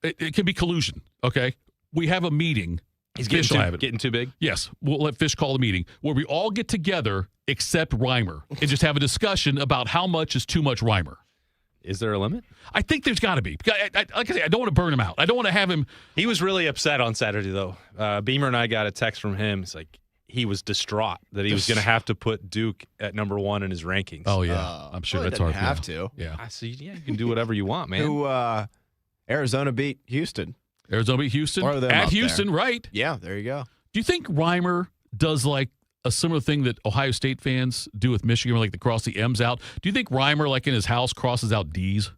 it can be collusion. Okay. We have a meeting. He's getting too big? Yes. We'll let Fish call the meeting where we all get together except Reimer and just have a discussion about how much is too much Reimer. Is there a limit? I think there's got to be. Like I say, I don't want to burn him out. I don't want to have him. He was really upset on Saturday, though. Beamer and I got a text from him. It's like he was distraught that he was going to have to put Duke at number 1 in his rankings. Oh, yeah. I'm sure that's hard. Have to. Yeah. I see. Yeah, you can do whatever you want, man. Who Arizona beat Houston. Arizona beat Houston? At Houston, right. Yeah, there you go. Do you think Reimer does like a similar thing that Ohio State fans do with Michigan, where like they cross the M's out? Do you think Reimer, like in his house, crosses out D's?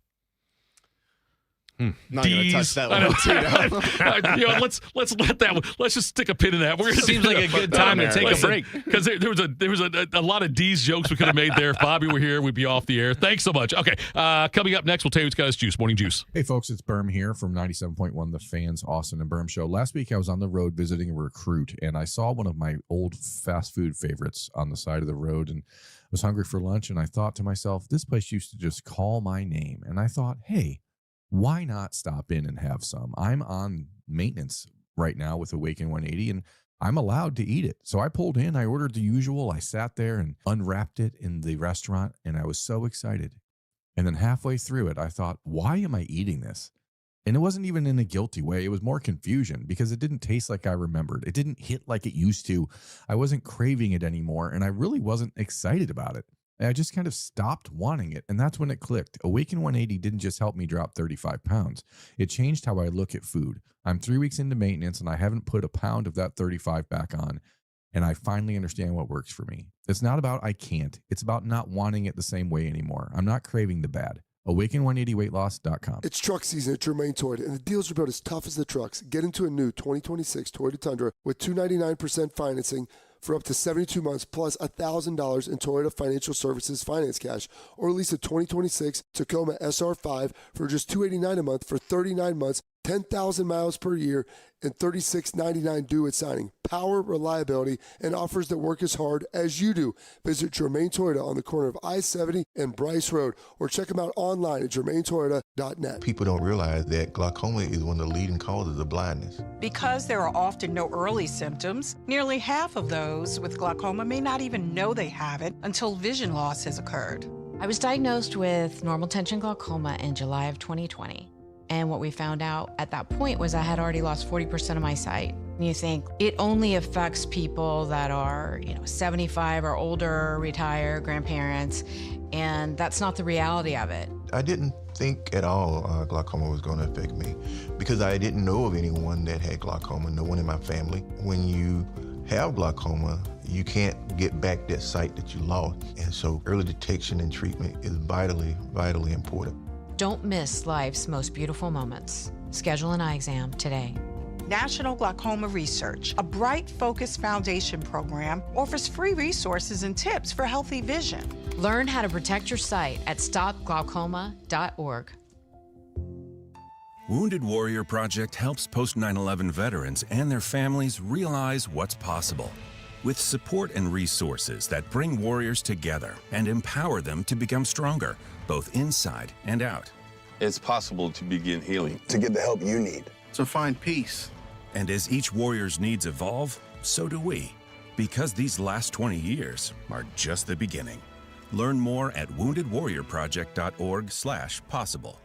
Not going to touch that one, Tito. Let's let that one. Let's just stick a pin in that. Seems like a good time to take a break because there was a lot of D's jokes we could have made there. If Bobby were here, we'd be off the air. Thanks so much. Okay, coming up next, we'll tell you what's got us juice. Morning juice. Hey folks, it's Berm here from 97.1 The Fans, Austin and Berm Show. Last week I was on the road visiting a recruit, and I saw one of my old fast food favorites on the side of the road, and I was hungry for lunch, and I thought to myself, this place used to just call my name, and I thought, hey, why not stop in and have some? I'm on maintenance right now with Awaken 180, and I'm allowed to eat it. So I pulled in, I ordered the usual. I sat there and unwrapped it in the restaurant, and I was so excited. And then halfway through it, I thought, why am I eating this? And it wasn't even in a guilty way. It was more confusion because it didn't taste like I remembered. It didn't hit like it used to. I wasn't craving it anymore, and I really wasn't excited about it. I just kind of stopped wanting it, and that's when it clicked. Awaken 180 didn't just help me drop 35 pounds. It changed how I look at food. I'm 3 weeks into maintenance, and I haven't put a pound of that 35 back on, and I finally understand what works for me. It's not about I can't. It's about not wanting it the same way anymore. I'm not craving the bad. Awaken180weightloss.com. It's truck season at Germain Toyota, and the deals are about as tough as the trucks. Get into a new 2026 Toyota Tundra with $299% financing for up to 72 months, plus $1,000 in Toyota Financial Services finance cash, or lease a 2026 Tacoma SR5 for just $289 a month for 39 months, 10,000 miles per year, and $36.99 due at signing. Power, reliability, and offers that work as hard as you do. Visit Germain Toyota on the corner of I-70 and Bryce Road, or check them out online at germaintoyota.net. People don't realize that glaucoma is one of the leading causes of blindness. Because there are often no early symptoms, nearly half of those with glaucoma may not even know they have it until vision loss has occurred. I was diagnosed with normal tension glaucoma in July of 2020. And what we found out at that point was I had already lost 40% of my sight. And you think it only affects people that are, 75 or older, retired, grandparents, and that's not the reality of it. I didn't think at all glaucoma was going to affect me because I didn't know of anyone that had glaucoma, no one in my family. When you have glaucoma, you can't get back that sight that you lost. And so early detection and treatment is vitally, vitally important. Don't miss life's most beautiful moments. Schedule an eye exam today. National Glaucoma Research, a Bright Focus Foundation program, offers free resources and tips for healthy vision. Learn how to protect your sight at stopglaucoma.org. Wounded Warrior Project helps post 9/11 veterans and their families realize what's possible. With support and resources that bring warriors together and empower them to become stronger, both inside and out. It's possible to begin healing. To get the help you need. To find peace. And as each warrior's needs evolve, so do we. Because these last 20 years are just the beginning. Learn more at woundedwarriorproject.org/possible.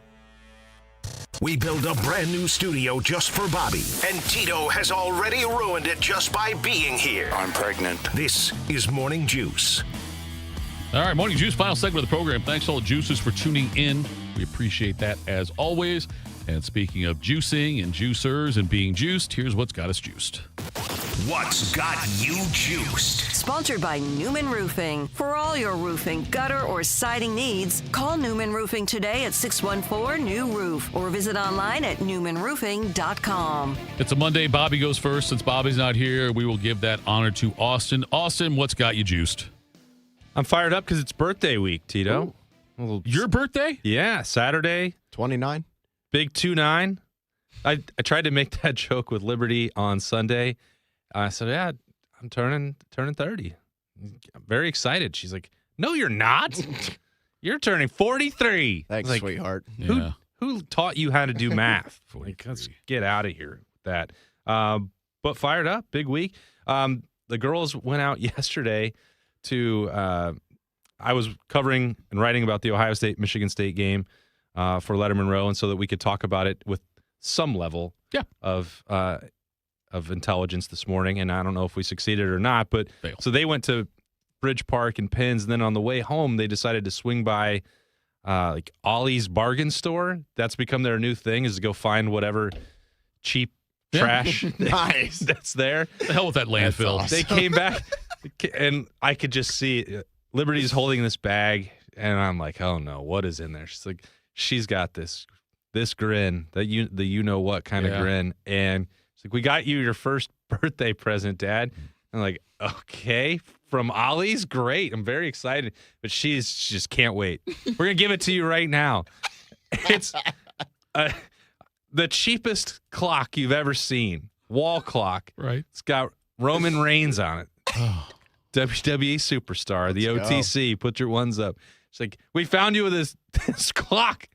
We built a brand new studio just for Bobby, and Tito has already ruined it just by being here. I'm pregnant. This is Morning Juice. All right, Morning Juice, final segment of the program. Thanks to all the juicers for tuning in. We appreciate that as always. And speaking of juicing and juicers and being juiced, here's what's got us juiced. What's got you juiced? Sponsored by Newman Roofing. For all your roofing, gutter, or siding needs, call Newman Roofing today at 614-NEW-ROOF or visit online at newmanroofing.com. It's a Monday. Bobby goes first. Since Bobby's not here, we will give that honor to Austin. Austin, what's got you juiced? I'm fired up because it's birthday week, Tito. Your birthday? Yeah, Saturday. 29. Big 2-9. I tried to make that joke with Liberty on Sunday. I said, yeah, I'm turning 30. I'm very excited. She's like, no, you're not. You're turning 43. Thanks, like, sweetheart. Who taught you how to do math? Like, let's get out of here with that. But fired up, big week. The girls went out yesterday to I was covering and writing about the Ohio State-Michigan State game for Letterman Row, and so that we could talk about it with some level of intelligence this morning. And I don't know if we succeeded or not, but so they went to Bridge Park and Penns, and then on the way home, they decided to swing by like Ollie's bargain store. That's become their new thing, is to go find whatever cheap trash Nice. that's there. The hell with that landfill. Awesome. They came back, and I could just see Liberty's holding this bag, and I'm like, oh no, what is in there? She's like, she's got this grin, the you know what kind of grin, and she's like, we got you your first birthday present, Dad. I'm like, okay, from Ollie's, great. I'm very excited, but she just can't wait. We're gonna give it to you right now. It's the cheapest clock you've ever seen, wall clock. Right. It's got Roman Reigns on it. WWE superstar, the OTC. Put your ones up. It's like, we found you with this clock.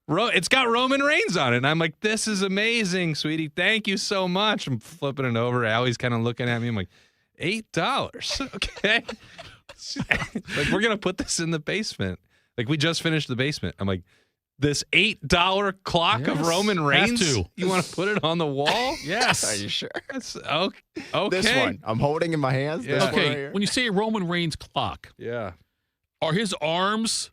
It's got Roman Reigns on it. And I'm like, this is amazing, sweetie. Thank you so much. I'm flipping it over. Allie's kind of looking at me. I'm like, $8. Okay. Like, we're going to put this in the basement. Like, we just finished the basement. I'm like, this $8 clock of Roman Reigns? You want to put it on the wall? Yes. Are you sure? That's okay. This one. I'm holding in my hands. Yeah. This one right Okay, here. when you say a Roman Reigns clock, Yeah. are his arms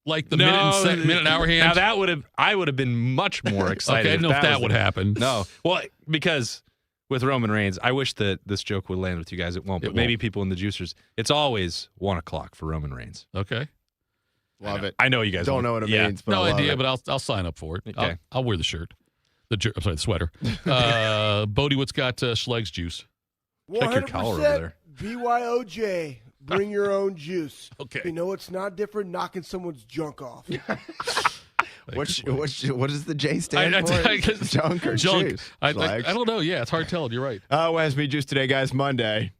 like the minute and hour hands? Now I would have been much more excited. Okay, I didn't know if that would happen. No. Well, because with Roman Reigns, I wish that this joke would land with you guys. It won't, but maybe people in the juicers. It's always 1 o'clock for Roman Reigns. Okay. Love it. I know you guys don't know what it means, but no I love idea, it. but I'll sign up for it. Okay. I'll wear the shirt. The sweater. Bodie, what's got Schleg's juice? Check your collar over there. BYOJ. Bring your own juice. Okay. You know it's not different knocking someone's junk off. What does the J stand for? Junk or juice? I don't know. Yeah, it's hard to tell. You're right. Wednesday juice today, guys. Monday.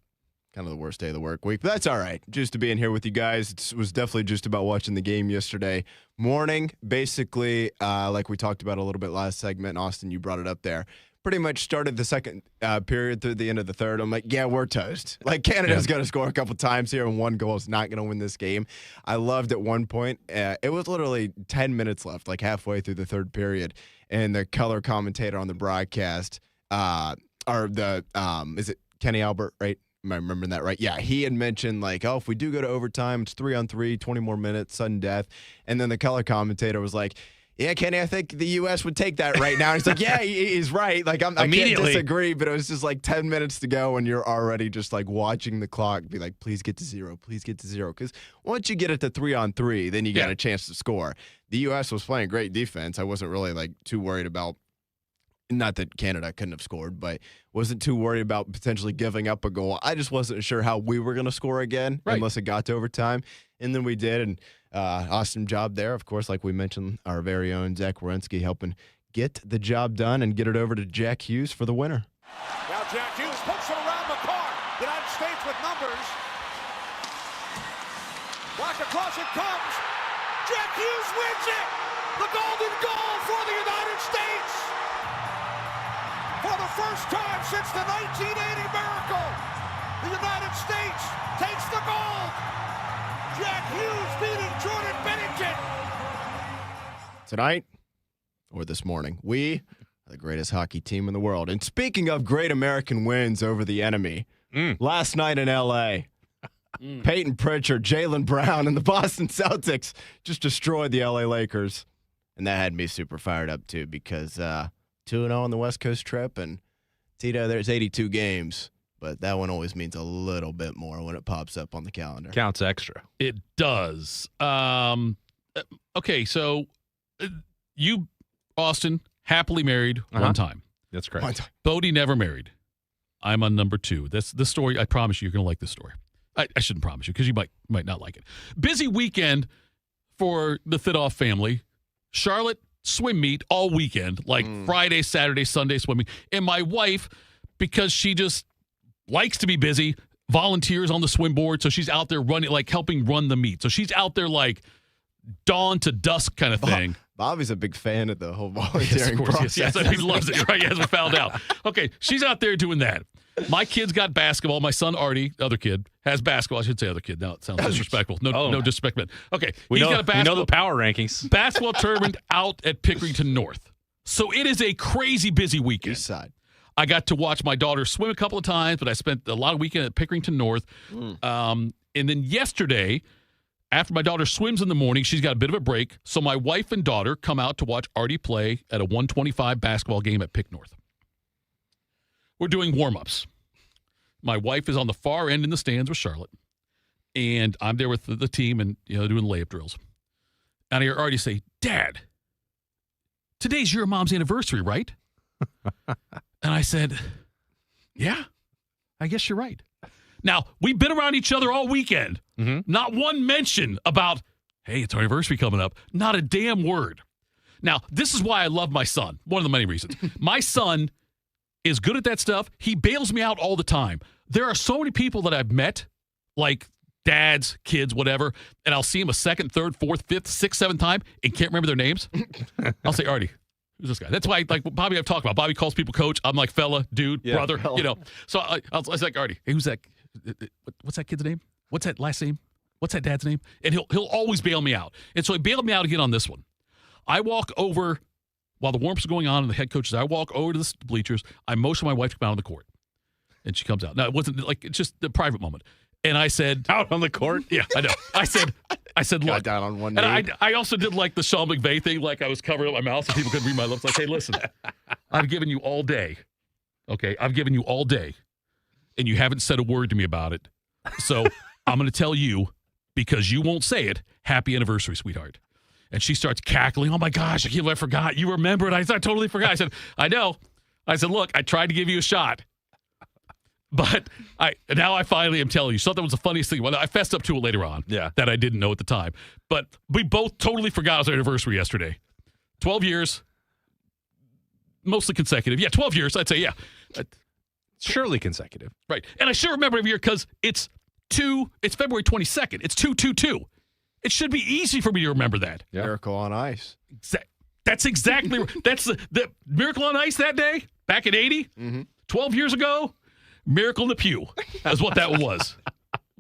Kind of the worst day of the work week, but that's all right. Just to be in here with you guys. It was definitely just about watching the game yesterday morning. Basically, like we talked about a little bit last segment, Austin, you brought it up there. Pretty much started the second period through the end of the third. I'm like, yeah, we're toast. Like, Canada's going to score a couple times here, and one goal is not going to win this game. I loved at one point, it was literally 10 minutes left, like halfway through the third period, and the color commentator on the broadcast, is it Kenny Albert, right? Am I remembering that right? Yeah, he had mentioned, like, if we do go to overtime, it's 3-on-3, 20 more minutes, sudden death. And then the color commentator was like, yeah, Kenny, I think the U.S. would take that right now. And he's like, yeah, he's right. Like, I can't disagree, but it was just like 10 minutes to go, and you're already just like watching the clock be like, please get to zero, please get to zero. Because once you get it to 3-on-3, then you got a chance to score. The U.S. was playing great defense. I wasn't really like too worried about, not that Canada couldn't have scored, but wasn't too worried about potentially giving up a goal. I just wasn't sure how we were going to score again unless it got to overtime. And then we did, and awesome job there. Of course, like we mentioned, our very own Zach Werenski helping get the job done and get it over to Jack Hughes for the winner. Now Jack Hughes puts it around the car. United States with numbers. Walk across it comes. Jack Hughes wins it. The golden goal for the United States. For the first time since the 1980 miracle, the United States takes the gold. Jack Hughes beating Jordan Bennington. Tonight, or this morning, we are the greatest hockey team in the world. And speaking of great American wins over the enemy, last night in L.A., Peyton Pritchard, Jaylen Brown, and the Boston Celtics just destroyed the L.A. Lakers. And that had me super fired up, too, because 2-0 on the West Coast trip. And, Tito, there's 82 games, but that one always means a little bit more when it pops up on the calendar. Counts extra. It does. Okay, so you, Austin, happily married one time. That's correct. One time. Bodie never married. I'm on number 2. This story, I promise you're going to like this story. I shouldn't promise you because you might not like it. Busy weekend for the Thitoff family. Charlotte swim meet all weekend, like Friday, Saturday, Sunday swimming. And my wife, because she just likes to be busy, volunteers on the swim board. So she's out there running, like helping run the meet. So she's out there like dawn to dusk kind of thing. Bobby's a big fan of the whole volunteering process. Yes, he loves it, right? As we found out. Okay, she's out there doing that. My kid's got basketball. My son, Artie, other kid, has basketball. I should say other kid. Now it sounds disrespectful. No disrespect. Okay, we got a basketball. We know the power rankings. Basketball tournament out at Pickerington North. So it is a crazy busy weekend. East side. I got to watch my daughter swim a couple of times, but I spent a lot of weekend at Pickerington North. And then yesterday, after my daughter swims in the morning, she's got a bit of a break. So my wife and daughter come out to watch Artie play at a 125 basketball game at Pick North. We're doing warm-ups. My wife is on the far end in the stands with Charlotte, and I'm there with the team and doing layup drills. And I hear Artie say, "Dad, today's your mom's anniversary, right?" And I said, "Yeah, I guess you're right." Now, we've been around each other all weekend. Not one mention about, hey, it's our anniversary coming up. Not a damn word. Now, this is why I love my son. One of the many reasons. My son is good at that stuff. He bails me out all the time. There are so many people that I've met, like dads, kids, whatever, and I'll see them a second, third, fourth, fifth, sixth, seventh time and can't remember their names. I'll say, "Artie, who's this guy?" That's why, like Bobby I've talked about. Bobby calls people coach. I'm like, fella, dude, brother, So I was like, "Artie, hey, who's that? What's that kid's name? What's that last name? What's that dad's name?" And he'll always bail me out. And so he bailed me out again on this one. I walk over while the warm-ups are going on and the head coach is there. I walk over to the bleachers. I motion my wife to come out on the court. And she comes out. Now, it wasn't like, it's just a private moment. And I said, out on the court? Yeah, I know. I said, look. Got down on one knee. And I also did like the Sean McVay thing, like I was covering up my mouth so people couldn't read my lips. Like, hey, listen, I've given you all day. Okay, I've given you all day. And you haven't said a word to me about it. So I'm going to tell you, because you won't say it, happy anniversary, sweetheart. And she starts cackling. "Oh, my gosh, I can't believe I forgot. You remembered." I totally forgot. I said, "I know." I said, "Look, I tried to give you a shot. But now I finally am telling you." So that was the funniest thing. Well, I fessed up to it later on that I didn't know at the time. But we both totally forgot it was our anniversary yesterday. 12 years, mostly consecutive. Yeah, 12 years, I'd say, yeah. Surely consecutive. Right. And I should remember every year because it's February 22nd. It's 2/2/2. It should be easy for me to remember that. Yeah. Miracle on Ice. That's exactly that's the Miracle on Ice that day back in 80, 12 years ago. Miracle in the Pew is what that was.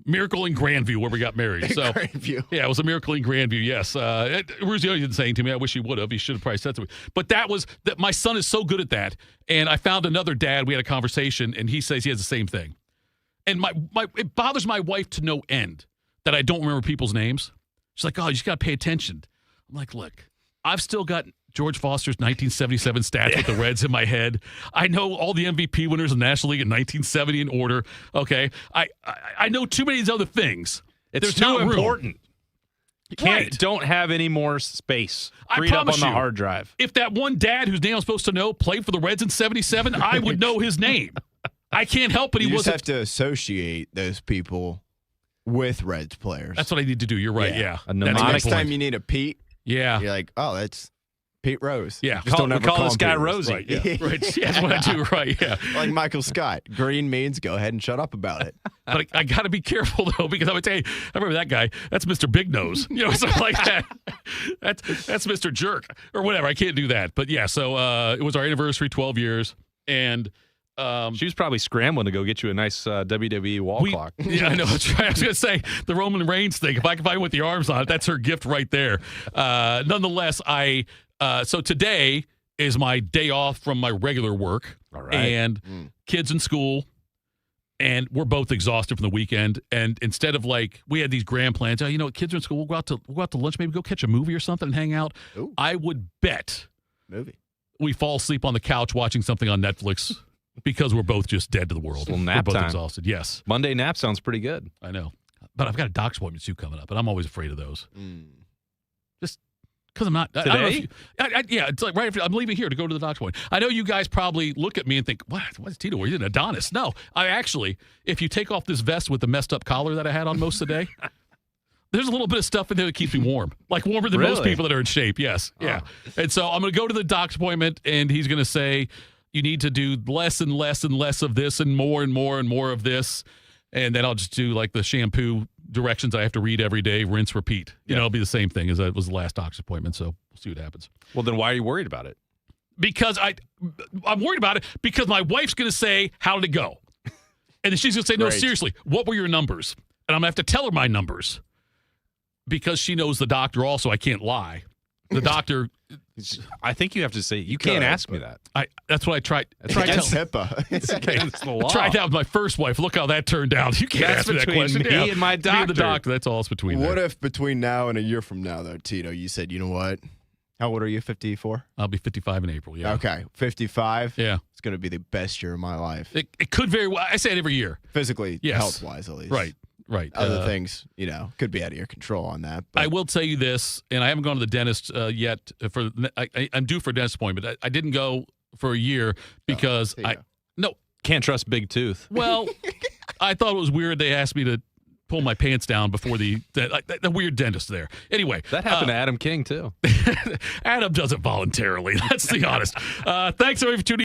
Miracle in Grandview where we got married. So Grandview. Yeah, it was a miracle in Grandview. Yes, Ruzio didn't say anything to me. I wish he would have. He should have probably said to me. But that was that. My son is so good at that. And I found another dad. We had a conversation, and he says he has the same thing. And it bothers my wife to no end that I don't remember people's names. She's like, "Oh, you just got to pay attention." I'm like, "Look, I've still got George Foster's 1977 stats with the Reds in my head. I know all the MVP winners in the National League in 1970 in order. Okay, I know too many of these other things. There's too important. Don't have any more space freed up on the hard drive. If that one dad whose name I'm supposed to know played for the Reds in 77, I would know his name. I can't help it. You just have to associate those people with Reds players. That's what I need to do. You're right. Yeah. Next time you need a Pete, you're like, "Oh, that's Pete Rose." Yeah. We call this guy Rosie. Right. Yeah. Right. Yeah, that's what I do. Right. Yeah. Like Michael Scott. Green means go ahead and shut up about it. But I got to be careful, though, because I would tell you, I remember that guy. That's Mr. Big Nose. Something like that. That's Mr. Jerk or whatever. I can't do that. But yeah, so it was our anniversary, 12 years. And She was probably scrambling to go get you a nice WWE wall clock. Yeah, I know. That's right. I was going to say the Roman Reigns thing. If I can find it with the arms on it, that's her gift right there. Nonetheless, so today is my day off from my regular work. All right. And kids in school. And we're both exhausted from the weekend. And instead of we had these grand plans. You know what? Kids are in school. We'll go out to lunch. Maybe go catch a movie or something and hang out. Ooh. I would bet movie we fall asleep on the couch watching something on Netflix because we're both just dead to the world. A little nap we're both time. exhausted. Yes. Monday nap sounds pretty good. I know. But I've got a doctor's appointment too coming up, and I'm always afraid of those. Just because I'm not. Today? I don't know if yeah, it's like right after I'm leaving here to go to the doctor's appointment. I know you guys probably look at me and think, what's Tito? Are you an Adonis? No. I actually, if you take off this vest with the messed up collar that I had on most of the day, there's a little bit of stuff in there that keeps me warm. Like warmer than most people that are in shape. Yes. Oh. Yeah. And so I'm going to go to the doctor's appointment, and he's going to say, you need to do less and less and less of this and more and more and more of this. And then I'll just do like the shampoo directions I have to read every day, rinse, repeat. You know, it'll be the same thing as it was the last doctor's appointment. So we'll see what happens. Well, then why are you worried about it? Because I'm worried about it because my wife's going to say, how did it go? And then she's going to say, no, seriously, what were your numbers? And I'm going to have to tell her my numbers because she knows the doctor also. I can't lie. The doctor... I think you have to say, you can't ask me that. That's what I tried. It's against HIPAA. It's against the law. I tried that with my first wife. Look how that turned out. You can't ask me that question. Me and my doctor. Me and the doctor. That's all it's between What there. if between now and a year from now, though, Tito, you said, you know what? How old are you, 54? I'll be 55 in April, yeah. Okay, 55? Yeah. It's going to be the best year of my life. It could very well. I say it every year. Physically, yes. health-wise, at least. Right. Other things, could be out of your control on that. But. I will tell you this, and I haven't gone to the dentist yet. I'm due for a dentist appointment. I didn't go for a year because can't trust Big Tooth. Well, I thought it was weird. They asked me to pull my pants down before the weird dentist there. Anyway, that happened to Adam King too. Adam does it voluntarily. That's the honest. Thanks everybody for tuning in.